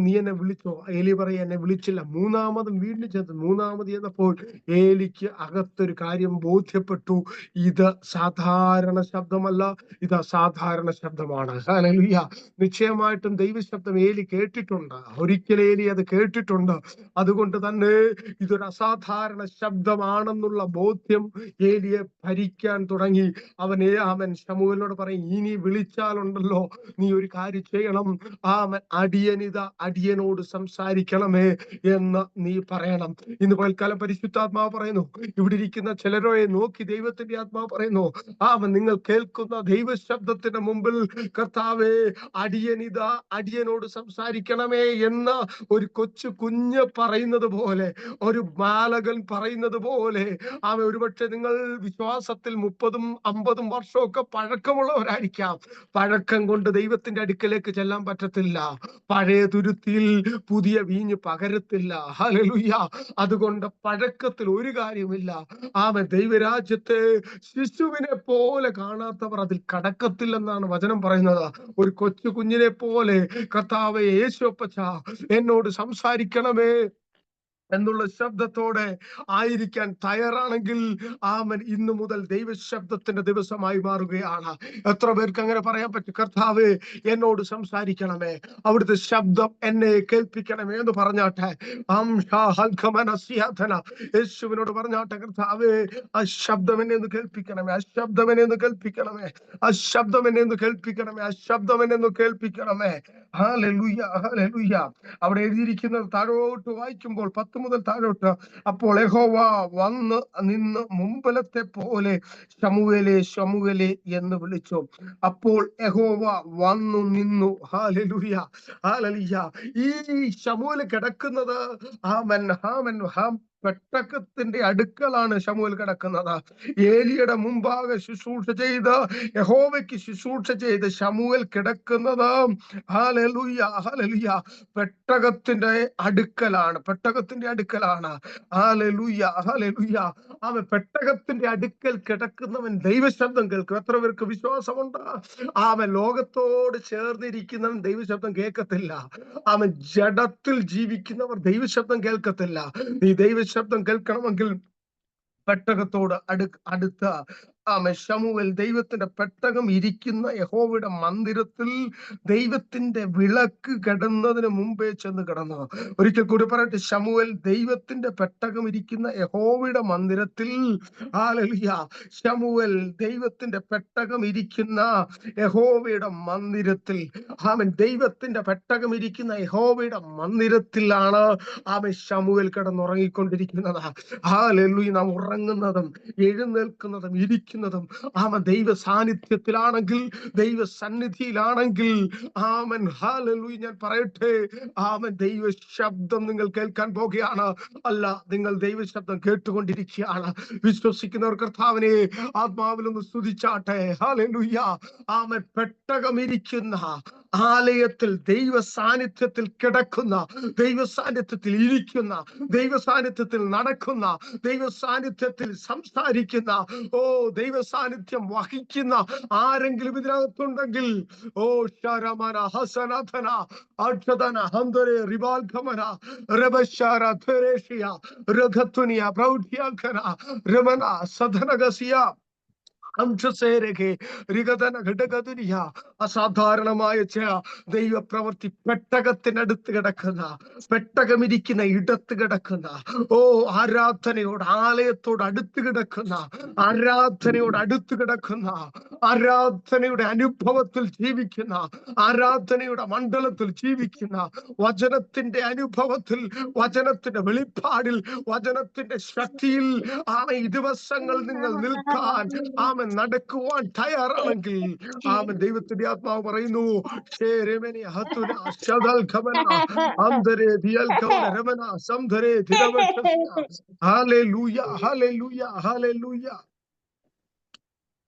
നീ എന്നെ വിളിച്ചോ? ഏലി പറയാ, എന്നെ വിളിച്ചില്ല. മൂന്നാമതും വീണ്ടും ചെന്നപ്പോൾ ഏലിക്ക് അകത്തൊരു കാര്യം ബോധ്യപ്പെട്ടു, ഇത് സാധാരണ ശബ്ദമല്ല, ഇത് അസാധാരണ ശബ്ദമാണ്. ഹല്ലേലൂയ. നിശ്ചയമായിട്ടും ദൈവശബ്ദം ഏലി കേട്ടിട്ടുണ്ട്. ഒരിക്കൽ ഏലി അത് കേട്ടിട്ടുണ്ട്. അതുകൊണ്ട് തന്നെ ഇതൊരു അസാധാരണ ശബ്ദമാണെന്നുള്ള ബോധ്യം ഏലിയെ ഭരിക്കാൻ തുടങ്ങി. അവൻ ശമൂവേലിനോട് പറയും, ഇനി വിളിച്ചാലുണ്ടല്ലോ നീ ഒരു കാര്യം ചെയ്യണം, അടിയനോട് സംസാരിക്കണമേ എന്ന് നീ പറയണം. ഇന്ന് പൽക്കാലം പരിശുദ്ധാത്മാവ് പറയുന്നു, ഇവിടെ ഇരിക്കുന്ന ചിലരെ നോക്കി ദൈവത്തിന്റെ ആത്മാവ് പറയുന്നു, നിങ്ങൾ കേൾക്കുന്ന ദൈവശബ്ദത്തിന്റെ മുമ്പിൽ കർത്താവേ അടിയനോട് സംസാരിക്കണമേ എന്ന് ഒരു കൊച്ചു കുഞ്ഞ് പറയുന്നത് പോലെ, ഒരു ബാലകൻ പറയുന്നത് പോലെ. ഒരുപക്ഷെ നിങ്ങൾ വിശ്വാസത്തിൽ 30, 50 വർഷമൊക്കെ പഴക്കമുള്ളവരായിരിക്കാം. പഴക്കം കൊണ്ട് ദൈവത്തിന്റെ അടുക്കലേക്ക് ചെല്ലാൻ പറ്റത്തില്ല. പഴയ തുരുത്തിയിൽ പുതിയ വീഞ്ഞ് പകരത്തില്ല. ഹല്ലേലൂയ. അതുകൊണ്ട് പഴക്കത്തിൽ ഒരു കാര്യമില്ല. ദൈവരാജ്യത്തെ ശിശുവിനെ പോലെ കാണാത്തവർ അതിൽ കടക്കത്തില്ലെന്നാണ് വചനം പറയുന്നത്. ഒരു കൊച്ചു കുഞ്ഞിനെ പോലെ കർത്താവേ, യേശുപ്പച്ച എന്നോട് സംസാരിക്കണമേ എന്നുള്ള ശബ്ദത്തോടെ ആയിരിക്കാൻ തയ്യാറാണെങ്കിൽ ഇന്നു മുതൽ ദൈവശബ്ദത്തിന്റെ ദിവസമായി മാറുകയാണ്. എത്ര പേർക്ക് അങ്ങനെ പറയാൻ പറ്റും? കർത്താവേ, എന്നോട് സംസാരിക്കണമേ, അവിടുത്തെ ശബ്ദം എന്നെ കേൾപ്പിക്കണമേ എന്ന് പറഞ്ഞാട്ടെ. യേശുവിനോട് പറഞ്ഞാട്ടെ, കർത്താവേ, ആ ശബ്ദം എന്നെ ഒന്ന് കേൾപ്പിക്കണമേ, ആ ശബ്ദം എന്നെ ഒന്ന് കേൾപ്പിക്കണമേ, ആ ശബ്ദം എന്നെ ഒന്ന് കേൾപ്പിക്കണമേ, ആ ശബ്ദം എന്നെ ഒന്ന് കേൾപ്പിക്കണമേ. Hallelujah, hallelujah. അവിടെ എഴുതിയിരിക്കുന്നത് താഴോട്ട് വായിക്കുമ്പോൾ 10 മുതൽ താഴോട്ട്, അപ്പോൾ യഹോവ വന്ന് നിന്ന് മുമ്പിലത്തെ പോലെ ശമൂവേലേ എന്ന് വിളിച്ചു. അപ്പോൾ യഹോവ വന്നു നിന്നു. Hallelujah, hallelujah. ഈ ശമൂവേൽ കിടക്കുന്നത് പെട്ടകത്തിന്റെ അടുക്കലാണ് ശമൂവേൽ കിടക്കുന്നത്. ഏലിയുടെ മുമ്പാകെ ശുശ്രൂഷ ചെയ്ത് യഹോവയ്ക്ക് ശുശ്രൂഷ ചെയ്ത് ശമൂവേൽ കിടക്കുന്നത് ഹല്ലേലൂയ ഹല്ലേലൂയ പെട്ടകത്തിന്റെ അടുക്കലാണ്. പെട്ടകത്തിന്റെ അടുക്കലാണ്. ഹല്ലേലൂയ ഹല്ലേലൂയ. അവൻ പെട്ടകത്തിന്റെ അടുക്കൽ കിടക്കുന്നവൻ ദൈവശബ്ദം കേൾക്കും. എത്ര പേർക്ക് വിശ്വാസമുണ്ട്? അവൻ ലോകത്തോട് ചേർന്നിരിക്കുന്നവൻ ദൈവശബ്ദം കേൾക്കത്തില്ല. അവൻ ജഡത്തിൽ ജീവിക്കുന്നവർ ദൈവശബ്ദം കേൾക്കത്തില്ല. നീ ദൈവശബ്ദം കേൾക്കണമെങ്കിൽ പെട്ടകത്തോട് അടുത്ത ശമൂവേൽ ദൈവത്തിന്റെ പെട്ടകം ഇരിക്കുന്ന യഹോവയുടെ മന്ദിരത്തിൽ ദൈവത്തിന്റെ വിളക്ക് കിടന്നതിന് മുമ്പേ ചെന്ന് കിടന്നു. ഒരിക്കൽ കൂടി പറയട്ടെ, ശമൂവേൽ ദൈവത്തിന്റെ പെട്ടകം ഇരിക്കുന്ന യഹോവയുടെ മന്ദിരത്തിൽ, ഹല്ലേലൂയ, ശമൂവേൽ ദൈവത്തിന്റെ പെട്ടകം ഇരിക്കുന്ന യഹോവയുടെ മന്ദിരത്തിൽ, അവൻ ദൈവത്തിന്റെ പെട്ടകം ഇരിക്കുന്ന യഹോവയുടെ മന്ദിരത്തിലാണ് അവൻ ശമൂവേൽ കിടന്നുറങ്ങിക്കൊണ്ടിരിക്കുന്നത്. ഹല്ലേലൂയ. നാം ഉറങ്ങുന്നതും എഴുന്നേൽക്കുന്നതും ഇരിക്കുന്നതും അവൻ ദൈവ സാന്നിധ്യത്തിലാണെങ്കിൽ, ദൈവ സന്നിധിയിലാണെങ്കിൽ, ആമൻ ഹല്ലേലൂയ. ഞാൻ പറയട്ടെ, ആമൻ ദൈവ ശബ്ദം നിങ്ങൾ കേൾക്കാൻ പോകുകയാണ്. അല്ല, നിങ്ങൾ ദൈവ ശബ്ദം കേട്ടുകൊണ്ടിരിക്കുകയാണ്. വിശ്വസിക്കുന്നവർ കർത്താവിനെ ആത്മാവിലൊന്ന് സ്തുതിച്ചാട്ടെ. ഹല്ലേലൂയ. ആമൻ പെട്ടകമിരിക്കുന്ന ആലയത്തിൽ ദൈവ സാന്നിധ്യത്തിൽ കിടക്കുന്ന, ദൈവ സാന്നിധ്യത്തിൽ ഇരിക്കുന്ന, ദൈവ സാന്നിധ്യത്തിൽ നടക്കുന്ന, ദൈവ സാന്നിധ്യത്തിൽ സംസാരിക്കുന്ന, ദൈവ സാന്നിധ്യം വഹിക്കുന്ന ആരെങ്കിലും ഇതിനകത്തുണ്ടെങ്കിൽ, ശരമന ഹസനധന അക്ഷതന ഹന്തരെ റിവാൽഖമന രബശാര ധരേഷിയ രഘത്തുനിയ പ്രൗഢ്യാഖന രമന സധനഗസിയ അസാധാരണമായ ദൈവപ്രവൃത്തി പെട്ടകത്തിനടുത്ത് കിടക്കുന്ന, പെട്ടകമിരിക്കുന്ന ഇടത്ത് കിടക്കുന്ന, ആരാധനയോട്, ആലയത്തോട് അടുത്ത് കിടക്കുന്ന, ആരാധനയോട് അടുത്ത് കിടക്കുന്ന, ആരാധനയുടെ അനുഭവത്തിൽ ജീവിക്കുന്ന, ആരാധനയുടെ മണ്ഡലത്തിൽ ജീവിക്കുന്ന, വചനത്തിന്റെ അനുഭവത്തിൽ, വചനത്തിന്റെ വെളിപ്പാടിൽ, വചനത്തിന്റെ ശക്തിയിൽ ഈ ദിവസങ്ങൾ നിങ്ങൾ നിൽക്കാൻ നടക്കുവാൻ തയ്യാറാണെങ്കിൽ, ദൈവത്തിന്റെ ആത്മാവ് പറയുന്നു, ഹല്ലേലൂയ ഹല്ലേലൂയ hallelujah.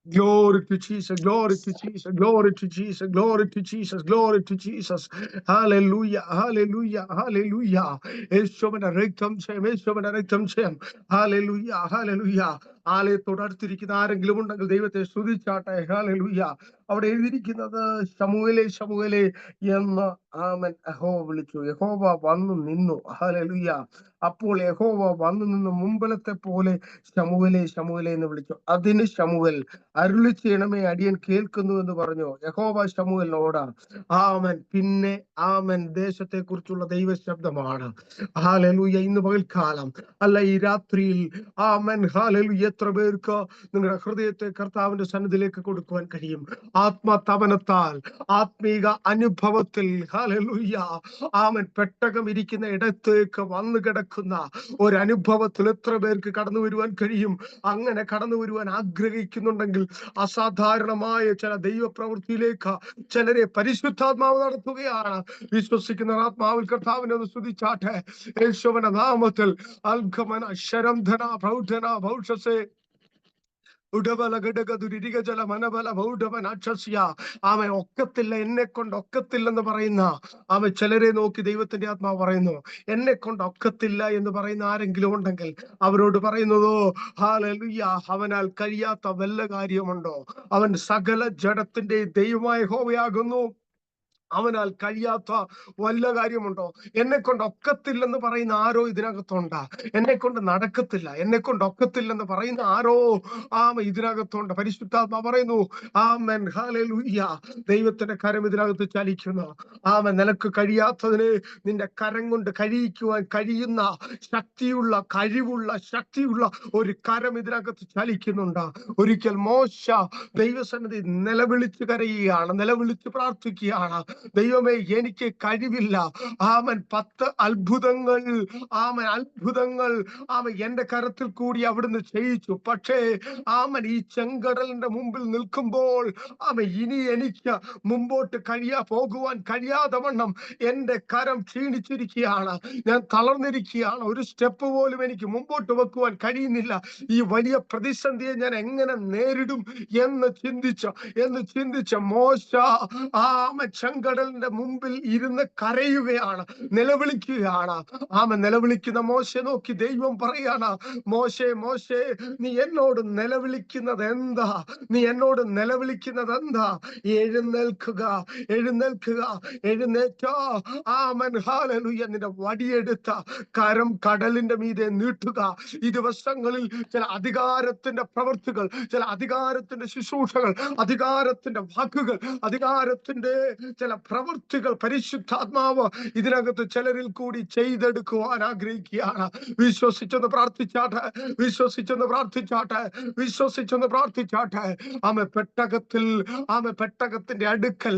Glory to Jesus, glory to Jesus, glory to Jesus, glory to Jesus, glory to Jesus. Hallelujah, hallelujah, hallelujah. യേശുവിന്റെ രക്തം ചെയ്യും, യേശുവിന്റെ രക്തം ചെയ്യും. Hallelujah, hallelujah. ആലയത്തോട് അടുത്തിരിക്കുന്ന ആരെങ്കിലും ഉണ്ടെങ്കിൽ ദൈവത്തെ സ്തുതിച്ചാട്ടെ. ഹല്ലേലൂയ. അവിടെ എഴുതിയിരിക്കുന്നത്, ശമൂവേലേ ശമൂവേലേ എന്ന് ആമൻ യഹോവ വിളിച്ചു. യഹോവ വന്നു നിന്നു. ഹല്ലേലൂയ. അപ്പോൾ യഹോവ വന്നു നിന്ന് മുമ്പലത്തെ പോലെ ശമൂവേലേ ശമൂവേലേ എന്ന് വിളിച്ചു. അതിന് ശമൂവേൽ, അരുളി ചെയ്യണമേ, അടിയൻ കേൾക്കുന്നു എന്ന് പറഞ്ഞു. യഹോവ ശമൂവേലിനോട്, ആമൻ. പിന്നെ ആമൻ ദേശത്തെ കുറിച്ചുള്ള ദൈവ ശബ്ദമാണ്. ഹല്ലേലൂയ. ഇന്ന് പകൽക്കാലം, അല്ല ഈ രാത്രിയിൽ, ആമൻ ഹല്ലേലൂയ, എത്ര പേർക്ക് നിങ്ങളുടെ ഹൃദയത്തെ കർത്താവിന്റെ സന്നിധിയിലേക്ക് കൊടുക്കുവാൻ കഴിയും? ആത്മതപനത്താൽ, ആത്മീക അനുഭവത്തിൽ, ഹല്ലേലൂയ, ആമൻ പെട്ടകം ഇരിക്കുന്ന ഇടത്തേക്ക് വന്നു കിടക്കുന്ന ഒരനുഭവത്തിൽ എത്ര പേർക്ക് കടന്നു വരുവാൻ കഴിയും? അങ്ങനെ കടന്നു വരുവാൻ ആഗ്രഹിക്കുന്നുണ്ടെങ്കിൽ അസാധാരണമായ ചില ദൈവപ്രവൃത്തിയിലേക്ക് ചിലരെ പരിശുദ്ധാത്മാവ് നടത്തുകയാണ്. വിശ്വസിക്കുന്ന ആത്മാവിൽ കർത്താവിനെ ഒന്ന് സ്തുതിച്ചാട്ടെ. യേശുവിന്റെ നാമത്തിൽ അൽഖമന ശരംധന പ്രൗഢന ഭൗഷസേ ആമൻ ഒക്കത്തില്ല, എന്നെ കൊണ്ട് ഒക്കത്തില്ലെന്ന് പറയുന്ന, ആമൻ ചിലരെ നോക്കി ദൈവത്തിന്റെ ആത്മാവ് പറയുന്നു, എന്നെ കൊണ്ട് ഒക്കത്തില്ല എന്ന് പറയുന്ന ആരെങ്കിലും ഉണ്ടെങ്കിൽ അവരോട് പറയുന്നതോ, ഹല്ലേലൂയ, അവനാൽ കഴിയാത്ത വല്ല കാര്യമുണ്ടോ? അവൻ സകല ജഡത്തിന്റെ ദൈവമായ യഹോവയാകുന്നു. അവനാൽ കഴിയാത്ത വല്ല കാര്യമുണ്ടോ? എന്നെ കൊണ്ട് ഒക്കത്തില്ലെന്ന് പറയുന്ന ആരോ ഇതിനകത്തുണ്ട്. എന്നെ കൊണ്ട് നടക്കത്തില്ല, എന്നെ കൊണ്ട് ഒക്കത്തില്ലെന്ന് പറയുന്ന ആരോ ഇതിനകത്തുണ്ട്. പരിശുദ്ധാത്മാവ് പറയുന്നു, ആമേൻ ഹല്ലേലൂയ, ദൈവത്തിന്റെ കരം ഇതിനകത്ത് ചലിക്കുന്നു. ആമേൻ. നിനക്ക് കഴിയാത്തതിനെ നിന്റെ കരം കൊണ്ട് കഴിയിക്കുവാൻ കഴിയുന്ന ശക്തിയുള്ള, കഴിവുള്ള, ശക്തിയുള്ള ഒരു കരം ഇതിനകത്ത് ചലിക്കുന്നുണ്ട്. ഒരിക്കൽ മോശ ദൈവസന്നിധി നിലവിളിച്ച് കരയുകയാണ്, നിലവിളിച്ച് പ്രാർത്ഥിക്കുകയാണ്. ദൈവമേ എനിക്ക് കഴിവില്ല. ആമൻ 10 അത്ഭുതങ്ങൾ, അത്ഭുതങ്ങൾ എന്റെ കരത്തിൽ കൂടി അവിടുന്ന് ചെയ്യിച്ചു. പക്ഷേ ഈ ചെങ്കടലിന്റെ മുമ്പിൽ നിൽക്കുമ്പോൾ ഇനി എനിക്ക് മുമ്പോട്ട് പോകുവാൻ കഴിയാതെ വണ്ണം എന്റെ കരം ക്ഷീണിച്ചിരിക്കുകയാണ്. ഞാൻ തളർന്നിരിക്കുകയാണ്. ഒരു സ്റ്റെപ്പ് പോലും എനിക്ക് മുമ്പോട്ട് വെക്കുവാൻ കഴിയുന്നില്ല. ഈ വലിയ പ്രതിസന്ധിയെ ഞാൻ എങ്ങനെ നേരിടും എന്ന് ചിന്തിച്ച മോശ ചെങ്കടലിന്റെ മുമ്പിൽ ഇരുന്ന് കരയുകയാണ്, നിലവിളിക്കുകയാണ്. നിലവിളിക്കുന്ന മോശയെ നോക്കി ദൈവം പറയാണ്, മോശേ മോശേ, നീ എന്നോട് നിലവിളിക്കുന്നത് എന്താ? എഴുന്നേൽക്കുക, എഴുന്നേറ്റോ. ഹല്ലേലൂയ. നിന്റെ വടിയെടുത്ത കരം കടലിന്റെ മീതെ നീട്ടുക. ഈ ദിവസങ്ങളിൽ ചില അധികാരത്തിന്റെ പ്രവൃത്തികൾ, ചില അധികാരത്തിന്റെ ശുശ്രൂഷകൾ, അധികാരത്തിന്റെ വാക്കുകൾ, അധികാരത്തിന്റെ ചില പ്രവൃത്തികൾ പരിശുദ്ധാത്മാവ് ഇതിനകത്ത് ചിലരിൽ കൂടി ചെയ്തെടുക്കുവാൻ ആഗ്രഹിക്കുകയാണ്. വിശ്വസിച്ചൊന്ന് പ്രാർത്ഥിച്ചാട്ടെ, വിശ്വസിച്ചൊന്ന് പ്രാർത്ഥിച്ചാട്ടെ. പെട്ടകത്തിന്റെ അടുക്കൽ,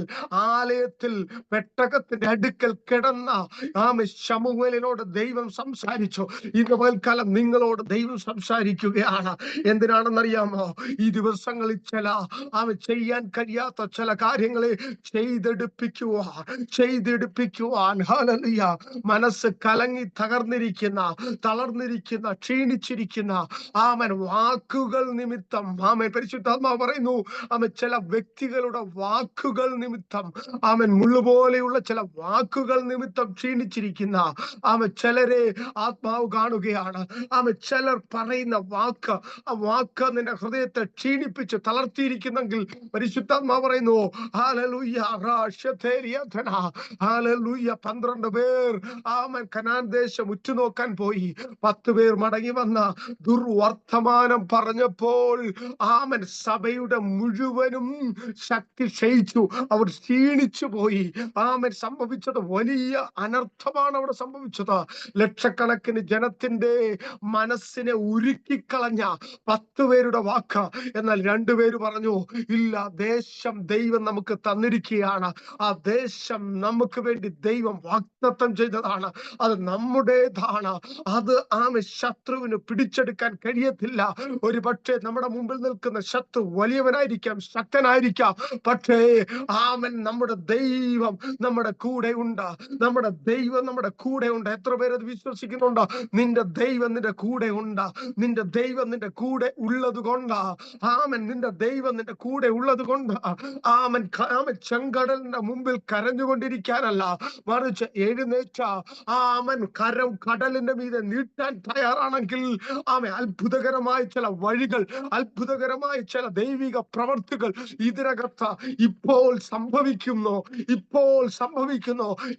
ആലയത്തിൽ പെട്ടകത്തിന്റെ അടുക്കൽ കിടന്ന ശമൂവേലിനോട് ദൈവം സംസാരിച്ചു. ഇന്ന് പകൽക്കാലം നിങ്ങളോട് ദൈവം സംസാരിക്കുകയാണ്. എന്തിനാണെന്നറിയാമോ? ഈ ദിവസങ്ങളിൽ ചില ചെയ്യാൻ കഴിയാത്ത ചില കാര്യങ്ങളെ ചെയ്തെടുപ്പിക്കുവാൻ ഹല്ലേലൂയ, മനസ്സ് കലങ്ങി തളർന്നിരിക്കുന്ന ക്ഷീണിച്ചിരിക്കുന്ന വാക്കുകൾ നിമിത്തം പരിശുദ്ധാത്മാവ് പറയുന്നു, ചില വ്യക്തികളുടെ വാക്കുകൾ നിമിത്തം, മുള്ളുപോലെയുള്ള ചില വാക്കുകൾ നിമിത്തം ക്ഷീണിച്ചിരിക്കുന്ന ചിലരെ ആത്മാവ് കാണുകയാണ്. ചിലർ പറയുന്ന വാക്ക്, ആ വാക്ക് നിന്റെ ഹൃദയത്തെ ക്ഷീണിപ്പിച്ച് തളർത്തിയിരിക്കുന്നെങ്കിൽ പരിശുദ്ധാത്മാവ് പറയുന്നു, ഹല്ലേലൂയ, 12 പേർ കനാൻ ദേശം ഉറ്റുനോക്കാൻ പോയി. 10 പേർ മടങ്ങി വന്ന ദുർവർത്തമാനം പറഞ്ഞപ്പോൾ സഭയുടെ മുഴുവനും ശക്തി ക്ഷയിച്ചു. അവർ ക്ഷീണിച്ചു പോയി. സംഭവിച്ചത് വലിയ അനർത്ഥമാണ് അവിടെ സംഭവിച്ചത്. ലക്ഷക്കണക്കിന് ജനത്തിന്റെ മനസ്സിനെ ഉരുക്കിക്കളഞ്ഞ 10 പേരുടെ വാക്ക്. എന്നാൽ 2 പേര് പറഞ്ഞു, ഇല്ല, ദേശം ദൈവം നമുക്ക് തന്നിരിക്കുകയാണ്. ആ ദേശം നമുക്ക് വേണ്ടി ദൈവം വാഗ്ദത്തം ചെയ്തതാണ്. അത് നമ്മുടേതാണ്. അത് ശത്രുവിന് പിടിച്ചെടുക്കാൻ കഴിയത്തില്ല. ഒരു പക്ഷേ നമ്മുടെ മുമ്പിൽ നിൽക്കുന്ന ശത്രു വലിയവനായിരിക്കാം, ശക്തനായിരിക്കാം. പക്ഷേ നമ്മുടെ ദൈവം നമ്മുടെ കൂടെ ഉണ്ട്. നമ്മുടെ ദൈവം നമ്മുടെ കൂടെ ഉണ്ട്. എത്ര പേരത് വിശ്വസിക്കുന്നുണ്ട്? നിന്റെ ദൈവം നിന്റെ കൂടെ ഉണ്ട്. നിന്റെ ദൈവം നിന്റെ കൂടെ ഉള്ളത് കൊണ്ട്, നിന്റെ ദൈവം നിന്റെ കൂടെ ഉള്ളത് കൊണ്ട് ചെങ്കടലിന്റെ മുമ്പിൽ കരഞ്ഞുകൊണ്ടിരിക്കാനല്ല, മറിച്ച് എഴുന്നേറ്റ കരം കടലിന്റെ മീതെ നീട്ടാൻ തയ്യാറാണെങ്കിൽ അത്ഭുതകരമായ ചില വഴികൾ, അത്ഭുതകരമായ ചില ദൈവിക പ്രവർത്തികൾ ഇതിനകത്ത് ഇപ്പോൾ സംഭവിക്കുന്നു.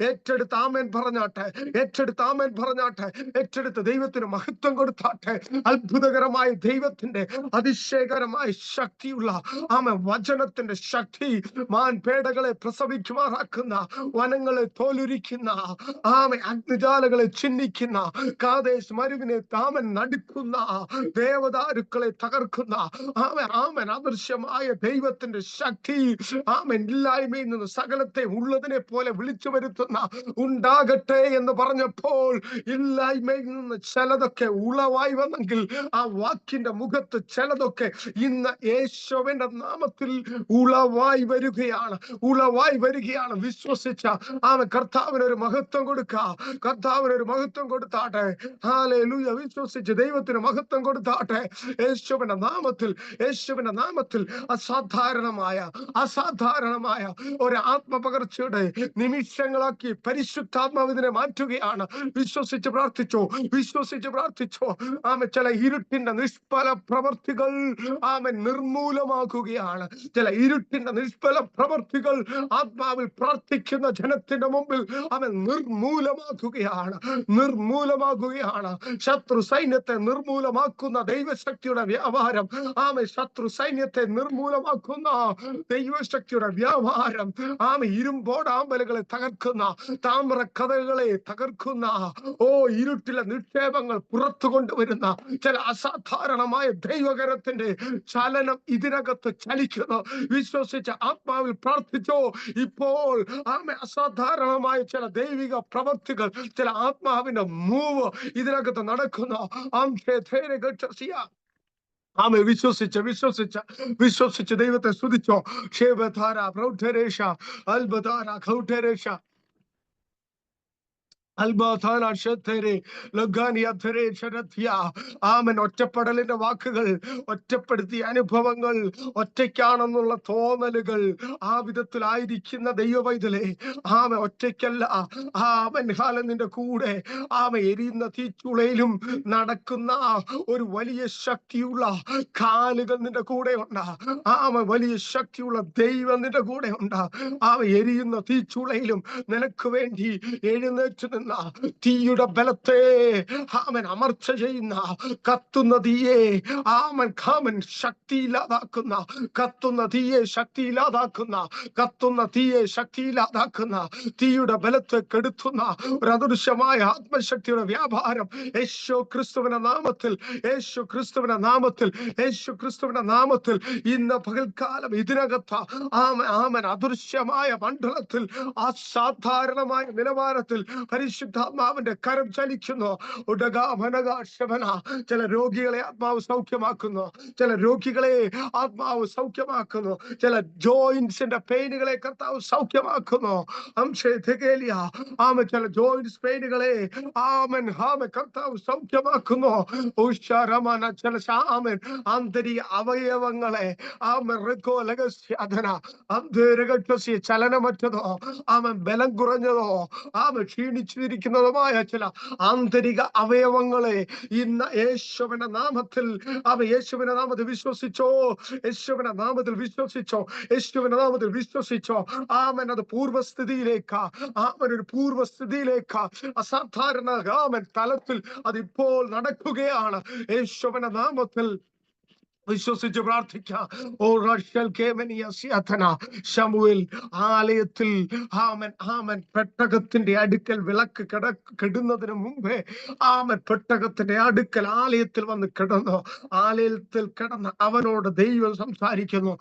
ഏറ്റെടുത്ത് ആമേൻ പറഞ്ഞാട്ടെ, ഏറ്റെടുത്ത് ദൈവത്തിന് മഹത്വം കൊടുത്താട്ടെ. അത്ഭുതകരമായ ദൈവത്തിന്റെ അതിശയകരമായ ശക്തിയുള്ള വചനത്തിന്റെ ശക്തി മാൻപേടകളെ പ്രസവിക്കുമാറാക്കുന്ന, വനങ്ങളെ തോലുരിക്കുന്ന, അഗ്നിജാലകളെ ചിഹ്നിക്കുന്ന, കാദേശ് മരുവിനെ നടുക്കുന്ന, ദേവദാരുക്കളെ തകർക്കുന്ന അദൃശ്യമായ ദൈവത്തിന്റെ ശക്തി ഇല്ലായ്മയിൽ നിന്ന് സകലത്തെ ഉള്ളതിനെ പോലെ വിളിച്ചു വരുത്തുന്ന ഉണ്ടാകട്ടെ എന്ന് പറഞ്ഞപ്പോൾ ഇല്ലായ്മയിൽ നിന്ന് ചിലതൊക്കെ ഉളവായി വന്നെങ്കിൽ ആ വാക്കിന്റെ മുഖത്ത് ചിലതൊക്കെ ഇന്ന് യേശുവിന്റെ നാമത്തിൽ ഉളവായി വരികയാണ്. വിശ്വസിച്ച കർത്താവിനൊരു മഹത്വം കൊടുത്താട്ടെ. ഹല്ലേലൂയ. വിശ്വസിച്ച് ദൈവത്തിന് മഹത്വം കൊടുത്താട്ടെ. യേശുവിന്റെ നാമത്തിൽ അസാധാരണമായ ഒരു ആത്മപകർച്ചയുടെ നിമിഷങ്ങളാക്കി പരിശുദ്ധാത്മാവ് ഇതിനെ മാറ്റുകയാണ്. വിശ്വസിച്ച് പ്രാർത്ഥിച്ചോ. ചില ഇരുട്ടിന്റെ നിഷ്ഫല പ്രവർത്തികൾ നിർമൂലമാക്കുകയാണ്. ചില ഇരുട്ടിന്റെ നിഷ്ഫല പ്രവർത്തികൾ ആത്മാവിൽ പ്രാർത്ഥിക്കുന്ന ജനത്തിന്റെ മുമ്പിൽ നിർമൂലമാക്കുകയാണ്. ശത്രു സൈന്യത്തെ നിർമൂലമാക്കുന്ന ദൈവശക്തിയുടെ വ്യാപാരം, ശത്രു സൈന്യത്തെ നിർമൂലമാക്കുന്ന ദൈവശക്തിയുടെ വ്യാപാരം, ഇരുമ്പോടാമ്പലുകളെ തകർക്കുന്ന, താമ്ര കഥകളെ തകർക്കുന്ന, ഇരുട്ടിലെ നിക്ഷേപങ്ങൾ പുറത്തു കൊണ്ടുവരുന്ന ചില അസാധാരണമായ ദൈവകരത്തിന്റെ ചലനം ഇതിനകത്ത് ചലിക്കുന്നു. വിശ്വസിച്ച ആത്മാവിൽ പ്രാർത്ഥിച്ചോ. ഇപ്പോൾ അസാധാരണമായ ചില ദൈവിക പ്രവർത്തികൾ, ചില ആത്മാവിന്റെ മൂവ് ഇതിനകത്ത് നടക്കുന്നു. വിശ്വസിച്ച് ദൈവത്തെ സ്തുതിച്ചോ. ക്ഷേമധാര പ്രൗഢരേഷ അൽബധാര ഖൗഠരേഷ ആമൻ. ഒറ്റപ്പെടലിന്റെ വാക്കുകൾ, ഒറ്റപ്പെടുത്തിയ അനുഭവങ്ങൾ, ഒറ്റയ്ക്കാണെന്നുള്ള തോന്നലുകൾ, ആ വിധത്തിലായിരിക്കുന്ന ദൈവ പൈതലേ, ആമൻ ഒറ്റയ്ക്കല്ല. ആമൻ നിന്റെ കൂടെ എരിയുന്ന തീച്ചുളയിലും നടക്കുന്ന ഒരു വലിയ ശക്തിയുള്ള കാലുകൾ നിന്റെ കൂടെ ഉണ്ട്. വലിയ ശക്തിയുള്ള ദൈവം നിന്റെ കൂടെ ഉണ്ട്. എരിയുന്ന തീച്ചുളയിലും നിനക്ക് വേണ്ടി എഴുന്നേറ്റ് തീയുടെ ബലത്തെ അമർച്ച ചെയ്യുന്ന കത്തുന്ന തീയെ ശക്തിയില്ലാതാക്കുന്ന, കത്തുന്ന തീയെ ശക്തിയില്ലാതാക്കുന്ന, കത്തുന്ന തീയെ ശക്തിയില്ലാതാക്കുന്ന, തീയുടെ ബലത്തെ കെടുത്തുന്ന ഒരു അദൃശ്യമായ ആത്മശക്തിയുടെ വ്യാപാരം യേശു ക്രിസ്തുവിന്റെ നാമത്തിൽ, യേശു ക്രിസ്തുവിന്റെ നാമത്തിൽ, യേശു ക്രിസ്തുവിന്റെ നാമത്തിൽ ഇന്ന് പകൽക്കാലം ഇതിനകത്ത് ആമൻ അദൃശ്യമായ മണ്ഡലത്തിൽ, അസാധാരണമായ നിലവാരത്തിൽ പരിശുദ്ധാത്മാവിന്റെ കരം ചലിക്കുന്നു. ചില രോഗികളെ ആത്മാവ് സൗഖ്യമാക്കുന്നു, ചില രോഗികളെ ആത്മാവ് സൗഖ്യമാക്കുന്നു, ചില ജോയിന്റ്സിന്റെ പെയിനുകളെ കർത്താവ് സൗഖ്യമാക്കുന്നു. ചില ജോയിന്റ്സ് പെയിനുകളെ കർത്താവ് സൗഖ്യമാക്കുന്നു. ചില ആന്തരിക അവയവങ്ങളെ ചലനമറ്റതോ ബലം കുറഞ്ഞതോ ക്ഷീണിച്ചിരിക്കുന്നതുമായ ചില ആന്തരിക അവയവങ്ങളെ ഇന്ന് യേശുവിന്റെ നാമത്തിൽ, യേശുവിന്റെ നാമത്തിൽ വിശ്വസിച്ചോ, യേശുവിന്റെ നാമത്തിൽ വിശ്വസിച്ചോ, യേശുവിന്റെ നാമത്തിൽ വിശ്വസിച്ചോ. അത് പൂർവ്വസ്ഥിതിയിലേക്ക്, ഒരു പൂർവ്വസ്ഥിതിയിലേക്ക് അസാധാരണ തലത്തിൽ അതിപ്പോൾ നടക്കുകയാണ്. യേശുവിന്റെ നാമത്തിൽ വിശ്വസിച്ച് പ്രാർത്ഥിക്കാം. ശമൂവേൽ ആലയത്തിൽ പെട്ടകത്തിന്റെ അടുക്കൽ വിളക്ക് കെടുന്നതിന് മുമ്പേ പെട്ടകത്തിന്റെ അടുക്കൽ ആലയത്തിൽ വന്ന് കിടന്നു. ആലയത്തിൽ കിടന്ന് അവനോട് ദൈവം സംസാരിക്കുന്നു.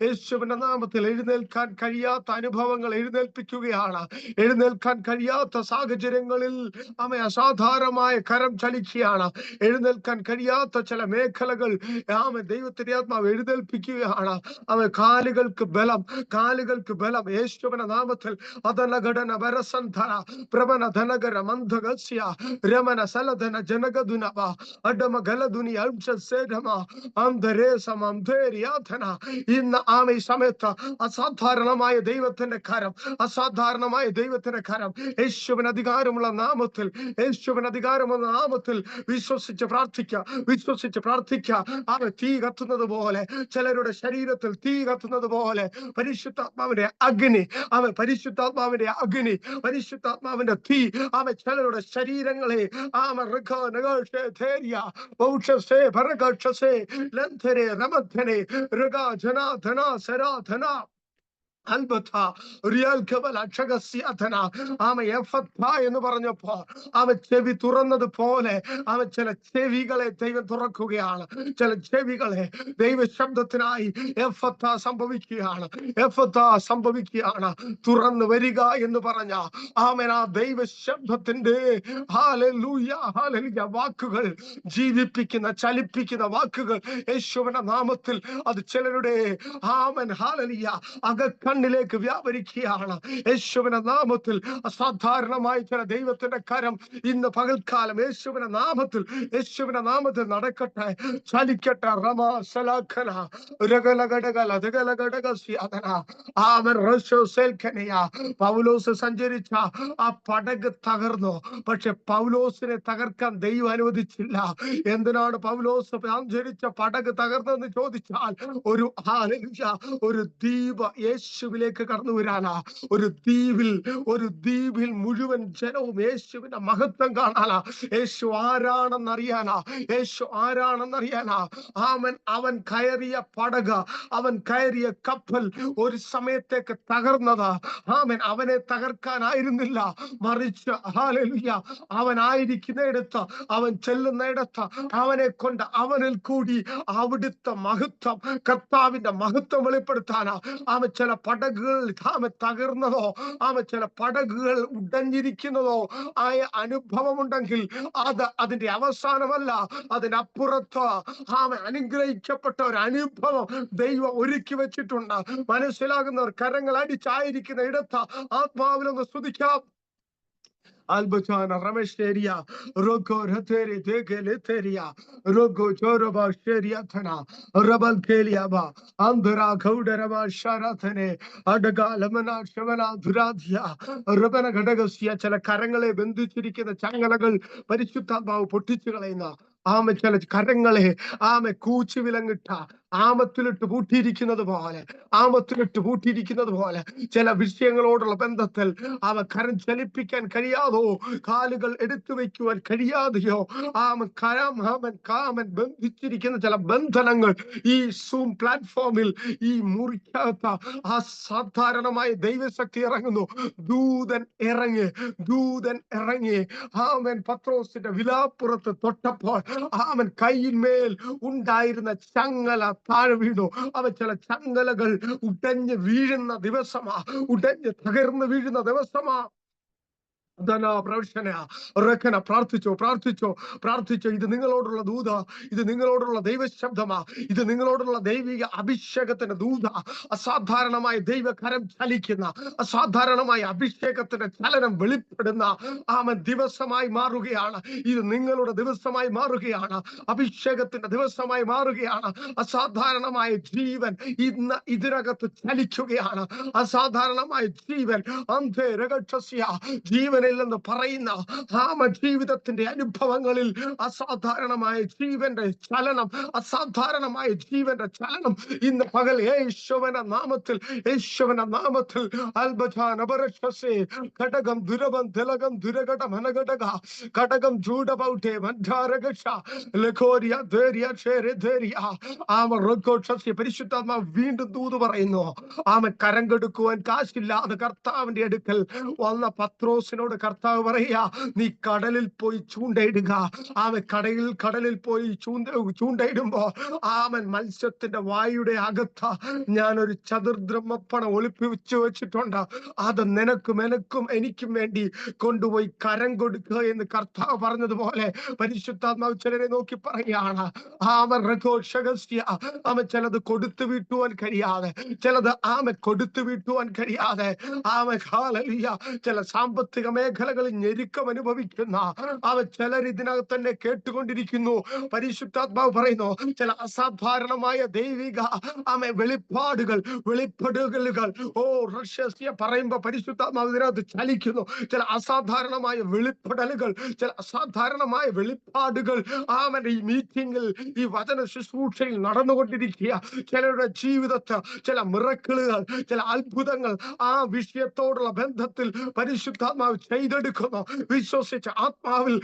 യേശുവിന്റെ നാമത്തിൽ എഴുന്നേൽക്കാൻ കഴിയാത്ത അനുഭവങ്ങൾ എഴുന്നേൽപ്പിക്കുകയാണ്. എഴുന്നേൽക്കാൻ കഴിയാത്ത സാഹചര്യങ്ങളിൽ അസാധാരണമായ കരം ചലിക്കുകയാണ്. എഴുന്നേൽക്കാൻ കഴിയാത്ത ചില മേഖലകൾ ദൈവത്തിന്റെ ആത്മാവ് എഴുന്നേൽപ്പിക്കുകയാണ്. കാലുകൾക്ക് ബലം, കാലുകൾക്ക് ബലം യേശുവിന്റെ നാമത്തിൽ. അതലഘടന വരസന്ധന പ്രവന ധനകര മന്ധഗസ്യ രമന സലധന ജനകദുനവ അഡമ ഗലദുനി അംശസേധമ അന്ധരേസമന്ധേരിയാധന. ഇന്ന് ഈ സമയത്ത് അസാധാരണമായ ദൈവത്തിന്റെ കരം, അസാധാരണമായ ദൈവത്തിന്റെ കരം യേശുവിന് അധികാരമുള്ള നാമത്തിൽ, യേശുവിന് അധികാരമുള്ള നാമത്തിൽ വിശ്വസിച്ച് പ്രാർത്ഥിക്കുക, വിശ്വസിച്ച് പ്രാർത്ഥിക്കുക. തീ കത്തുന്നത് പോലെ, ചിലരുടെ ശരീരത്തിൽ തീ കത്തുന്നത് പോലെ പരിശുദ്ധാത്മാവിന്റെ അഗ്നി, പരിശുദ്ധാത്മാവിന്റെ അഗ്നി, പരിശുദ്ധാത്മാവിന്റെ തീ ചിലരുടെ ശരീരങ്ങളെ എന്ന് പറഞ്ഞപ്പോ ചെവി തുറന്നത് പോലെ ചില ചെവികളെ ദൈവം തുറക്കുകയാണ്. ചില ചെവികളെ ദൈവ ശബ്ദത്തിനായി സംഭവിക്കുകയാണ്, സംഭവിക്കുകയാണ്. തുറന്നു വരിക എന്ന് പറഞ്ഞ ആ ദൈവ ശബ്ദത്തിന്റെ വാക്കുകൾ, ജീവിപ്പിക്കുന്ന, ചലിപ്പിക്കുന്ന വാക്കുകൾ യേശുവിന്റെ നാമത്തിൽ അത് ചിലരുടെ അകക്കണ്ണിലേക്ക് വ്യാപരിക്കുകയാണ്. യേശുവിന്റെ നാമത്തിൽ അസാധാരണമായ ചില ദൈവത്തിന്റെ കരം ഇന്ന് പകൽക്കാലം യേശുവിന്റെ നാമത്തിൽ, യേശുവിന്റെ നാമത്തിൽ നടക്കട്ടെ, ചലിക്കട്ടെ. പൗലോസ് സഞ്ചരിച്ച ആ പടക് തകർന്നു. പക്ഷെ പൗലോസിനെ തകർക്കാൻ ദൈവം അനുവദിച്ചില്ല. എന്തിനാണ് പൗലോസ് സഞ്ചരിച്ച പടക് തകർന്നെന്ന് ചോദിച്ചാൽ ഒരു ദ്വീപ് യേശു യേശുവിലേക്ക് കടന്നു വരാനാ. ഒരു ദ്വീപിൽ മുഴുവൻ ജനവും യേശുവിന്റെ മഹത്വം കാണാനാ. യേശു ആരാണെന്നറിയാനാ. അവൻ കയറിയ പടക, അവൻ കയറിയ കപ്പൽ ഒരു സമയത്തേക്ക് തകർന്നതാ. അവനെ തകർക്കാനായിരുന്നില്ല, മറിച്ച് ഹല്ലേലൂയ അവനായിരിക്കുന്നിടത്ത്, അവൻ ചെല്ലുന്നിടത്ത് അവനെ കൊണ്ട് അവനിൽ കൂടി അവിടുത്തെ മഹത്വം, കർത്താവിന്റെ മഹത്വം വെളിപ്പെടുത്താനാ. ചില പടകുകൾ തകർന്നതോ, ചില പടകുകൾ ഉടഞ്ഞിരിക്കുന്നതോ ആയ അനുഭവമുണ്ടെങ്കിൽ അതിന്റെ അവസാനമല്ല, അതിനപ്പുറത്ത് അനുഗ്രഹിക്കപ്പെട്ട ഒരു അനുഭവം ദൈവം ഒരുക്കി വെച്ചിട്ടുണ്ട്. മനസ്സിലാകുന്നവർ കരങ്ങൾ അടിച്ചായിരിക്കുന്ന ഇടത്ത് ആത്മാവിലൊന്ന് സ്തുതിക്കാം. Albacana Ramesheria, Roko Rateri, Tekeliteria, Roko Choroba Sheriatana, Rabal Keliaba, Andhra Kaudarama Sharatane, Adaga Lamana Shavana Dhuradia, Rabana Gadagasia, Karangale, Benduchiki, the Changalagal, Parishutaba, Potichilena. ചില കരങ്ങളെ കൂച്ചി വിലങ്ങിട്ട ആമത്തിലിട്ട് പൂട്ടിയിരിക്കുന്നത് പോലെ ചില വിഷയങ്ങളോടുള്ള ബന്ധത്തിൽ കരം ചലിപ്പിക്കാൻ കഴിയാതോ, കാലുകൾ എടുത്തു വെക്കുവാൻ കഴിയാതെയോ കാമൻ ബന്ധിച്ചിരിക്കുന്ന ചില ബന്ധനങ്ങൾ ഈ സൂം പ്ലാറ്റ്ഫോമിൽ ഈ മുറിക്കാത്ത അസാധാരണമായ ദൈവശക്തി ഇറങ്ങുന്നു. ദൂതൻ ഇറങ്ങി പത്രോസിന്റെ വിലാപ്പുറത്ത് തൊട്ടപ്പോൾ കയ്യിന്മേൽ ഉണ്ടായിരുന്ന ചങ്ങല താഴെ വീണു. ചില ചങ്ങലകൾ ഉടഞ്ഞ് വീഴുന്ന ദിവസമാ, തകർന്ന് വീഴുന്ന ദിവസമാ. പ്രാർത്ഥിച്ചോ. ഇത് നിങ്ങളോടുള്ള ദൂത, ഇത് നിങ്ങളോടുള്ള ദൈവശബ്ദമാ, ഇത് നിങ്ങളോടുള്ള ദൈവിക അഭിഷേകത്തിന്റെ ദൂത. അസാധാരണമായ ദൈവകരം ചലിക്കുന്ന, അസാധാരണമായ അഭിഷേകത്തിന്റെ ചലനം വെളിപ്പെടുന്ന ദിവസമായി മാറുകയാണ്. ഇത് നിങ്ങളുടെ ദിവസമായി മാറുകയാണ്, അഭിഷേകത്തിന്റെ ദിവസമായി മാറുകയാണ്. അസാധാരണമായ ജീവൻ ഇന്ന് ഇതിനകത്ത് ചലിക്കുകയാണ്. അസാധാരണമായ ജീവൻ ജീവനില്ലെന്ന് പറയുന്ന ജീവിതത്തിന്റെ അനുഭവങ്ങളിൽ അസാധാരണമായ ജീവന്റെ ചലനം ഇന്ന് പകൽ യേശുവിന്റെ നാമത്തിൽ ഘടകം ദുരവം തിലകം ദുരഘടം അനഘടക ഘടകം ചൂടപൗട്ടെ മന്ധാരകക്ഷ ലഖോരിയ ധേരിയ ഷേരധേരിയ പരിശുദ്ധാത്മാവ് വീണ്ടും ദൂത് പറയുന്നു. കരം കെടുക്കുവാൻ കാശില്ലാതെ കർത്താവിന്റെ അടുക്കൽ വന്ന പത്രോസിനോട് കർത്താവ് പറയാ, നീ കടലിൽ പോയി ചൂണ്ടയിടുക. കടലിൽ പോയി ചൂണ്ടയിടുമ്പോ മത്സ്യത്തിന്റെ വായുടെ അകത്ത് ഞാനൊരു ചതുർദ്രഹ്മപ്പണം ഒളിപ്പിച്ചു വെച്ചിട്ടുണ്ട്. അത് നിനക്കും എനിക്കും വേണ്ടി കൊണ്ടുപോയി കരം കൊടുക്കുക എന്ന് കർത്താവ് പറഞ്ഞതുപോലെ പരിശുദ്ധാത്മാവ് ചിലരെ നോക്കി പറയുകയാണ്. ചിലത് കൊടുത്തു വീട്ടുവാൻ കഴിയാതെ, ചില സാമ്പത്തിക മേഖലകളിൽ ഞെരുക്കം അനുഭവിക്കുന്ന ചിലർ ഇതിനകത്ത് തന്നെ കേട്ടുകൊണ്ടിരിക്കുന്നു. പരിശുദ്ധാത്മാവ് പറയുന്നു, ചില അസാധാരണമായ ദൈവിക വെളിപ്പെടുകലുകൾ പറയുമ്പോ പരിശുദ്ധാത്മാവ് ഇതിനകത്ത് ചലിക്കുന്നു. ചില അസാധാരണമായ വെളിപ്പെടലുകൾ, ചില അസാധാരണമായ വെളിപ്പാടുകൾ ഈ മീറ്റിംഗിൽ, ഈ വചന ശുശ്രൂഷയിൽ നടന്നുകൊണ്ടിരിക്കുക. ചിലരുടെ ജീവിതത്തിൽ ചില മിറക്കിളുകൾ, ചില അത്ഭുതങ്ങൾ വിഷയത്തോടുള്ള ബന്ധത്തിൽ പരിശുദ്ധാത്മാവ് ചെയ്തെടുക്കുന്നു. വിശ്വസിച്ച ആത്മാവിൽ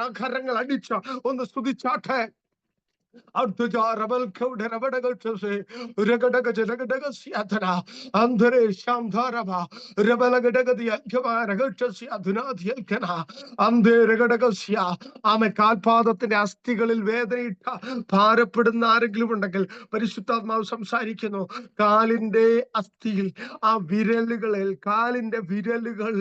അഖരങ്ങൾ അടിച്ച ഒന്ന് സ്തുതിച്ചാട്ടെ. കാൽപാദത്തിന്റെ അസ്ഥികളിൽ വേദനയിട്ട ഭാരപ്പെടുന്ന ആരെങ്കിലും ഉണ്ടെങ്കിൽ പരിശുദ്ധാത്മാവ് സംസാരിക്കുന്നു. കാലിന്റെ അസ്ഥിയിൽ കാലിന്റെ വിരലുകൾ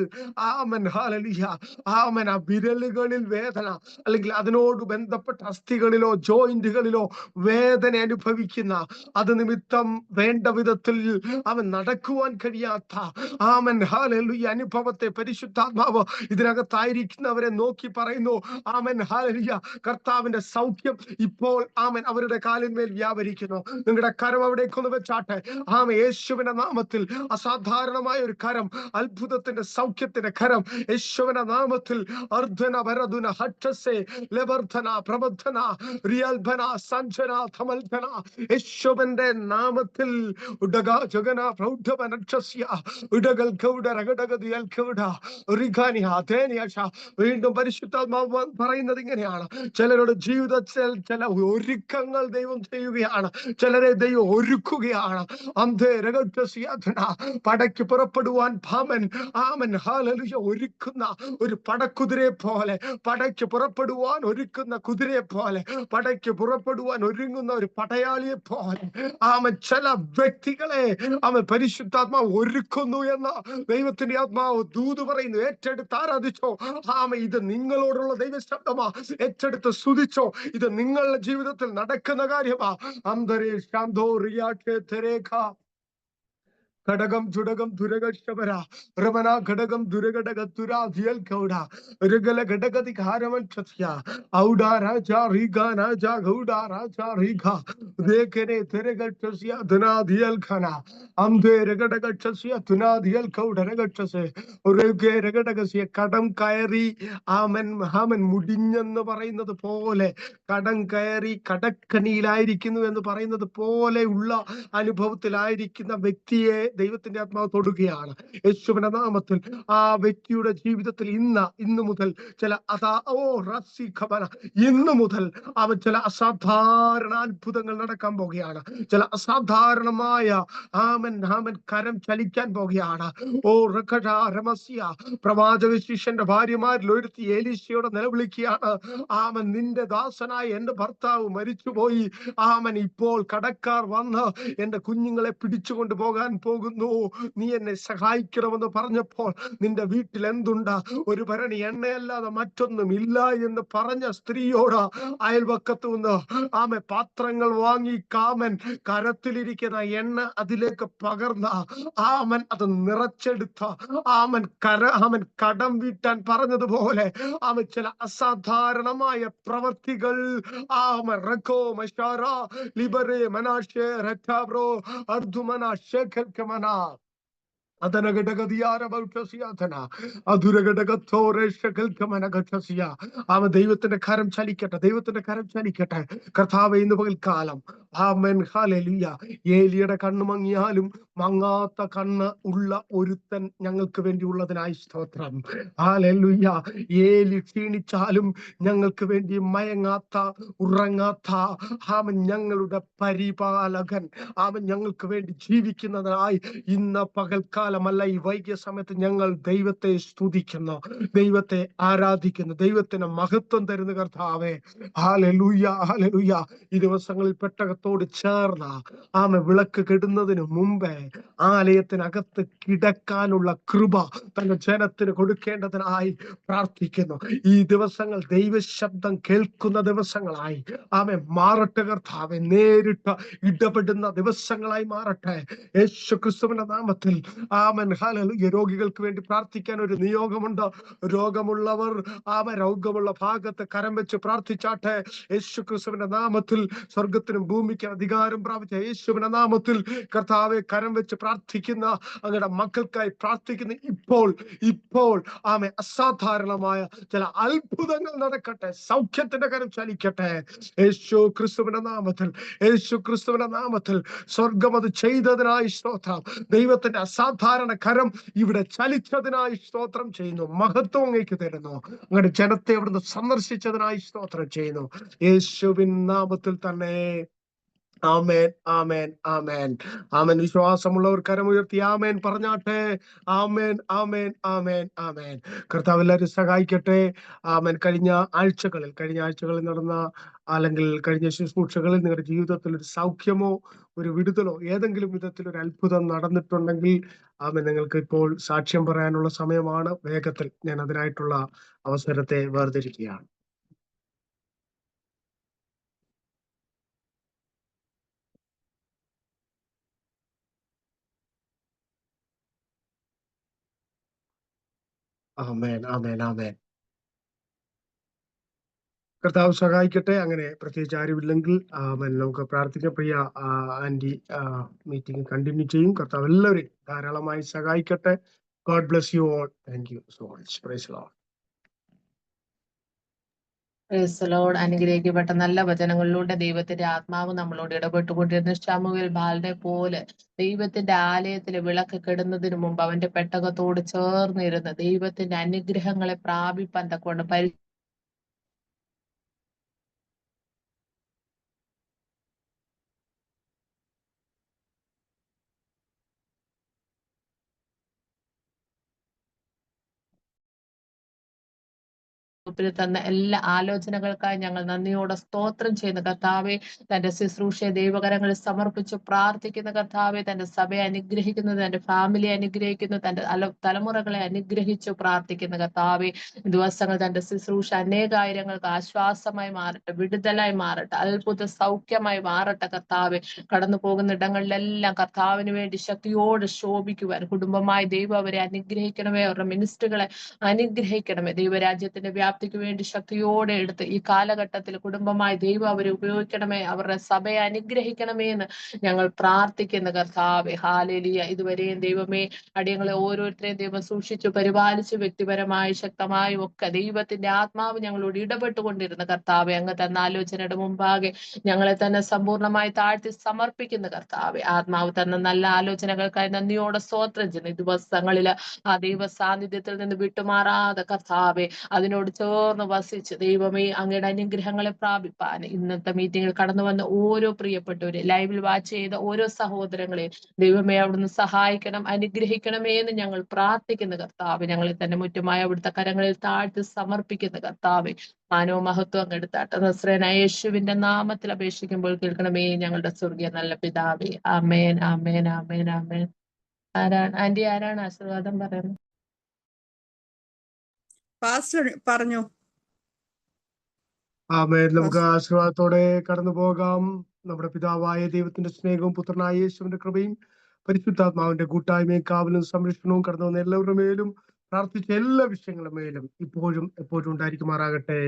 വിരലുകളിൽ വേദന, അല്ലെങ്കിൽ അതിനോട് ബന്ധപ്പെട്ട അസ്ഥികളിലോ ജോയിന്റുകളിലോ വേദന അനുഭവിക്കുന്ന, അത് നിമിത്തം വേണ്ട വിധത്തിൽ നടക്കുവാൻ കഴിയാത്ത അനുഭവത്തെ പരിശുദ്ധാത്മാവ് ഇതിനകത്തായിരിക്കുന്നവരെ നോക്കി പറയുന്നു. കർത്താവിന്റെ സൗഖ്യം ഇപ്പോൾ അവരുടെ കാലിന്മേൽ വ്യാപരിക്കുന്നു. നിങ്ങളുടെ കരം അവിടേക്കൊന്ന് വെച്ചാട്ടെ. യേശുവിന്റെ നാമത്തിൽ അസാധാരണമായ ഒരു കരം, അത്ഭുതത്തിന്റെ സൗഖ്യത്തിന്റെ കരം യേശുവിന്റെ നാമത്തിൽ അർദ്ധന വരദുന ഹട്ടസെ ലവർധന പ്രബന്ധന റിയൽഭന സഞ്ജന ധമൽധന യേശുവിന്റെ നാമത്തിൽ ഉടക ജഗന പ്രൗഢവനക്ഷസ്യ ഉടകൽ കൗഡ രഗടഗതി അൽകൗഡ റിഖാനി അധേനിയഷ. വീണ്ടും പരിശുദ്ധാത്മാവ് പറയുന്നത് ഇങ്ങനെയാണ്, ചിലരുടെ ജീവിതത്തിൽ ചില ഒരുക്കങ്ങൾ ദൈവം ചെയ്യുകയാണ്, ചിലരെ ദൈവം ഒരുക്കുകയാണ്. അന്ധേ രഗടസ്യാധന പടയ്ക്ക് പുറപ്പെടുവാൻ ഭാമൻ ആമൻ ഹല്ലേലൂയ ഒരുക്കുന്ന ഒരു പടക്കുതിരയെ പോലെ, പടയ്ക്ക് പുറപ്പെടുവാൻ ഒരുക്കുന്ന കുതിരയെ പോലെ, പടയ്ക്ക് പുറപ്പെടുവാൻ ഒരുങ്ങുന്ന ഒരു പടയാളിയെ പോലെ ആമൻ ചില വ്യക്തികളെ അവൻ പരിശുദ്ധാത്മാവ് ഒരുക്കുന്നു എന്ന് ദൈവത്തിന്റെ ആത്മാവ് ദൂത് പറയുന്നു. ഏറ്റെടുത്ത് ആരാധിച്ചോ. ആമ ഇത് നിങ്ങളോടുള്ള ദൈവശബ്ദമാ. ഏറ്റെടുത്ത് സ്തുതിച്ചോ. ഇത് നിങ്ങളുടെ ജീവിതത്തിൽ നടക്കുന്ന കാര്യമാ. അന്തരേ ശാന്തോ റിയാഖേ തെരേഖ ഘടകം ചുടകം ദുരകശപര രമന ഘടകം ദുരഘടക തുരാധിയൽ കൗഡ ഋഗല ഘടകതി ഘാരമൻ ക്ഷത്യ ഔഡ രാജ റീഗ രാജ ഗൗഡ രാജ റീഗ ദേഖനെ തെരഗക്ഷസ്യ ധനാധിയൽ ഖന അംധേ രഘടകക്ഷസ്യ ധനാധിയൽ കൗഡ രഘക്ഷസേ ഋഗേ രഘടകസ്യ കടം കയറി ആമൻ ഹാമൻ മുടിഞ്ഞെന്ന് പറയുന്നത് പോലെ, കടം കയറി കടക്കണിയിലായിരിക്കുന്നു എന്ന് പറയുന്നത് പോലെയുള്ള അനുഭവത്തിലായിരിക്കുന്ന വ്യക്തിയെ ദൈവത്തിന്റെ ആത്മാവ് തൊടുകയാണ് യേശുവിന്റെ നാമത്തിൽ. ആ വ്യക്തിയുടെ ജീവിതത്തിൽ ഇന്ന് മുതൽ ചില ഇന്ന് മുതൽ അവൻ ചില അസാധാരണ അത്ഭുതങ്ങൾ നടക്കാൻ പോകുകയാണ്. ചില അസാധാരണമായ ആമൻ കരം ചലിക്കാൻ പോകുകയാണ്. ഓ രമസ്യ പ്രവാചക ശിഷ്യന്റെ ഭാര്യമാരിൽ ഒരുത്തി എലീശയോട് നിലവിളിക്കുകയാണ്, ആമൻ നിന്റെ ദാസനായ എന്റെ ഭർത്താവ് മരിച്ചുപോയി, ആമൻ ഇപ്പോൾ കടക്കാർ വന്ന് എന്റെ കുഞ്ഞുങ്ങളെ പിടിച്ചുകൊണ്ട് പോകാൻ പോകുന്നു, നീ എന്നെ സഹായിക്കണമെന്ന് പറഞ്ഞപ്പോൾ നിന്റെ വീട്ടിൽ എന്തുണ്ട്? ഒരു ഭരണി എണ്ണയല്ലാതെ മറ്റൊന്നും ഇല്ല എന്ന് പറഞ്ഞ സ്ത്രീയോട് അയൽവക്കത്ത് നിന്ന് ആമൻ പാത്രങ്ങൾ വാങ്ങി കാമൻ കരത്തിലിരിക്കുന്ന എണ്ണ അതിലേക്ക് പകർന്ന ആമൻ അത് നിറച്ചെടുത്ത ആമൻ കടം വീട്ടാൻ പറഞ്ഞതുപോലെ ആമൻ ചില അസാധാരണമായ പ്രവർത്തികൾ ആമൻ റഖോ മഷാറ ലിബറേ മനാഷേ റഖാബ്രോ അർധുമന ശേഖൽക്കമന അവൻ ദൈവത്തിന്റെ കരം ചലിക്കട്ടെ, ദൈവത്തിന്റെ കരം ചലിക്കട്ടെ. കർത്താവേ ഇന്ന് പകൽക്കാലം ആമേൻ ഹല്ലേലൂയ. ഏലിയുടെ കണ്ണ് മങ്ങിയാലും മങ്ങാത്ത കണ്ണ് ഉള്ള ഒരുത്തൻ ഞങ്ങൾക്ക് വേണ്ടി ഉള്ളതിനായി സ്തോത്രം. ഹല്ലേലൂയ. ഏലി ക്ഷീണിച്ചാലും ഞങ്ങൾക്ക് വേണ്ടി മയങ്ങാത്ത ഉറങ്ങാത്ത അവൻ ഞങ്ങളുടെ പരിപാലകൻ, അവൻ ഞങ്ങൾക്ക് വേണ്ടി ജീവിക്കുന്നതിനായി ഇന്ന് പകൽക്കാലമല്ല ഈ വൈകിയ സമയത്ത് ഞങ്ങൾ ദൈവത്തെ സ്തുതിക്കുന്നു, ദൈവത്തെ ആരാധിക്കുന്നു, ദൈവത്തിന് മഹത്വം തരുന്ന കർത്താവേ. Hallelujah, hallelujah. ഈ ദിവസങ്ങളിൽ പെട്ടകത്തോട് ചേർന്ന ആമ വിളക്ക് കെടുന്നതിന് മുമ്പേ ആലയത്തിനകത്ത് കിടക്കാനുള്ള കൃപ തന്റെ ജനത്തിന് കൊടുക്കേണ്ടതിനായി പ്രാർത്ഥിക്കുന്നു. ഈ ദിവസങ്ങൾ ദൈവശബ്ദം കേൾക്കുന്ന ദിവസങ്ങളായി ആമേ മാറട്ടെ കർത്താവേ. നേരിട്ട് ഇടപെടുന്ന ദിവസങ്ങളായി മാറട്ടെ യേശു ക്രിസ്തുവിന്റെ നാമത്തിൽ. Amen hallelujah. രോഗികൾക്ക് വേണ്ടി പ്രാർത്ഥിക്കാൻ ഒരു നിയോഗമുണ്ട്. രോഗമുള്ളവർ രോഗമുള്ള ഭാഗത്ത് കരം വെച്ച് പ്രാർത്ഥിച്ചാട്ടെ യേശു ക്രിസ്തുവിന്റെ നാമത്തിൽ. സ്വർഗത്തിനും ഭൂമിക്കും അധികാരം പ്രാപിച്ച യേശുവിന്റെ നാമത്തിൽ കർത്താവെ കരം വെച്ച് പ്രാർത്ഥിക്കുന്ന അങ്ങയുടെ മക്കൾക്കായി പ്രാർത്ഥിക്കുന്ന ഇപ്പോൾ ആമേ അസാധാരണമായ ചില അത്ഭുതങ്ങൾ നടക്കട്ടെ, സൗഖ്യത്തിന്റെ കരം ചലിക്കട്ടെ യേശു ക്രിസ്തുവിന്റെ നാമത്തിൽ. യേശു ക്രിസ്തുവിന്റെ നാമത്തിൽ സ്വർഗം അത് ചെയ്തതിനായി സ്തോത്രം. ദൈവത്തിന്റെ അസാധാരണ കരം ഇവിടെ ചലിച്ചതിനായി സ്തോത്രം ചെയ്യുന്നു. മഹത്വം അങ്ങേക്ക് തരുന്നു. അങ്ങയുടെ ജനത്തെ അവിടുന്ന് സന്ദർശിച്ചതിനായി സ്തോത്രം ചെയ്യുന്നു യേശുവിൻ നാമത്തിൽ തന്നെ. ആമേൻ, ആമേൻ, ആമേൻ, ആമേൻ. വിശ്വാസമുള്ളവർ കരമുയർത്തി ആമേൻ പറഞ്ഞാട്ടെ. ആമേൻ, ആമേൻ, ആമേൻ, ആമേൻ. കർത്താവ് എല്ലാവരും സഹായിക്കട്ടെ. ആമേൻ. കഴിഞ്ഞ ആഴ്ചകളിൽ നടന്ന അല്ലെങ്കിൽ കഴിഞ്ഞ ശുശ്രൂഷകളിൽ നിങ്ങളുടെ ജീവിതത്തിൽ ഒരു സൗഖ്യമോ ഒരു വിടുതലോ ഏതെങ്കിലും വിധത്തിൽ ഒരു അത്ഭുതം നടന്നിട്ടുണ്ടെങ്കിൽ ആമേൻ നിങ്ങൾക്ക് ഇപ്പോൾ സാക്ഷ്യം പറയാനുള്ള സമയമാണ്. വേഗത്തിൽ ഞാൻ അതിനായിട്ടുള്ള അവസരത്തെ വേർതിരിക്കുകയാണ്. ആമേൻ, ആമേൻ, ആമേൻ. കർത്താവ് സഹായിക്കട്ടെ. അങ്ങനെ പ്രത്യേകിച്ച് ആരുമില്ലെങ്കിൽ നമുക്ക് പ്രാർത്ഥിക്കാം. പ്രിയ ആന്റി മീറ്റിംഗ് കണ്ടിന്യൂ ചെയ്യും. കർത്താവ് എല്ലാവരെയും ധാരാളമായി സഹായിക്കട്ടെ. God bless you all. Thank you so much. Praise the Lord. ക്രൈസ്തലോട് അനുഗ്രഹിക്കപ്പെട്ട നല്ല വചനങ്ങളിലൂടെ ദൈവത്തിന്റെ ആത്മാവ് നമ്മളോട് ഇടപെട്ടുകൊണ്ടിരുന്ന ശമൂവേൽ ബാലനെ പോലെ ദൈവത്തിന്റെ ആലയത്തിലെ വിളക്ക് കെടുന്നതിന് മുമ്പ് അവന്റെ പെട്ടകത്തോട് ചേർന്നിരുന്ന് ദൈവത്തിന്റെ അനുഗ്രഹങ്ങളെ പ്രാപിപ്പാൻ തക്കൊണ്ട് തന്ന എല്ലാ ആലോചനകൾക്കായി ഞങ്ങൾ നന്ദിയോടെ സ്തോത്രം ചെയ്യുന്ന കർത്താവെ, തന്റെ ശുശ്രൂഷയെ ദൈവകരങ്ങളിൽ സമർപ്പിച്ച് പ്രാർത്ഥിക്കുന്ന കർത്താവെ, തന്റെ സഭയെ അനുഗ്രഹിക്കുന്നു, തന്റെ ഫാമിലിയെ അനുഗ്രഹിക്കുന്നു, തന്റെ തലമുറകളെ അനുഗ്രഹിച്ചു പ്രാർത്ഥിക്കുന്ന കർത്താവെ, ദിവസങ്ങൾ തന്റെ ശുശ്രൂഷ അനേകായിരങ്ങൾക്ക് ആശ്വാസമായി മാറട്ടെ, വിടുതലായി മാറട്ടെ, അത്ഭുത സൗഖ്യമായി മാറട്ടെ കർത്താവെ. കടന്നു പോകുന്ന ഇടങ്ങളിലെല്ലാം കർത്താവിന് വേണ്ടി ശക്തിയോട് ശോഭിക്കുവാൻ കുടുംബമായി ദൈവം അവരെ അനുഗ്രഹിക്കണമേ, അവരുടെ മിനിസ്റ്റുകളെ അനുഗ്രഹിക്കണമേ. ദൈവരാജ്യത്തിന്റെ വ്യാപ്തിക്ക് വേണ്ടി ശക്തിയോടെ എടുത്ത് ഈ കാലഘട്ടത്തിൽ കുടുംബമായി ദൈവം അവരെ ഉപയോഗിക്കണമേ, അവരുടെ സഭയെ അനുഗ്രഹിക്കണമേ എന്ന് ഞങ്ങൾ പ്രാർത്ഥിക്കുന്ന കർത്താവേ. ഹല്ലേലൂയ. ഇതുവരെയും ദൈവമേ അടിയങ്ങളെ ഓരോരുത്തരെയും ദൈവം സൂക്ഷിച്ചു പരിപാലിച്ചു വ്യക്തിപരമായി ശക്തമായും ഒക്കെ ദൈവത്തിന്റെ ആത്മാവ് ഞങ്ങളോട് ഇടപെട്ടുകൊണ്ടിരുന്ന കർത്താവെ, അങ്ങ് തന്ന ആലോചനയുടെ മുമ്പാകെ ഞങ്ങളെ തന്നെ സമ്പൂർണ്ണമായി താഴ്ത്തി സമർപ്പിക്കുന്ന കർത്താവെ. ആത്മാവ് തന്ന നല്ല ആലോചനകൾക്കായി നന്ദിയോടെ സ്തോത്രം ചെയ്യുന്നു. ഈ ദിവസങ്ങളിൽ ആ ദൈവ സാന്നിധ്യത്തിൽ നിന്ന് വിട്ടുമാറാതെ കർത്താവെ അതിനോട് ചേർന്ന് വസിച്ച് ദൈവമേ അങ്ങയുടെ അനുഗ്രഹങ്ങളെ പ്രാപിപ്പാൻ ഇന്നത്തെ മീറ്റിംഗിൽ കടന്നു വന്ന ഓരോ പ്രിയപ്പെട്ടവരെ, ലൈവിൽ വാച്ച് ചെയ്ത ഓരോ സഹോദരങ്ങളെയും ദൈവമേ അവിടുന്ന് സഹായിക്കണം, അനുഗ്രഹിക്കണമേ എന്ന് ഞങ്ങൾ പ്രാർത്ഥിക്കുന്ന കർത്താവ്. ഞങ്ങളെ തന്നെ മുറ്റുമായ അവിടുത്തെ കരങ്ങളിൽ താഴ്ത്തി സമർപ്പിക്കുന്ന കർത്താവ്. മാനവ മഹത്വം അങ്ങെടുത്താട്ടെ. നസ്രേനായ യേശുവിന്റെ നാമത്തിൽ അപേക്ഷിക്കുമ്പോൾ കേൾക്കണമേ ഞങ്ങളുടെ സ്വർഗീയ നല്ല പിതാവേ. ആമേൻ, ആമേൻ, ആമേൻ, ആമേൻ. ആന്റി ആരാണ് ആശീർവാദം പറയുന്നത്? പാസ്റ്റർ പറഞ്ഞു. ആമേൻ. നമുക്ക് ആശീർവാദത്തോടെ കടന്നു പോകാം. നമ്മുടെ പിതാവായ ദൈവത്തിന്റെ സ്നേഹവും പുത്രനായ യേശുവിന്റെ കൃപയും പരിശുദ്ധാത്മാവിന്റെ കൂട്ടായ്മയും കാവലും സംരക്ഷണവും കടന്നു വന്ന എല്ലാവരുടെ മേലും പ്രാർത്ഥിച്ച എല്ലാ വിഷയങ്ങളുടെ മേലും ഇപ്പോഴും എപ്പോഴും ഉണ്ടായിരിക്കുമാറാകട്ടെ.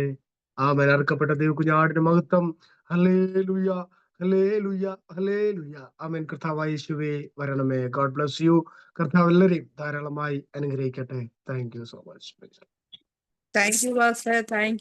ആമേൻ. അർക്കപ്പെട്ട ദൈവകുഞ്ഞാടിന്റെ മഹത്വം. ഹല്ലേലൂയ, ഹല്ലേലൂയ, ഹല്ലേലൂയ. ആമേൻ. കർത്താവായ യേശുവേ വരണമേ. God bless you. കർത്താവ് എല്ലാവരെയും ധാരാളമായി അനുഗ്രഹിക്കട്ടെ. Thank you so much. Thank you pastor. Thank